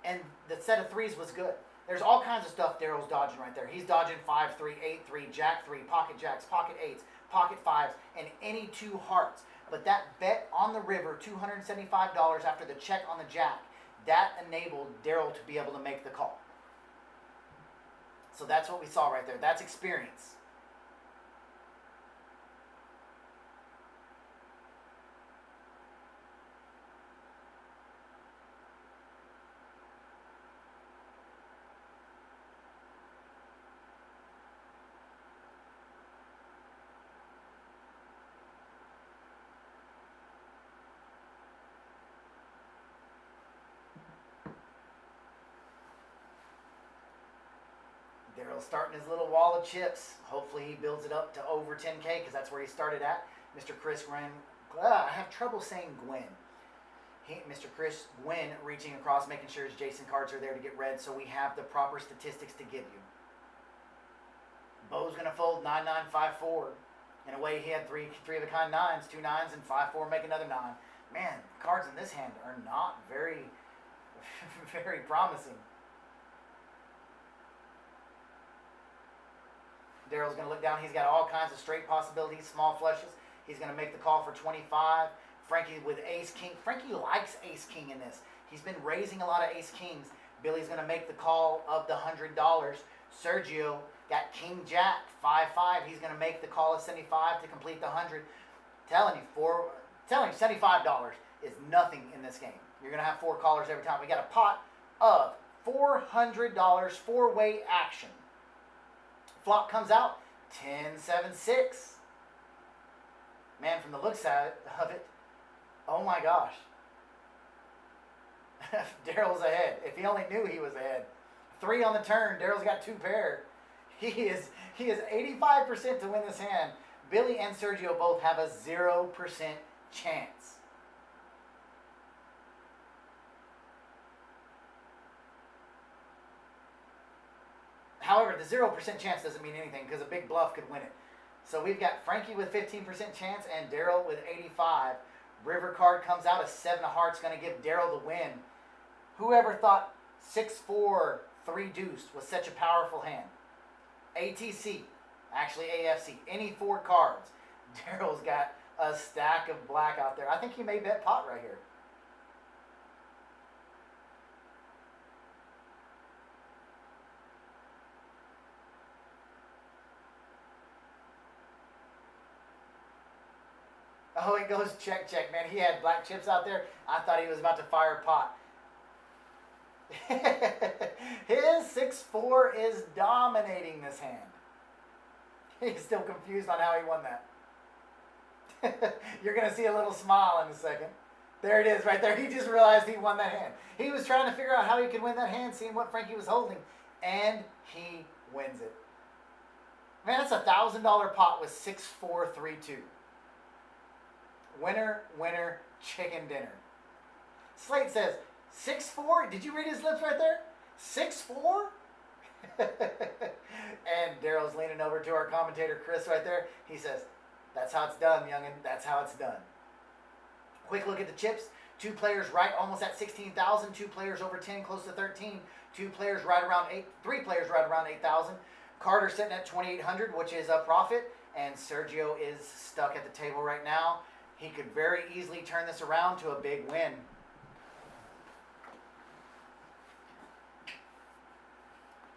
and the set of threes was good. There's all kinds of stuff Daryl's dodging right there. He's dodging 5-3, 8-3, jack-3, pocket jacks, pocket 8s, pocket 5s, and any 2 hearts. But that bet on the river, $275 after the check on the jack, that enabled Daryl to be able to make the call. So that's what we saw right there. That's experience. Daryl's starting his little wall of chips. Hopefully he builds it up to over 10K because that's where he started at. Mr. Chris Gwynn, I have trouble saying Gwynn. Mr. Chris Gwynn reaching across, making sure his Jason cards are there to get read so we have the proper statistics to give you. Bo's going to fold 9-9-5-4. In a way, he had three of a kind nines, 2 9s, and 5-4 make another 9. Man, cards in this hand are not very, very promising. Daryl's going to look down. He's got all kinds of straight possibilities, small flushes. He's going to make the call for 25. Frankie with ace-king. Frankie likes ace-king in this. He's been raising a lot of ace-kings. Billy's going to make the call of the $100. Sergio got king-jack, 5-5. He's going to make the call of 75 to complete the 100. Telling you, $75 is nothing in this game. You're going to have 4 callers every time. We got a pot of $400, 4-way action. Flop comes out, 10-7-6. Man, from the looks of it, oh my gosh. Daryl's ahead. If he only knew he was ahead. 3 on the turn. Daryl's got 2 pair. He is 85% to win this hand. Billy and Sergio both have a 0% chance. However, the 0% chance doesn't mean anything because a big bluff could win it. So we've got Frankie with 15% chance and Daryl with 85. River card comes out, a 7 of hearts, going to give Daryl the win. Whoever thought 6-4, 3 deuce was such a powerful hand? ATC, actually AFC, any 4 cards. Daryl's got a stack of black out there. I think he may bet pot right here. Oh, it goes check, check, man. He had black chips out there. I thought he was about to fire pot. His 6-4 is dominating this hand. He's still confused on how he won that. You're going to see a little smile in a second. There it is right there. He just realized he won that hand. He was trying to figure out how he could win that hand, seeing what Frankie was holding, and he wins it. Man, that's a $1,000 pot with 6-4-3-2. Winner, winner, chicken dinner. Slate says, 6-4? Did you read his lips right there? 6-4? And Daryl's leaning over to our commentator, Chris, right there. He says, that's how it's done, youngin'. That's how it's done. Quick look at the chips. 2 players right almost at 16,000. 2 players over 10, close to 13. 2 players right around 8. 3 players right around 8,000. Carter sitting at 2,800, which is a profit. And Sergio is stuck at the table right now. He could very easily turn this around to a big win.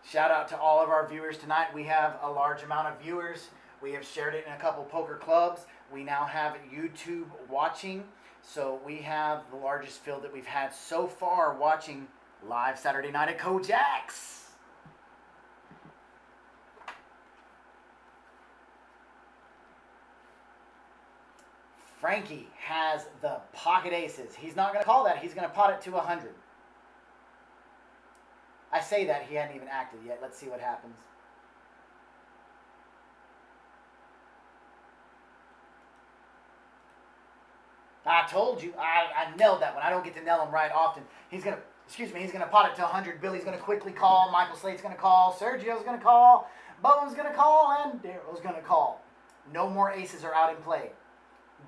Shout out to all of our viewers tonight. We have a large amount of viewers. We have shared it in a couple poker clubs. We now have YouTube watching. So we have the largest field that we've had so far watching live Saturday night at Kojak's. Frankie has the pocket aces. He's not going to call that. He's going to pot it to 100. I say that. He hadn't even acted yet. Let's see what happens. I told you. I nailed that one. I don't get to nail him right often. He's going to pot it to 100. Billy's going to quickly call. Michael Slate's going to call. Sergio's going to call. Bowen's going to call. And Daryl's going to call. No more aces are out in play.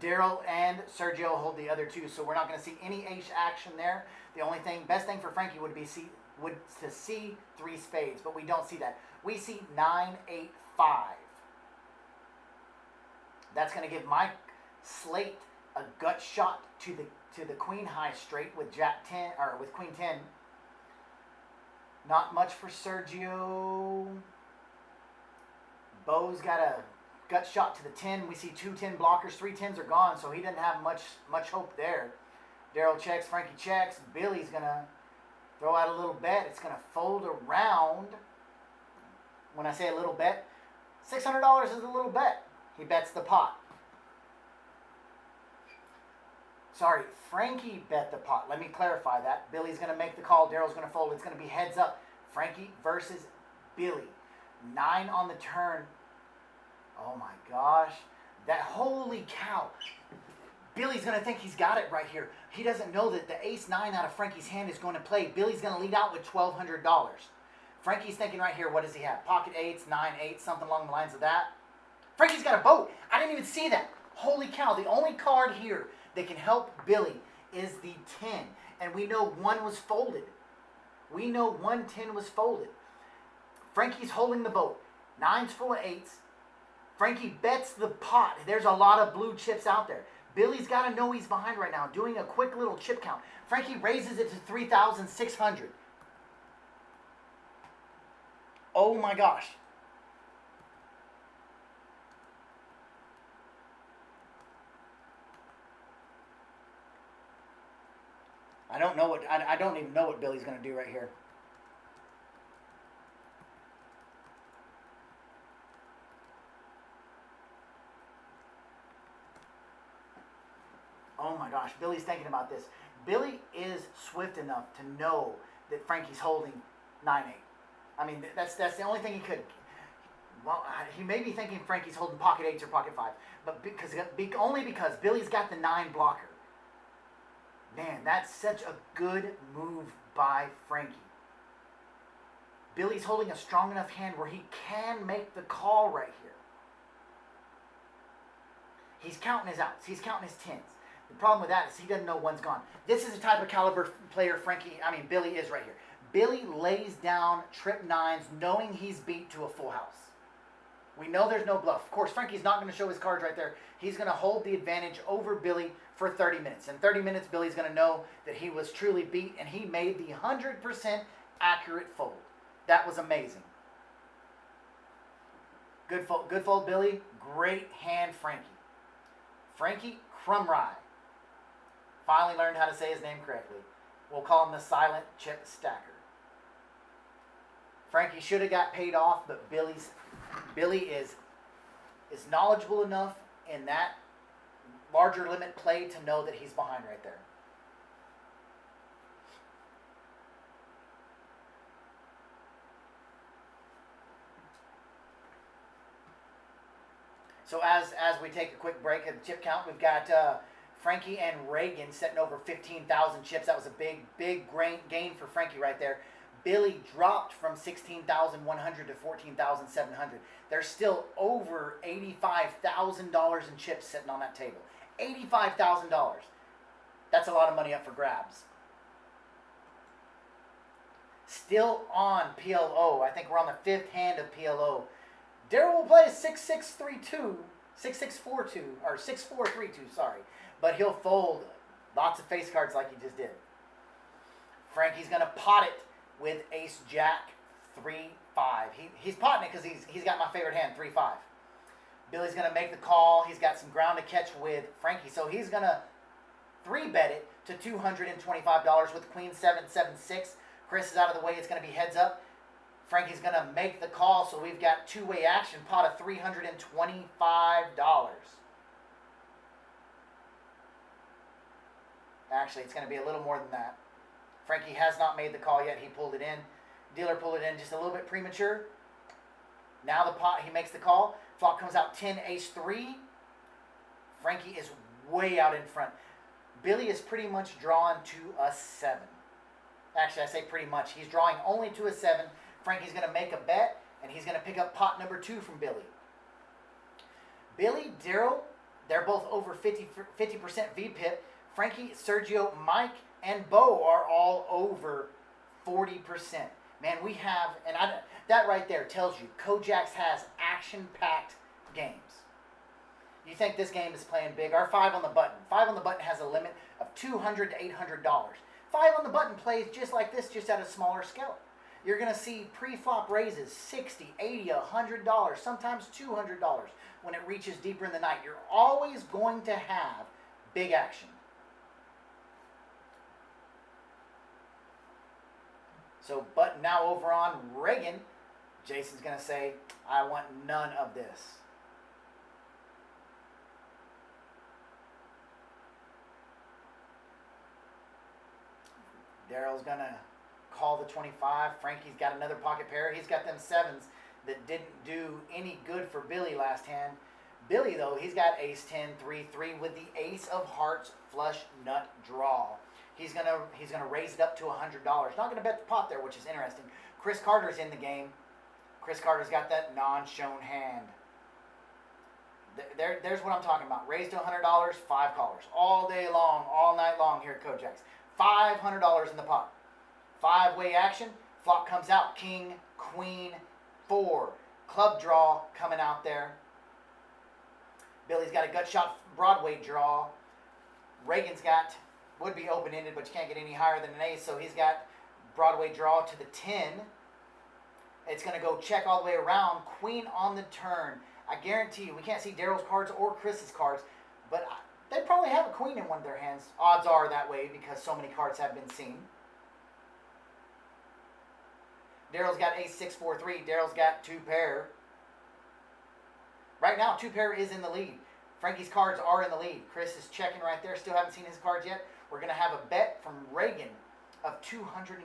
Daryl and Sergio hold the other two, so we're not going to see any ace action there. The only thing, best thing for Frankie would to see 3 spades, but we don't see that. We see 9, 8, 5. That's going to give Mike Slate a gut shot to the queen high straight with Jack 10 or with Queen 10. Not much for Sergio. Bo's got a gut shot to the 10. We see 2 10 blockers. 3 10s are gone, so he doesn't have much hope there. Daryl checks. Frankie checks. Billy's going to throw out a little bet. It's going to fold around. When I say a little bet, $600 is a little bet. He bets the pot. Sorry, Frankie bet the pot. Let me clarify that. Billy's going to make the call. Daryl's going to fold. It's going to be heads up. Frankie versus Billy. 9 on the turn. Oh my gosh. That, holy cow. Billy's going to think he's got it right here. He doesn't know that the ace-9 out of Frankie's hand is going to play. Billy's going to lead out with $1,200. Frankie's thinking right here, what does he have? Pocket 8s, 9, 8, something along the lines of that. Frankie's got a boat. I didn't even see that. Holy cow. The only card here that can help Billy is the 10. And we know 1 was folded. We know 1 10 was folded. Frankie's holding the boat. 9's full of 8s. Frankie bets the pot. There's a lot of blue chips out there. Billy's got to know he's behind right now, doing a quick little chip count. Frankie raises it to 3,600. Oh my gosh. I don't even know what Billy's going to do right here. Oh my gosh, Billy's thinking about this. Billy is swift enough to know that Frankie's holding 9-8. I mean, that's the only thing he could. Well, he may be thinking Frankie's holding pocket 8s or pocket 5, but only because Billy's got the 9 blocker. Man, that's such a good move by Frankie. Billy's holding a strong enough hand where he can make the call right here. He's counting his outs. He's counting his 10s. The problem with that is he doesn't know 1's gone. This is the type of caliber player Billy is right here. Billy lays down trip 9s knowing he's beat to a full house. We know there's no bluff. Of course, Frankie's not going to show his cards right there. He's going to hold the advantage over Billy for 30 minutes. In 30 minutes, Billy's going to know that he was truly beat, and he made the 100% accurate fold. That was amazing. Good fold, Billy. Great hand, Frankie. Frankie Crumrye. Finally learned how to say his name correctly. We'll call him the silent chip stacker. Frankie should have got paid off, but Billy is knowledgeable enough in that larger limit play to know that he's behind right there. So as we take a quick break at the chip count, we've got Frankie and Reagan setting over 15,000 chips. That was a big gain for Frankie right there. Billy dropped from 16,100 to 14,700. There's still over $85,000 in chips sitting on that table. $85,000. That's a lot of money up for grabs. Still on PLO. I think we're on the 5th hand of PLO. Daryl will play a 6-6-3-2, 6-6-4-2, or 6-4-3-2, sorry. But he'll fold lots of face cards like he just did. Frankie's going to pot it with ace-jack 3-5. He's potting it because he's got my favorite hand, 3-5. Billy's going to make the call. He's got some ground to catch with Frankie. So he's going to 3-bet it to $225 with queen 7-7-6. Chris is out of the way. It's going to be heads up. Frankie's going to make the call, so we've got two-way action, pot of $325. Actually, it's going to be a little more than that. Frankie has not made the call yet. He pulled it in. Dealer pulled it in just a little bit premature. Now the pot, he makes the call. Flop comes out 10, ace 3. Frankie is way out in front. Billy is pretty much drawn to a 7. Actually, I say pretty much. He's drawing only to a 7. Frankie's going to make a bet, and he's going to pick up pot number 2 from Billy. Billy, Daryl, They're both over 50% VPIP. Frankie, Sergio, Mike, and Bo are all over 40%. Man, we have, that right there tells you Kojaks has action-packed games. You think this game is playing big? Our 5 on the button. 5 on the button has a limit of $200 to $800. 5 on the button plays just like this, just at a smaller scale. You're going to see pre-flop raises $60, $80, $100, sometimes $200 when it reaches deeper in the night. You're always going to have big action. So, but now over on Reagan, Jason's going to say, I want none of this. Daryl's going to call the 25. Frankie's got another pocket pair. He's got them 7s that didn't do any good for Billy last hand. Billy, though, he's got ace 10, 3, 3 with the ace of hearts flush nut draw. He's gonna raise it up to $100. Not gonna bet the pot there, which is interesting. Chris Carter's in the game. Chris Carter's got that non-shown hand. There's what I'm talking about. Raised to $100, 5 callers. All day long, all night long here at Kojaks. $500 in the pot. 5-way action. Flop comes out. King, queen, 4. Club draw coming out there. Billy's got a gut shot Broadway draw. Reagan's got, would be open-ended, but you can't get any higher than an ace, so he's got Broadway draw to the 10. It's going to go check all the way around. Queen on the turn. I guarantee you, we can't see Daryl's cards or Chris's cards, but they probably have a queen in one of their hands. Odds are that way because so many cards have been seen. Daryl's got ace 6, 4, 3. Daryl's got 2 pair. Right now, 2 pair is in the lead. Frankie's cards are in the lead. Chris is checking right there. Still haven't seen his cards yet. We're going to have a bet from Reagan of $250.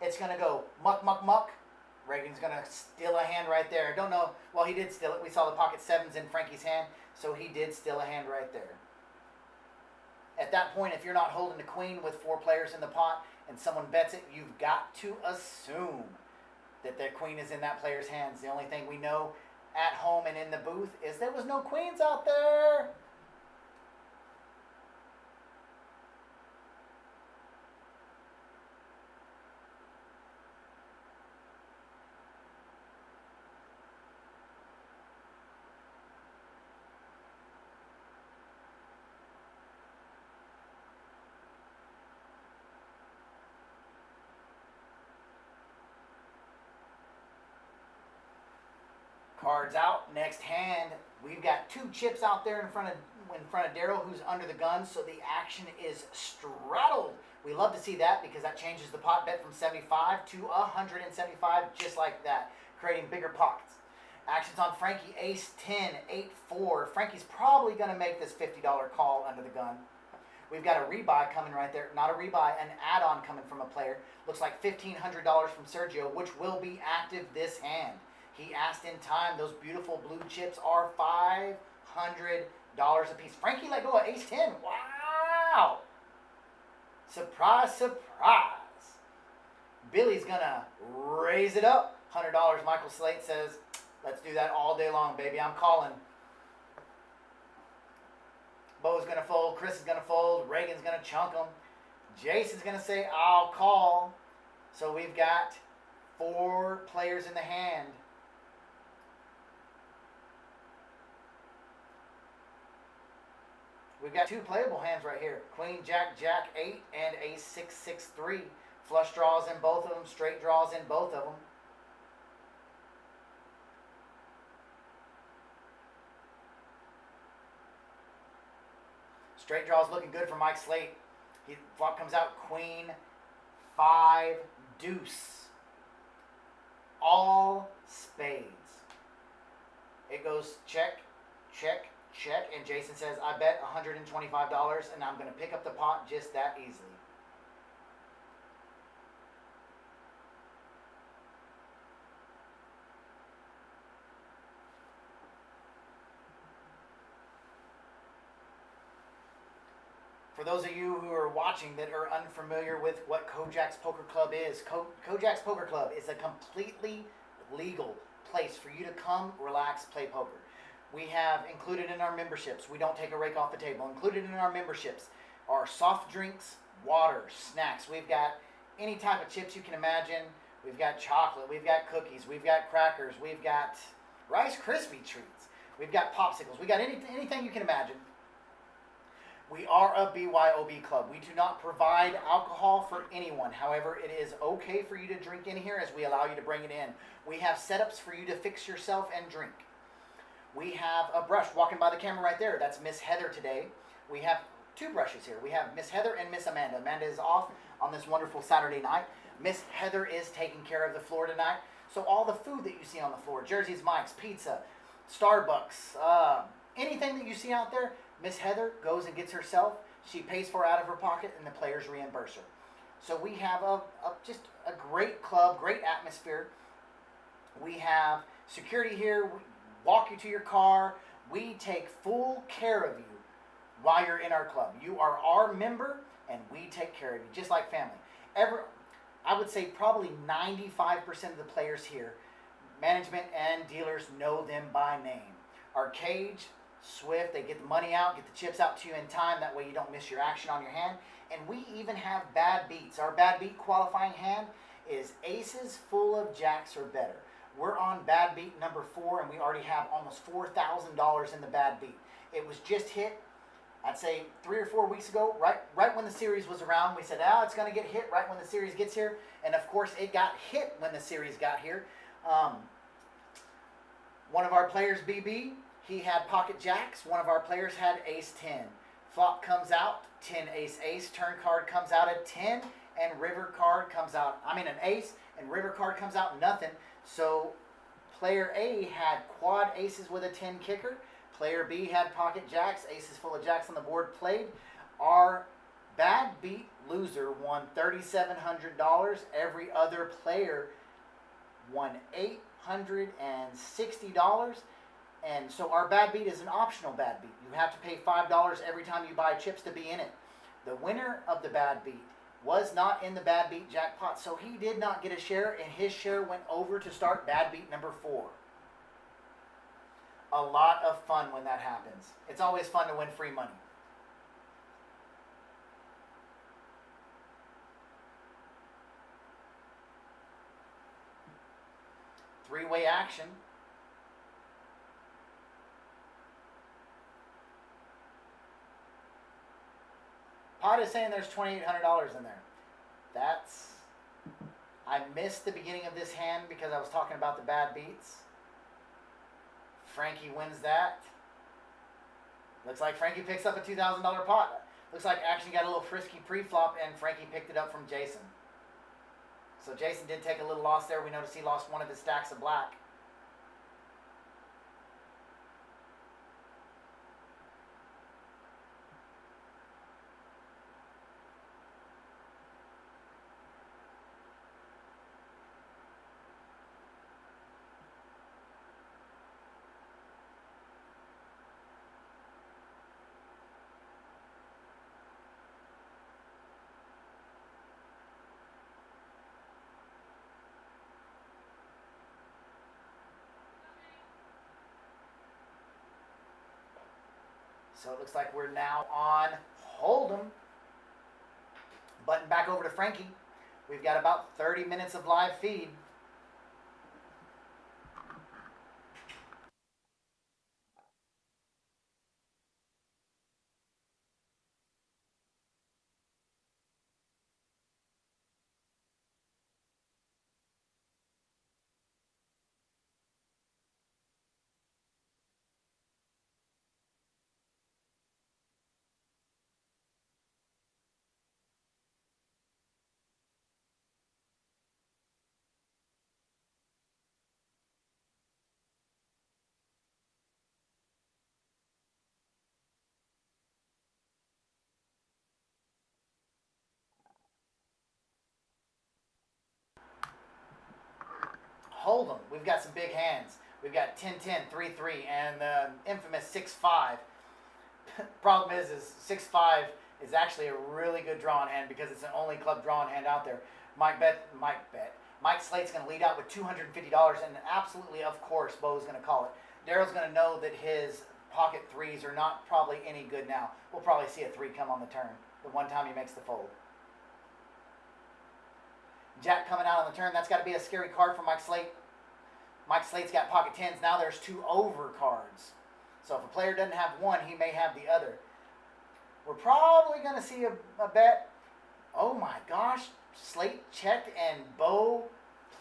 It's going to go muck, muck, muck. Reagan's going to steal a hand right there. I don't know. Well, he did steal it. We saw the pocket 7s in Frankie's hand, so he did steal a hand right there. At that point, if you're not holding the queen with 4 players in the pot and someone bets it, you've got to assume that the queen is in that player's hands. The only thing we know at home and in the booth is there was no queens out there. Cards out. Next hand, we've got 2 chips out there in front of Daryl, who's under the gun, so the action is straddled. We love to see that because that changes the pot bet from 75 to 175, just like that, creating bigger pockets. Action's on Frankie, ace 10, 8, 4. Frankie's probably going to make this $50 call under the gun. We've got a rebuy coming right there. Not a rebuy, an add-on coming from a player. Looks like $1,500 from Sergio, which will be active this hand. He asked in time. Those beautiful blue chips are $500 a piece. Frankie let go of ace 10. Wow! Surprise, surprise. Billy's going to raise it up. $100. Michael Slate says, let's do that all day long, baby. I'm calling. Bo's going to fold. Chris is going to fold. Reagan's going to chunk them. Jason's going to say, I'll call. So we've got 4 players in the hand. We've got 2 playable hands right here. Queen, Jack, Jack, 8, and ace 6, 6, 3. Flush draws in both of them. Straight draws in both of them. Straight draws looking good for Mike Slate. Flop comes out Queen, 5, deuce. All spades. It goes check, check, check, and Jason says, I bet $125, and I'm going to pick up the pot just that easily. For those of you who are watching that are unfamiliar with what Kojak's Poker Club is, Kojak's Poker Club is a completely legal place for you to come, relax, play poker. We have included in our memberships, we don't take a rake off the table, included in our memberships are soft drinks, water, snacks. We've got any type of chips you can imagine. We've got chocolate, we've got cookies, we've got crackers, we've got Rice Krispie treats, we've got popsicles, we've got anything you can imagine. We are a BYOB club. We do not provide alcohol for anyone. However, it is okay for you to drink in here as we allow you to bring it in. We have setups for you to fix yourself and drink. We have a brush walking by the camera right there. That's Miss Heather today. We have two brushes here. We have Miss Heather and Miss Amanda. Amanda is off on this wonderful Saturday night. Miss Heather is taking care of the floor tonight. So all the food that you see on the floor, Jersey's Mike's, pizza, Starbucks, anything that you see out there, Miss Heather goes and gets herself. She pays for it out of her pocket, and the players reimburse her. So we have just a great club, great atmosphere. We have security here. We walk you to your car. We take full care of you while you're in our club. You are our member, and we take care of you, just like family. I would say probably 95% of the players here, management and dealers know them by name. Our cage, swift, they get the money out, get the chips out to you in time, that way you don't miss your action on your hand. And we even have bad beats. Our bad beat qualifying hand is aces full of jacks or better. We're on bad beat number 4, and we already have almost $4,000 in the bad beat. It was just hit, I'd say 3 or 4 weeks ago, right when the series was around. We said, it's going to get hit right when the series gets here. And of course, it got hit when the series got here. One of our players, BB, he had pocket jacks. One of our players had ace 10. Flop comes out, 10 ace ace. Turn card comes out at 10, and river card comes out. An ace, and river card comes out nothing. So player A had quad aces with a 10 kicker. Player B had pocket jacks, aces full of jacks on the board played. Our bad beat loser won $3,700. Every other player won $860. And so our bad beat is an optional bad beat. You have to pay $5 every time you buy chips to be in it. The winner of the bad beat was not in the bad beat jackpot, so he did not get a share, and his share went over to start bad beat number 4. A lot of fun when that happens. It's always fun to win free money. Three-way action. Pot is saying there's $2,800 in there. I missed the beginning of this hand because I was talking about the bad beats. Frankie wins that. Looks like Frankie picks up a $2,000 pot. Looks like action got a little frisky pre-flop, and Frankie picked it up from Jason. So Jason did take a little loss there. We noticed he lost one of his stacks of black. So it looks like we're now on Hold'em. Button back over to Frankie. We've got about 30 minutes of live feed. Hold'em. We've got some big hands. We've got 10-10, 3-3, and the infamous 6-5. Problem is 6-5 is actually a really good drawing hand because it's the only club drawing hand out there. Mike Slate's going to lead out with $250, and absolutely, of course, Bo's going to call it. Daryl's going to know that his pocket threes are not probably any good now. We'll probably see a 3 come on the turn the one time he makes the fold. Jack coming out on the turn. That's got to be a scary card for Mike Slate. Mike Slate's got pocket 10s. Now there's 2 over cards. So if a player doesn't have one, he may have the other. We're probably going to see a bet. Oh my gosh. Slate checked and Bo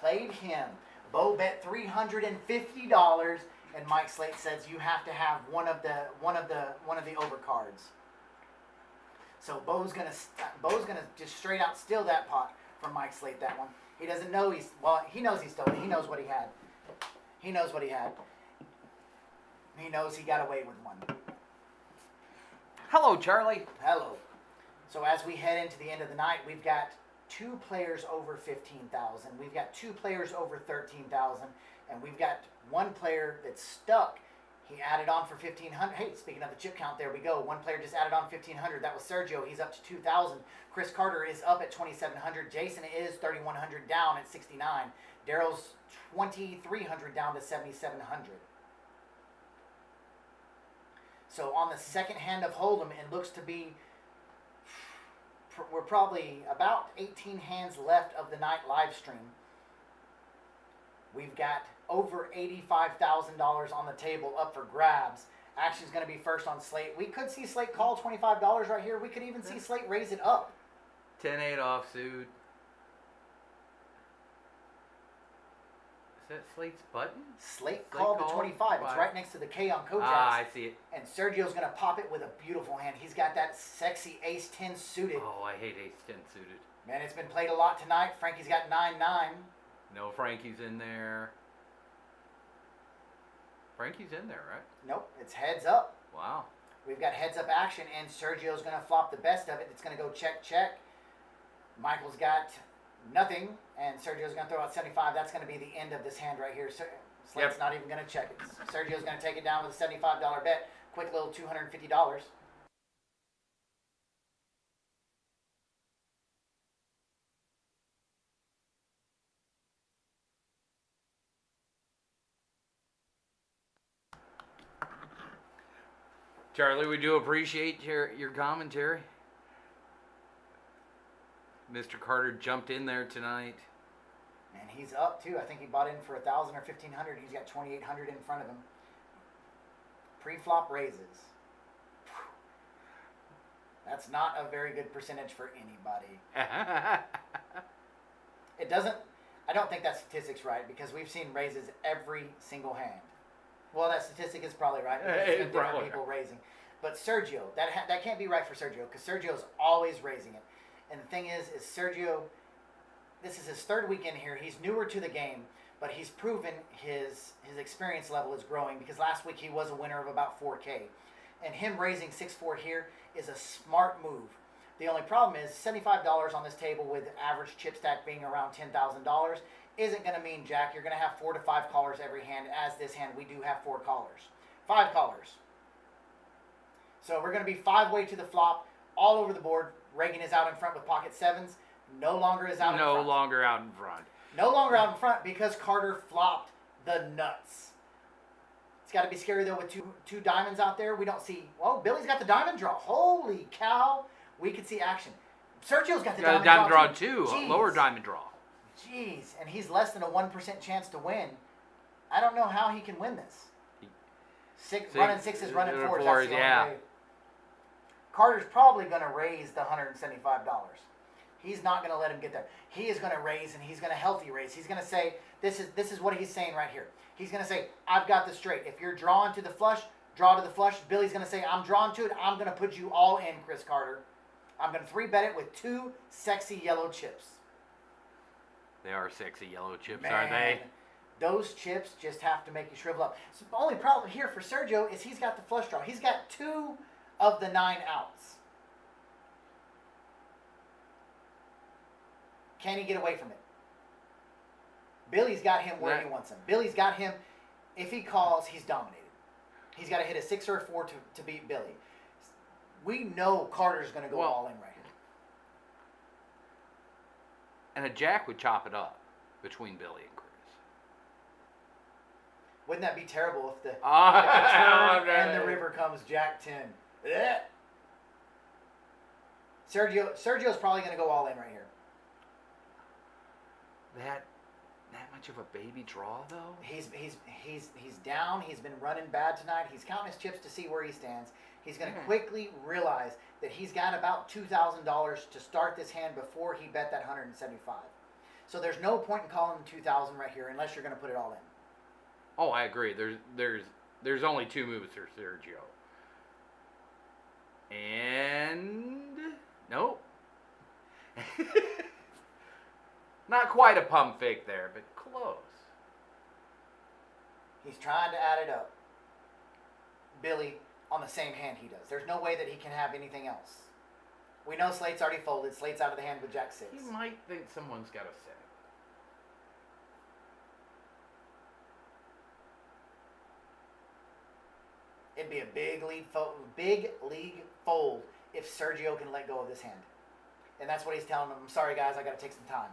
played him. Bo bet $350, and Mike Slate says you have to have one of the over cards. So Bo's gonna just straight out steal that pot from Mike Slate. That one. He doesn't know he knows he stole it. He knows what he had. He knows what he had. He knows he got away with one. Hello, Charlie. Hello. So as we head into the end of the night, we've got 2 players over 15,000. We've got 2 players over 13,000, and we've got 1 player that's stuck. He added on for 1,500. Hey, speaking of the chip count, there we go. 1 player just added on 1,500. That was Sergio. He's up to 2,000. Chris Carter is up at 2,700. Jason is 3,100 down at 69. Daryl's 2,300 down to 7,700. So on the second hand of Hold'em, it looks to be, we're probably about 18 hands left of the night live stream. We've got over $85,000 on the table up for grabs. Action's going to be first on Slate. We could see Slate call $25 right here. We could even see Slate raise it up. 10-8 offsuit. Is that Slate's button? Slate called the 25. It's right next to the K on Kojak's. Ah, I see it. And Sergio's going to pop it with a beautiful hand. He's got that sexy ace-10 suited. Oh, I hate ace-10 suited. Man, it's been played a lot tonight. Frankie's got 9-9. No, Frankie's in there. Frankie's in there, right? Nope, it's heads up. Wow. We've got heads up action, and Sergio's going to flop the best of it. It's going to go check, check. Michael's got nothing, and Sergio's going to throw out 75. That's going to be the end of this hand right here. Slate's not even going to check it. Sergio's going to take it down with a $75 bet. Quick little $250. Charlie, we do appreciate your commentary. Mr. Carter jumped in there tonight. And he's up too. I think he bought in for 1,000 or 1,500. He's got 2,800 in front of him. Pre-flop raises. That's not a very good percentage for anybody. It doesn't. I don't think that statistic's right because we've seen raises every single hand. Well, that statistic is probably right because it's been different people raising. But Sergio, that can't be right for Sergio because Sergio's always raising it. And the thing is Sergio, this is his 3rd week in here. He's newer to the game, but he's proven his experience level is growing because last week he was a winner of about 4K. And him raising 6-4 here is a smart move. The only problem is $75 on this table with average chip stack being around $10,000 isn't going to mean jack. You're going to have 4 to 5 callers every hand. As this hand, we do have 4 callers. 5 callers. So we're going to be 5-way to the flop all over the board. Reagan is out in front with pocket 7s. No longer is out in front. No longer out in front. No longer out in front because Carter flopped the nuts. It's got to be scary though with two diamonds out there. We don't see. Oh, Billy's got the diamond draw. Holy cow! We could see action. Sergio's got the diamond draw too. Jeez. Lower diamond draw. Jeez, and he's less than a 1% chance to win. I don't know how he can win this. Running 6s, running 4s. That's the only way. Carter's probably going to raise the $175. He's not going to let him get there. He is going to raise, and he's going to healthy raise. He's going to say, this is what he's saying right here. He's going to say, I've got the straight. If you're drawn to the flush, draw to the flush. Billy's going to say, I'm drawn to it. I'm going to put you all in, Chris Carter. I'm going to 3-bet it with 2 sexy yellow chips. They are sexy yellow chips, Man, aren't they? Those chips just have to make you shrivel up. So the only problem here for Sergio is he's got the flush draw. He's got 2 of the 9 outs. Can he get away from it? Billy's got him where he wants him. Billy's got him. If he calls, he's dominated. He's got to hit a 6 or a 4 to beat Billy. We know Carter's going to go all in right here. And a jack would chop it up between Billy and Chris. Wouldn't that be terrible if the turn Ah, and the river comes Jack 10? Ugh. Sergio's probably going to go all in right here. That much of a baby draw though? He's down. He's been running bad tonight. He's counting his chips to see where he stands. He's going to quickly realize that he's got about $2,000 to start this hand before he bet that 175. So there's no point in calling the 2,000 right here unless you're going to put it all in. Oh, I agree. There's only two moves for Sergio. And nope. Not quite a pump fake there, but close. He's trying to add it up. Billy on the same hand he does. There's no way that he can have anything else. We know Slate's already folded. Slate's out of the hand with Jack 6. He might think someone's got to set it. It'd be a big league fold if Sergio can let go of this hand. And that's what he's telling them. I'm sorry, guys. I got to take some time.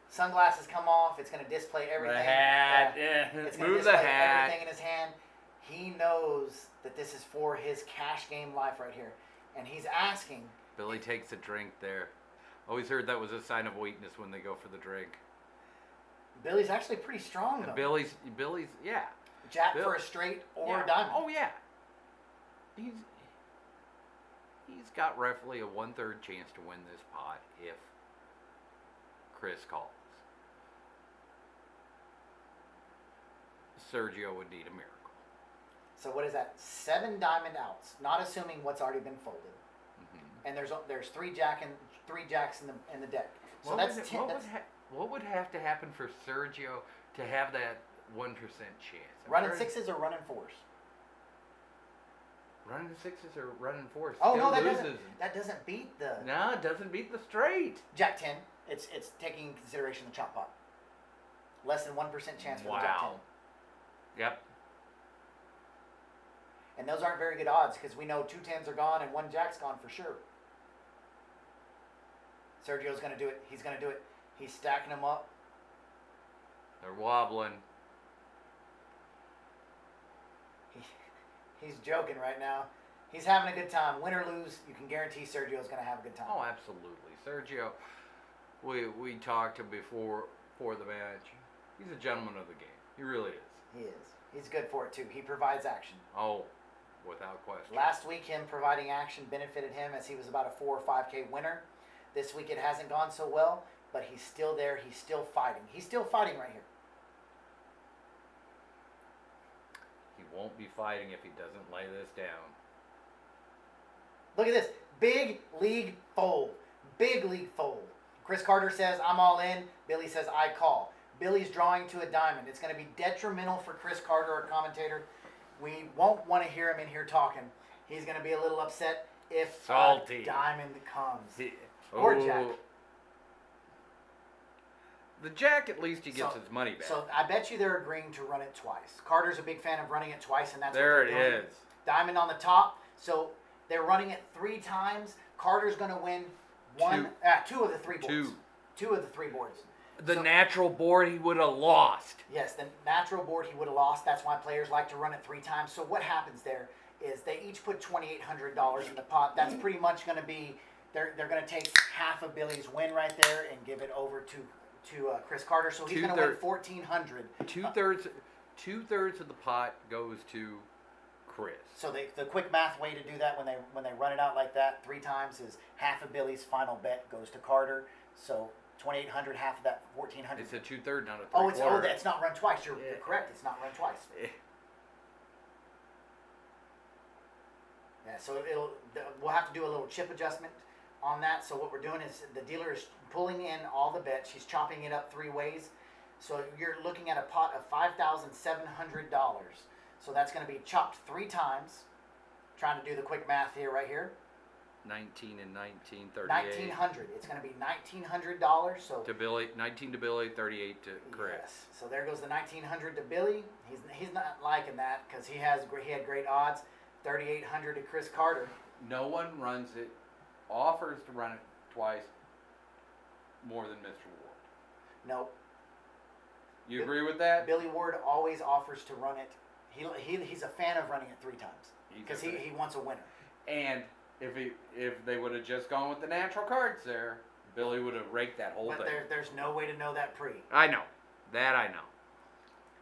Sunglasses come off. It's going to display everything. The hat. It's going to Move the display hat. everything in his hand. He knows that this is for his cash game life right here. And he's asking. Billy takes a drink there. Always heard that was a sign of weakness when they go for the drink. Billy's actually pretty strong, though. Billy's, yeah. Jack for a straight or yeah. diamond. Oh yeah. He's got roughly a 1/3 chance to win this pot if Chris calls. Sergio would need a miracle. So what is that? 7 diamond outs, not assuming what's already been folded. Mm-hmm. And there's three jacks in the deck. So What would have to happen for Sergio to have that 1% chance? Running 6s or running 4s? Running 6s or running 4s? Oh still no, loses. that doesn't beat the No, it doesn't beat the straight. Jack 10. It's taking into consideration the chop pot. Less than 1% chance for the Jack 10. Yep. And those aren't very good odds because we know 2 10s are gone and 1 Jack's gone for sure. Sergio's going to do it. He's going to do it. He's stacking them up. They're wobbling. He's joking right now. He's having a good time. Win or lose, you can guarantee Sergio's going to have a good time. Oh, absolutely. Sergio, we talked to before the match. He's a gentleman of the game. He really is. He is. He's good for it too. He provides action. Oh, without question. Last week, him providing action benefited him as he was about a 4 or 5K winner. This week, it hasn't gone so well, but he's still there. He's still fighting. He's still fighting right here. He won't be fighting if he doesn't lay this down. Look at this. Big league fold. Big league fold. Chris Carter says, I'm all in. Billy says, I call. Billy's drawing to a diamond. It's going to be detrimental for Chris Carter, our commentator. We won't want to hear him in here talking. He's going to be a little upset if Salty. a diamond comes. Or Jack. The Jack, at least he gets his money back. So I bet you they're agreeing to run it twice. Carter's a big fan of running it twice, and that's there what they're doing. it is. Diamond on the top. So they're running it 3 times. Carter's going to win 2 of the 3 boards. 2 of the 3 boards. The natural board he would have lost. Yes, the natural board he would have lost. That's why players like to run it 3 times. So what happens there is they each put $2,800 in the pot. That's pretty much going to be, they're going to take half of Billy's win right there and give it over to Chris Carter. So he's going to win $1,400. Two-thirds of the pot goes to Chris. So the quick math way to do that when they run it out like that 3 times is half of Billy's final bet goes to Carter. So 2,800, half of that 1,400. It's a 2/3, not a 3/4. It's not run twice. You're correct. It's not run twice. Yeah. So we'll have to do a little chip adjustment on that. So what we're doing is the dealer is pulling in all the bets. She's chopping it up 3 ways. So you're looking at a pot of $5,700. So that's going to be chopped 3 times. Trying to do the quick math here, right here. 19 and 19, 38. $1,900. It's going to be $1,900. So to Billy, 19 to Billy, 38 to Chris. Yes. So there goes the $1,900 to Billy. He's not liking that because he had great odds. $3,800 to Chris Carter. No one runs it, offers to run it twice more than Mr. Ward. Nope. You agree with that? Billy Ward always offers to run it. He's a fan of running it 3 times because he wants a winner. And if they would have just gone with the natural cards there, Billy would have raked that whole But thing. there's no way to know that pre. I know. That I know.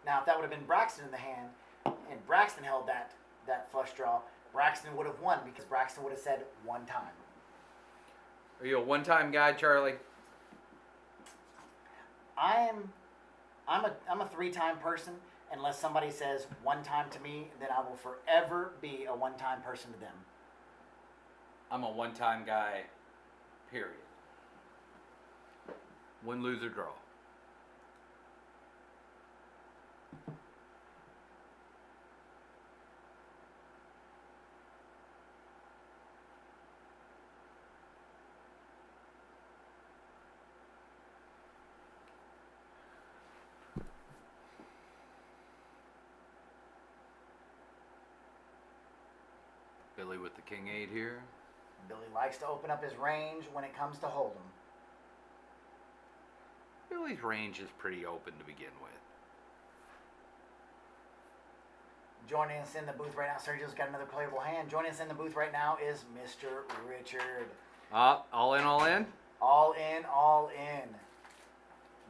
Now, if that would have been Braxton in the hand, and Braxton held that flush draw, Braxton would have won because Braxton would have said 1 time. Are you a one-time guy, Charlie? I'm a 3-time person. Unless somebody says 1 time to me, then I will forever be a 1-time person to them. I'm a one-time guy, period. Win, lose, or draw. Billy with the king 8 here. Billy likes to open up his range when it comes to hold'em. Billy's range is pretty open to begin with. Joining us in the booth right now, Sergio's got another playable hand. Joining us in the booth right now is Mr. Richard. All in, all in? All in, all in.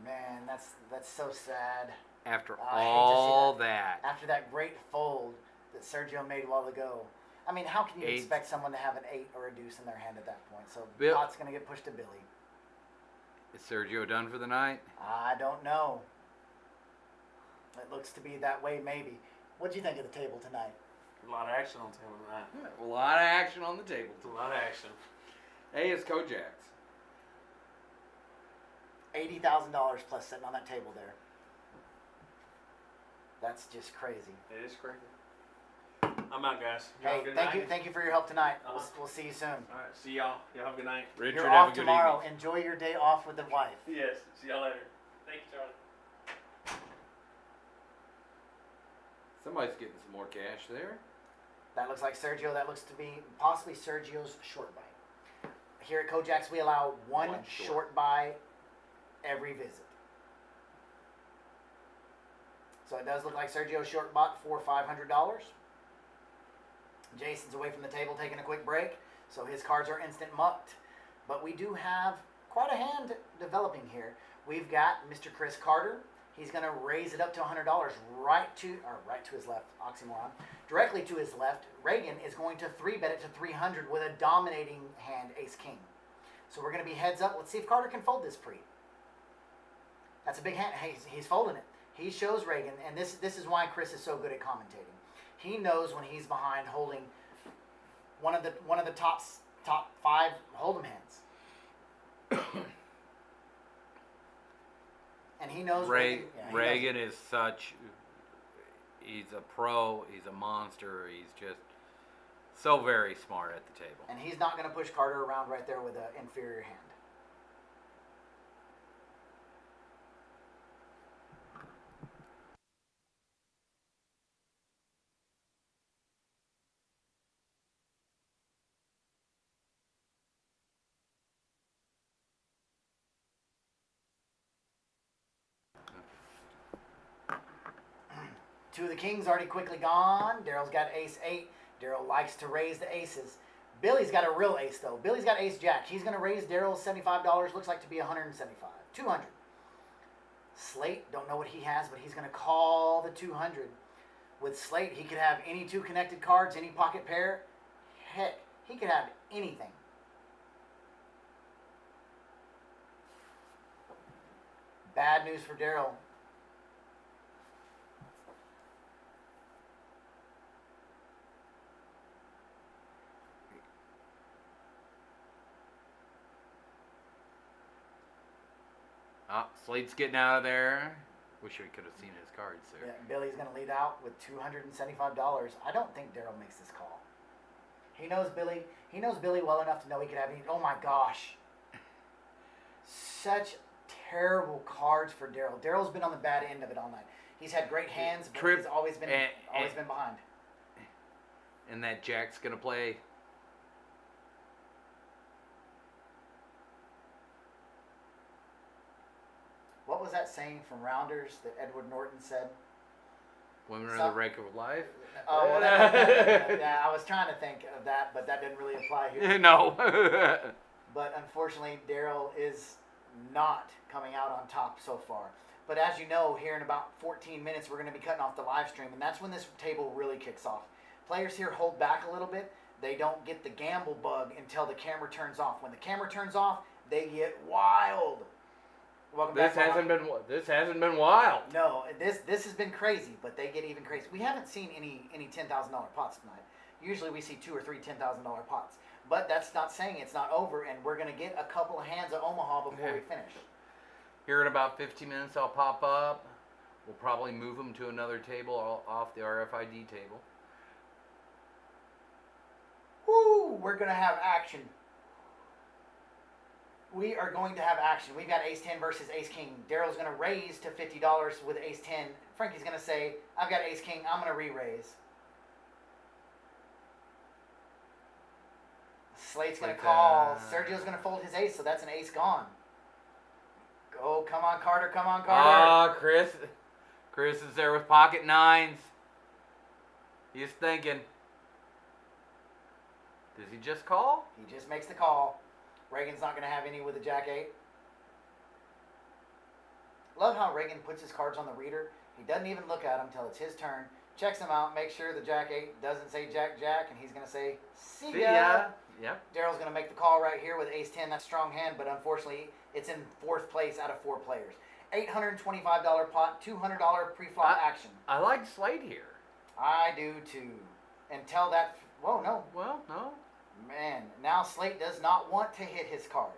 Man, that's so sad. After I hate to see all that. After that great fold that Sergio made a while ago. I mean, how can you 8. expect someone to have an 8 or a deuce in their hand at that point? So pot's going to get pushed to Billy. Is Sergio done for the night? I don't know. It looks to be that way, maybe. What'd you think of the table tonight? A lot of action on the table tonight. A lot of action on the table. It's a lot of action. Hey, it's Kojak's. $80,000 plus sitting on that table there. That's just crazy. It is crazy. I'm out, guys. You have Hey, a good thank night. you, thank you for your help tonight. Uh-huh. We'll see you soon. All right, see y'all. Y'all have a good night. Richard, You're have off a good tomorrow. evening. Enjoy your day off with the wife. Yes. See y'all later. Thank you, Charlie. Somebody's getting some more cash there. That looks like Sergio. That looks to be possibly Sergio's short buy. Here at Kojak's, we allow one One short. short buy every visit. So it does look like Sergio short bought for $500. Jason's away from the table taking a quick break, so his cards are instant mucked. But we do have quite a hand developing here. We've got Mr. Chris Carter. He's going to raise it up to $100 right to his left, oxymoron, directly to his left. Reagan is going to 3-bet it to 300 with a dominating hand, ace-king. So we're going to be heads up. Let's see if Carter can fold this pre. That's a big hand. He's folding it. He shows Reagan, and this is why Chris is so good at commentating. He knows when he's behind holding one of the top 5 hold'em hands. And he knows Reagan is such. He's a pro. He's a monster. He's just so very smart at the table. And he's not going to push Carter around right there with an inferior hand. Two of the kings already quickly gone. Daryl's got ace-8. Daryl likes to raise the aces. Billy's got a real ace, though. Billy's got ace-jack. He's going to raise Daryl's $75. Looks like to be $175. $200. Slate, don't know what he has, but he's going to call the $200. With Slate, he could have any 2 connected cards, any pocket pair. Heck, he could have anything. Bad news for Daryl. Slate's getting out of there. Wish we could have seen his cards there. Yeah, Billy's going to lead out with $275. I don't think Daryl makes this call. He knows Billy. He knows Billy well enough to know he could have any. Oh my gosh. Such terrible cards for Daryl. Daryl's been on the bad end of it all night. He's had great hands, but he's always been behind. And that Jack's gonna play. What was that saying from Rounders that Edward Norton said? Women are Some- the rake of life. Oh, well, yeah, I was trying to think of that, but that didn't really apply here. No. But unfortunately, Daryl is not coming out on top so far. But as you know, here in about 14 minutes, we're going to be cutting off the live stream, and that's when this table really kicks off. Players here hold back a little bit. They don't get the gamble bug until the camera turns off. When the camera turns off, they get wild. Welcome This back. hasn't been wild. No, this has been crazy, but they get even crazy. We haven't seen any $10,000 pots tonight. Usually we see 2 or 3 $10,000 pots. But that's not saying it's not over, and we're going to get a couple of hands of Omaha before we finish. Here in about 15 minutes, I'll pop up. We'll probably move them to another table off the RFID table. Woo! We're going to have action. We are going to have action. We've got Ace 10 versus Ace King. Daryl's going to raise to $50 with Ace 10. Frankie's going to say, I've got Ace King. I'm going to re-raise. Slate's going to call. Sergio's going to fold his ace, so that's an ace gone. Go, come on, Carter. Come on, Carter. Ah, Chris is there with pocket nines. He's thinking. Does he just call? He just makes the call. Reagan's not going to have any with a Jack 8. Love how Reagan puts his cards on the reader. He doesn't even look at them until it's his turn. Checks them out, makes sure the Jack 8 doesn't say Jack Jack, and he's going to say, see ya. Yep. Daryl's going to make the call right here with Ace 10. That's a strong hand, but unfortunately, it's in 4th place out of 4 players. $825 pot, $200 pre-flop action. I like Slate here. I do too. Until that, whoa, no. Well, no. Man, now Slate does not want to hit his card.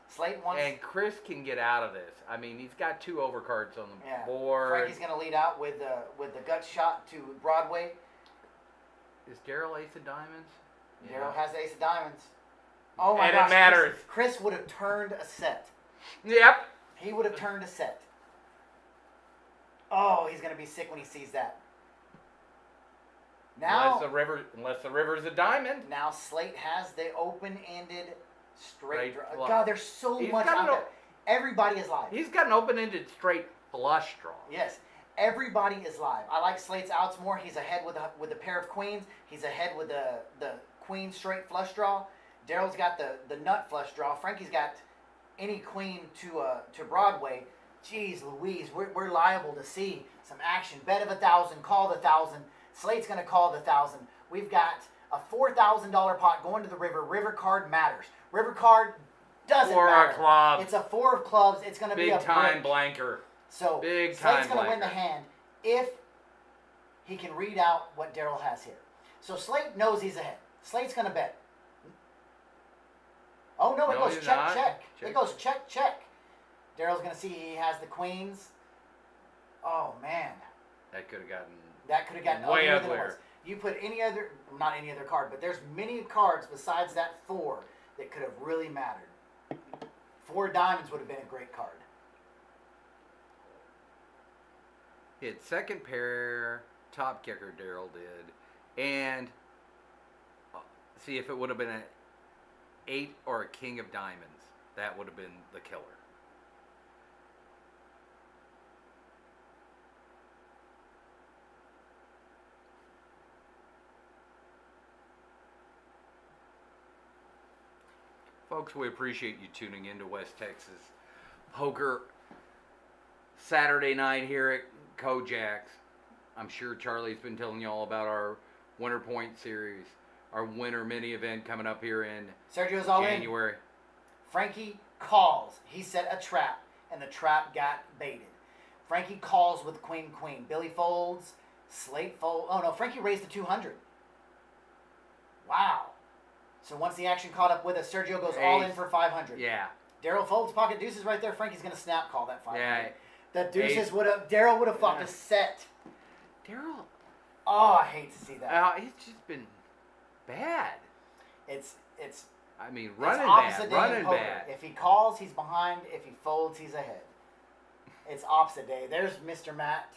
Slate wants... And Chris can get out of this. I mean, he's got 2 overcards on the board. Frankie's going to lead out with the gut shot to Broadway. Is Daryl ace of diamonds? Daryl has the ace of diamonds. Oh my And gosh. it matters. Chris would have turned a set. Yep. He would have turned a set. Oh, he's going to be sick when he sees that. Now, Unless the river's a diamond. now Slate has the open-ended straight Straight draw. flush. God, there's so He's much got out an there. Everybody is live. He's got an open-ended straight flush draw. Yes, everybody is live. I like Slate's outs more. He's ahead with a pair of queens. He's ahead with the queen straight flush draw. Daryl's got the nut flush draw. Frankie's got any queen to Broadway. Jeez Louise, we're liable to see some action. Bet of 1,000, call the 1,000. Slate's going to call the 1,000. We've got a $4,000 pot going to the river. River card matters. River card doesn't 4 matter. of clubs. It's a 4 of clubs. It's going to be a Big time break. blanker. So Big Slate's time going to win the blanker. hand if he can read out what Daryl has here. So Slate knows he's ahead. Slate's going to bet. Oh no, it No, goes he's check, not. check. Check. It goes check, check. Daryl's going to see he has the queens. Oh man, That could have gotten that could have gotten way uglier than it uglier. was. You put any other, not any other card, but there's many cards besides that 4 that could have really mattered. 4 diamonds would have been a great card. hit second pair, top kicker Daryl did, and see if it would have been an 8 or a king of diamonds. That would have been the killer. Folks, we appreciate you tuning into West Texas Poker Saturday night here at Kojak's. I'm sure Charlie's been telling you all about our Winter Point series, our winter mini event coming up here in Sergio's all in. January. Frankie calls. He set a trap, and the trap got baited. Frankie calls with queen, queen. Billy folds. Slate folds. Oh, no. Frankie raised to 200. Wow. So once the action caught up with us, Sergio goes all in for 500. Yeah. Daryl folds pocket deuces right there. Frankie's going to snap call that 500. Yeah. The deuces would have, Daryl would have fucked Yeah. a set. Daryl, Oh, I hate to see that. it's just been bad. It's I mean, it's running opposite bad, day in running poker. bad. If he calls, he's behind. If he folds, he's ahead. It's opposite day. There's Mr. Matt.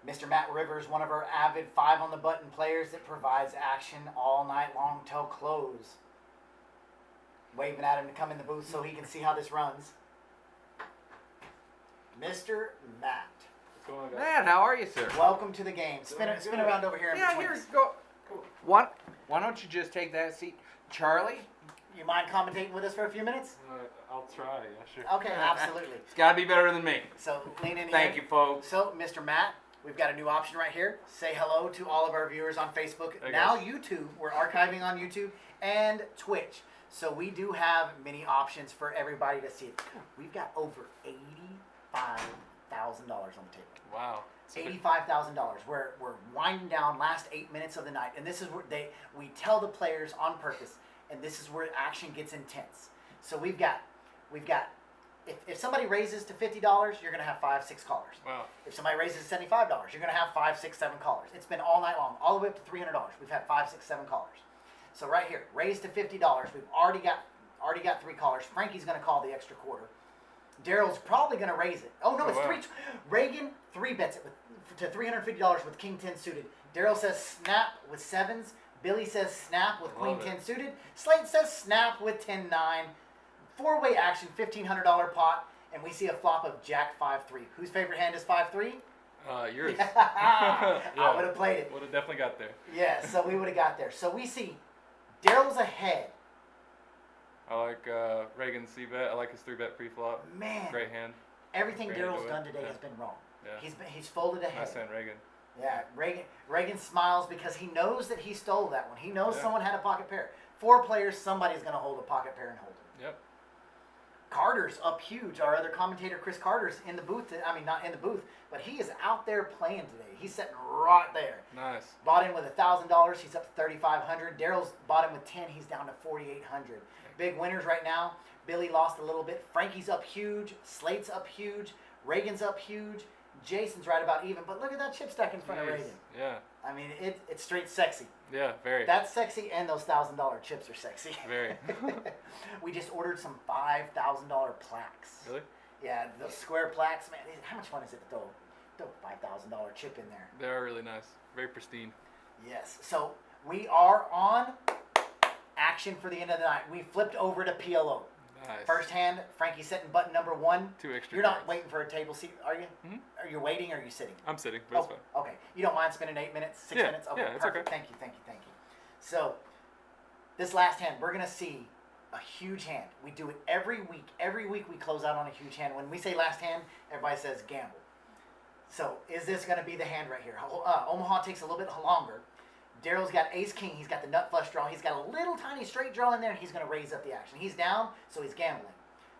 Mr. Matt Rivers, one of our avid 5 on the button players that provides action all night long till close. waving at him to come in the booth so he can see how this runs. Mr. Matt, What's going on, guys? Matt, how are you, sir? welcome to the game. Spin Doing around over here in Yeah, between here, us. go. Why don't you just take that seat? Charlie? You mind commentating with us for a few minutes? I'll try. Yeah, sure. Okay, absolutely. It's got to be better than me. So lean in Thank here. you, folks. So, Mr. Matt, we've got a new option right here. Say hello to all of our viewers on Facebook. Hey, Now guys. YouTube. We're archiving on YouTube and Twitch. So we do have many options for everybody to see. We've got over $85,000 on the table. Wow. $85,000. We're winding down last 8 minutes of the night, and this is where we tell the players on purpose, and this is where action gets intense. So we've got if somebody raises to $50, you're gonna have 5-6 callers. Wow. If somebody raises to $75, you're gonna have 5-6-7 callers. It's been all night long, all the way up to $300. We've had 5-6-7 callers. So right here, raise to $50. We've already got 3 callers. Frankie's gonna call the extra quarter. Daryl's probably going to raise it. Oh, no, Oh, it's wow. 3. Reagan 3 bets it to $350 with King 10 suited. Daryl says snap with 7s. Billy says snap with Queen Love 10 it. suited. Slate says snap with 10-9. 4-way action, $1,500 pot. And we see a flop of Jack 5-3. Whose favorite hand is 5-3? Yours. I would have played it. Would have definitely got there. Yeah, so we would have got there. So we see Daryl's ahead. I like Reagan's C-bet. I like his 3-bet pre-flop. Man, Great hand. everything Great to Daryl's do it. done today Yeah. has been wrong. Yeah. He's folded ahead. Nice hand, Reagan. Yeah, Reagan smiles because he knows that he stole that one. He knows Yeah. someone had a pocket pair. 4 players, somebody's going to hold a pocket pair and hold it. Yep. Carter's up huge. Our other commentator, Chris Carter's in the booth. I mean, not in the booth, but he is out there playing today. He's sitting right there. Nice. Bought in with $1,000. He's up to $3,500. Daryl's bought in with 10. He's down to $4,800. Big winners right now. Billy lost a little bit. Frankie's up huge. Slate's up huge. Reagan's up huge. Jason's right about even. But look at that chip stack in front of Jeez. Reagan. Yeah. I mean, it's straight sexy. Yeah. Very. That's sexy, and those $1,000 chips are sexy. Very. We just ordered some $5,000 plaques. Really? Yeah, the square plaques, man. How much fun is it to throw a $5,000 chip in there? They are really nice. Very pristine. Yes. So we are on action for the end of the night. We flipped over to PLO. Nice. First hand, Frankie's setting button number 1. 2 extra You're not cards. waiting for a table seat, are you? Mhm. Are you waiting or are you sitting? I'm sitting, but it's fine. Okay. You don't mind spending 8 minutes, 6 Yeah, minutes? Okay, yeah, it's perfect. okay. Thank you. So, this last hand, we're gonna see a huge hand. We do it every week. Every week we close out on a huge hand. When we say last hand, everybody says gamble. So, is this gonna be the hand right here? Omaha takes a little bit longer. Daryl's got ace king. He's got the nut flush draw. He's got a little tiny straight draw in there, and he's gonna raise up the action. He's down, so he's gambling.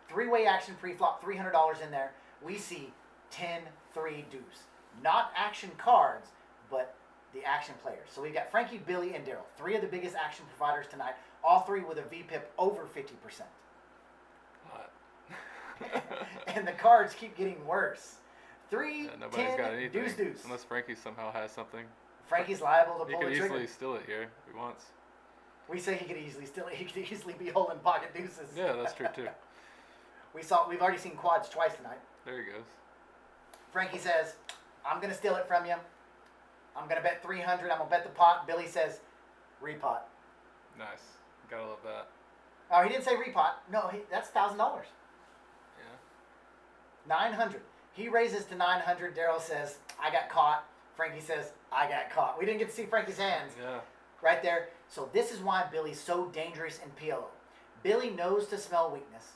3-way action pre-flop, $300 in there. We see 10-3 deuce. Not action cards, but the action players. So we've got Frankie, Billy, and Daryl. 3 of the biggest action providers tonight. All 3 with a VPIP over 50%. Hot. And the cards keep getting worse. 3, Yeah, nobody's got 10, anything. deuce, deuce. Unless Frankie somehow has something. Frankie's liable to He pull could the trigger. easily steal it here if he wants. We say he could easily be holding pocket deuces. Yeah, that's true too. We've already seen quads twice tonight. There he goes. Frankie says, I'm going to steal it from you. I'm going to bet 300. I'm going to bet the pot. Billy says, repot. Nice. Gotta love that. Oh, he didn't say repot. No, that's $1,000. Yeah. 900. He raises to 900. Daryl says, I got caught. Frankie says, I got caught. We didn't get to see Frankie's hands Yeah. right there. So this is why Billy's so dangerous in PLO. Billy knows to smell weakness.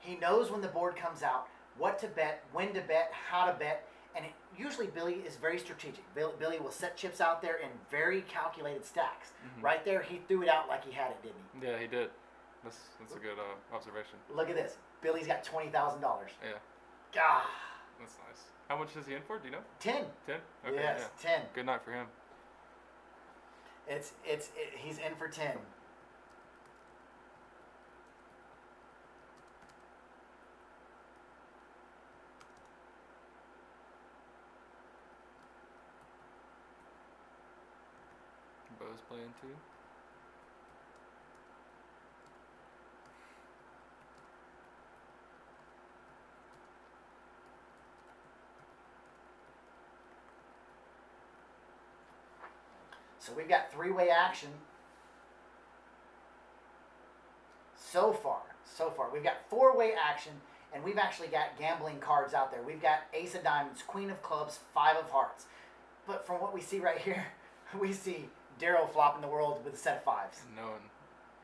He knows when the board comes out, what to bet, when to bet, how to bet. And usually Billy is very strategic. Billy will set chips out there in very calculated stacks. Mhm. Right there, he threw it out like he had it, didn't he? Yeah, he did. That's a good observation. Look at this. Billy's got $20,000. Yeah. God. That's nice. How much is he in for? Do you know? 10. 10? Okay, Yes, yeah. 10. Good night for him. He's in for 10. Bo's playing too. So we've got 3-way action. so far, we've got four-way action, and we've actually got gambling cards out there. We've got ace of diamonds, queen of clubs, five of hearts. But from what we see right here, we see Daryl flopping the world with a set of fives. No one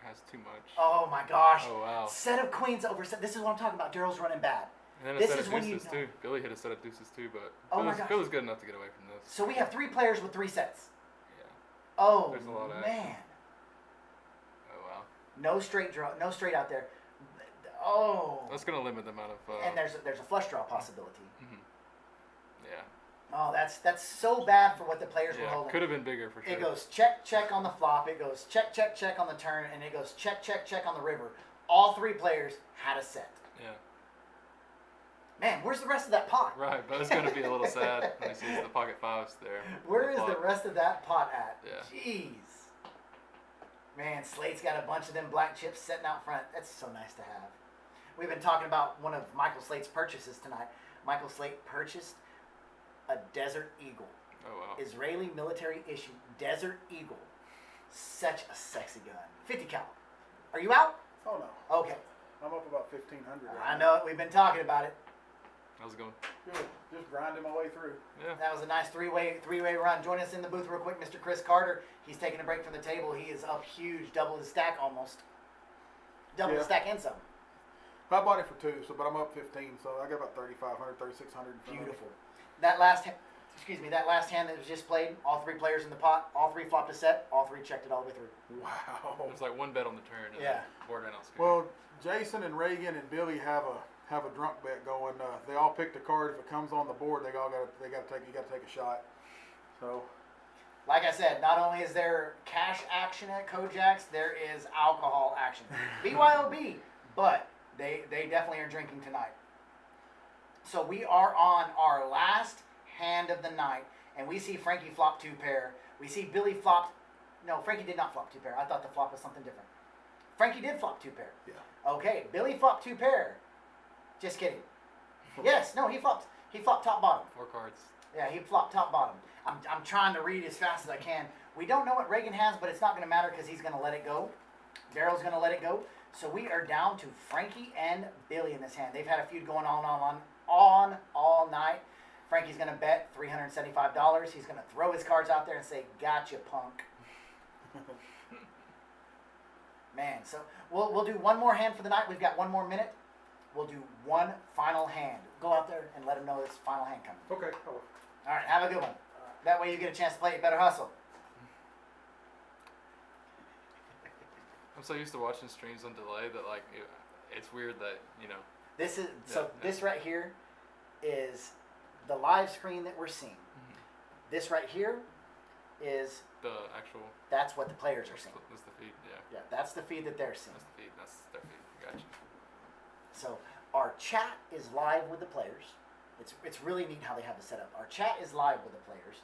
has too much. Oh my gosh. Oh, wow. Set of queens over set. This is what I'm talking about. Daryl's running bad. And then a This set is of when you deuces know. too. Billy hit a set of deuces too, but Oh my Phil gosh. was good enough to get away from this. So we have three players with three sets. Yeah. Oh, There's a lot of man. Oh wow. No straight draw, no straight out there. Oh. That's gonna limit the amount of. And there's a flush draw possibility. Mhm. Yeah. Oh, that's so bad for what the players were Yeah. holding. Could have been bigger for sure. It goes check, check on the flop. It goes check, check, check on the turn, and it goes check, check, check on the river. All three players had a set. Yeah. Man, where's the rest of that pot? Right, but it's gonna be a little sad when he sees the pocket fives there. Where on is the flop. rest of that pot at? Yeah. Jeez. Man, Slate's got a bunch of them black chips sitting out front. That's so nice to have. We've been talking about one of Michael Slate's purchases tonight. Michael Slate purchased a Desert Eagle. Oh wow. Israeli military issue Desert Eagle. Such a sexy gun. 50 cal. Are you out? Oh no, Okay. I'm up about 1,500. I know it. We've been talking about it. How's it going? Good, just grinding my way through. Yeah. That was a nice three-way run. Join us in the booth real quick, Mr. Chris Carter. He's taking a break from the table. He is up huge, double his stack almost. Double Yeah. the stack and some. I bought it for 2, but I'm up 15, so I got about 3,500, 3,600. in front of me. Beautiful. That last hand that was just played, all three players in the pot, all three flopped a set, all three checked it all the way through. Wow. There's like one bet on the turn. And Yeah. then board ran out scared. Well, Jason and Reagan and Billy have a drunk bet going. They all picked a card. If it comes on the board, you got to take a shot. So Like I said, not only is there cash action at Kojak's, there is alcohol action. BYOB, but they definitely are drinking tonight. So we are on our last hand of the night, and we see Frankie flop 2 pair. We see Billy flopped. No, Frankie did not flop 2 pair. I thought the flop was something different. Frankie did flop 2 pair. yeah. Okay, Billy flopped 2 pair. Just kidding. Yes, no, he flopped top bottom. 4 cards. Yeah, he flopped top bottom. I'm trying to read as fast as I can. We don't know what Reagan has, but it's not going to matter because he's going to let it go. Daryl's going to let it go. So we are down to Frankie and Billy in this hand. They've had a feud going on all night. Frankie's going to bet $375. He's going to throw his cards out there and say, "Gotcha, punk." Man, so we'll do one more hand for the night. We've got 1 more minute. We'll do one final hand. Go out there and let them know it's final hand coming. Okay. I will. All right, have a good one. That way you get a chance to play. You better hustle. I'm so used to watching streams on delay that like it's weird that This is Yeah. This right here is the live screen that we're seeing. This right here is the actual. that's what the players are seeing. That's the feed. Yeah. Yeah, that's the feed that they're seeing. That's the feed. That's their feed. Gotcha. So our chat is live with the players. It's really neat how they have it set up. Our chat is live with the players.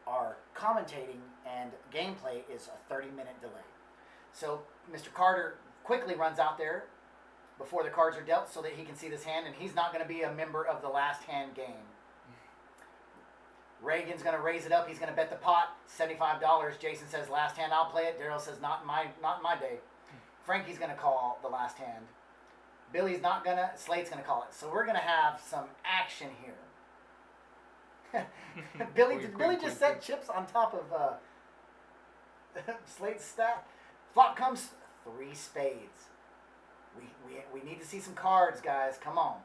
Our commentating and gameplay is a 30-minute delay. So Mr. Carter quickly runs out there before the cards are dealt so that he can see this hand, and he's not going to be a member of the last hand game. Reagan's going to raise it up. He's going to bet the pot, $75. Jason says, "Last hand, I'll play it." Daryl says, "Not in my day." Frankie's going to call the last hand. Billy's not going to. Slate's going to call it. So we're going to have some action here. Billy just set chips on top of Slate's stack. Flop comes 3 spades. We need to see some cards, guys. Come on.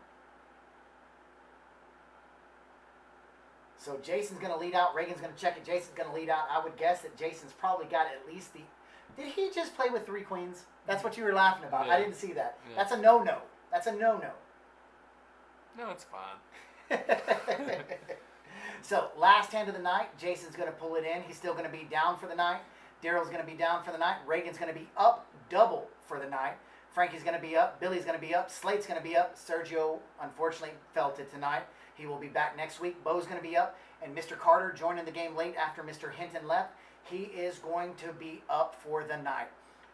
So Jason's going to lead out. Reagan's going to check it. Jason's going to lead out. I would guess that Jason's probably got at least the... Did he just play with 3 queens? That's what you were laughing about. Yeah. I didn't see that. Yeah. That's a no-no. That's a no-no. No, it's fine. So, last hand of the night. Jason's going to pull it in. He's still going to be down for the night. Daryl's going to be down for the night. Reagan's going to be up double for the night. Frankie's going to be up. Billy's going to be up. Slate's going to be up. Sergio, unfortunately, felt it tonight. He will be back next week. Bo's going to be up. And Mr. Carter joining the game late after Mr. Hinton left. He is going to be up for the night.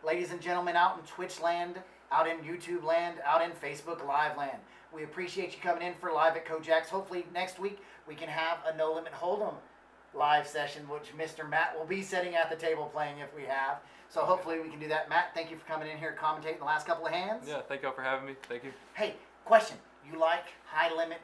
Ladies and gentlemen, out in Twitch land, out in YouTube land, out in Facebook Live land, we appreciate you coming in for Live at Kojak's. Hopefully next week we can have a No Limit Hold'em live session, which Mr. Matt will be sitting at the table playing if we have. So hopefully we can do that. Matt, thank you for coming in here commentating the last couple of hands. Yeah, thank y'all for having me. Thank you. Hey, question. You like high limit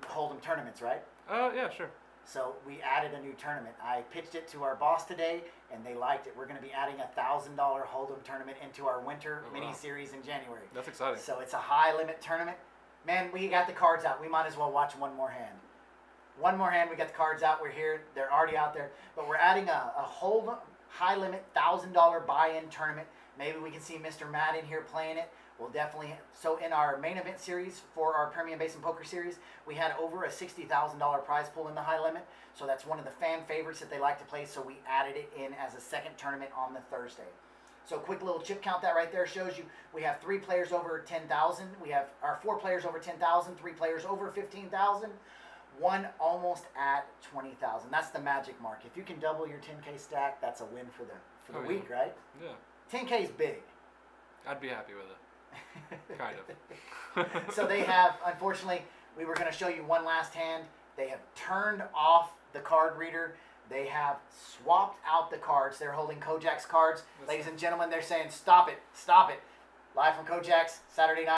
hold'em tournaments, right? Yeah, sure. So we added a new tournament. I pitched it to our boss today, and they liked it. We're going to be adding a $1,000 hold'em tournament into our winter Oh, wow. mini series in January. That's exciting. So it's a high limit tournament. Man, we got the cards out. We might as well watch one more hand. One more hand. We got the cards out. We're here. They're already out there. But we're adding a hold'em high limit $1,000 buy-in tournament. Maybe we can see Mr. Matt in here playing it. We'll definitely. So in our main event series for our Permian Basin Poker Series, we had over a $60,000 prize pool in the high limit. So that's one of the fan favorites that they like to play. So we added it in as a second tournament on the Thursday. So quick little chip count that right there shows you we have 3 players over 10,000. We have our 4 players over 10,000, 3 players over 15,000, 1 almost at 20,000. That's the magic mark. If you can double your 10K stack, that's a win for the Oh, yeah. week, right? Yeah, 10K is big. I'd be happy with it. Kind of. So they have, unfortunately, we were going to show you one last hand. They have turned off the card reader. They have swapped out the cards. They're holding Kojak's cards. Ladies and gentlemen, they're saying, stop it, stop it. Live from Kojak's, Saturday night.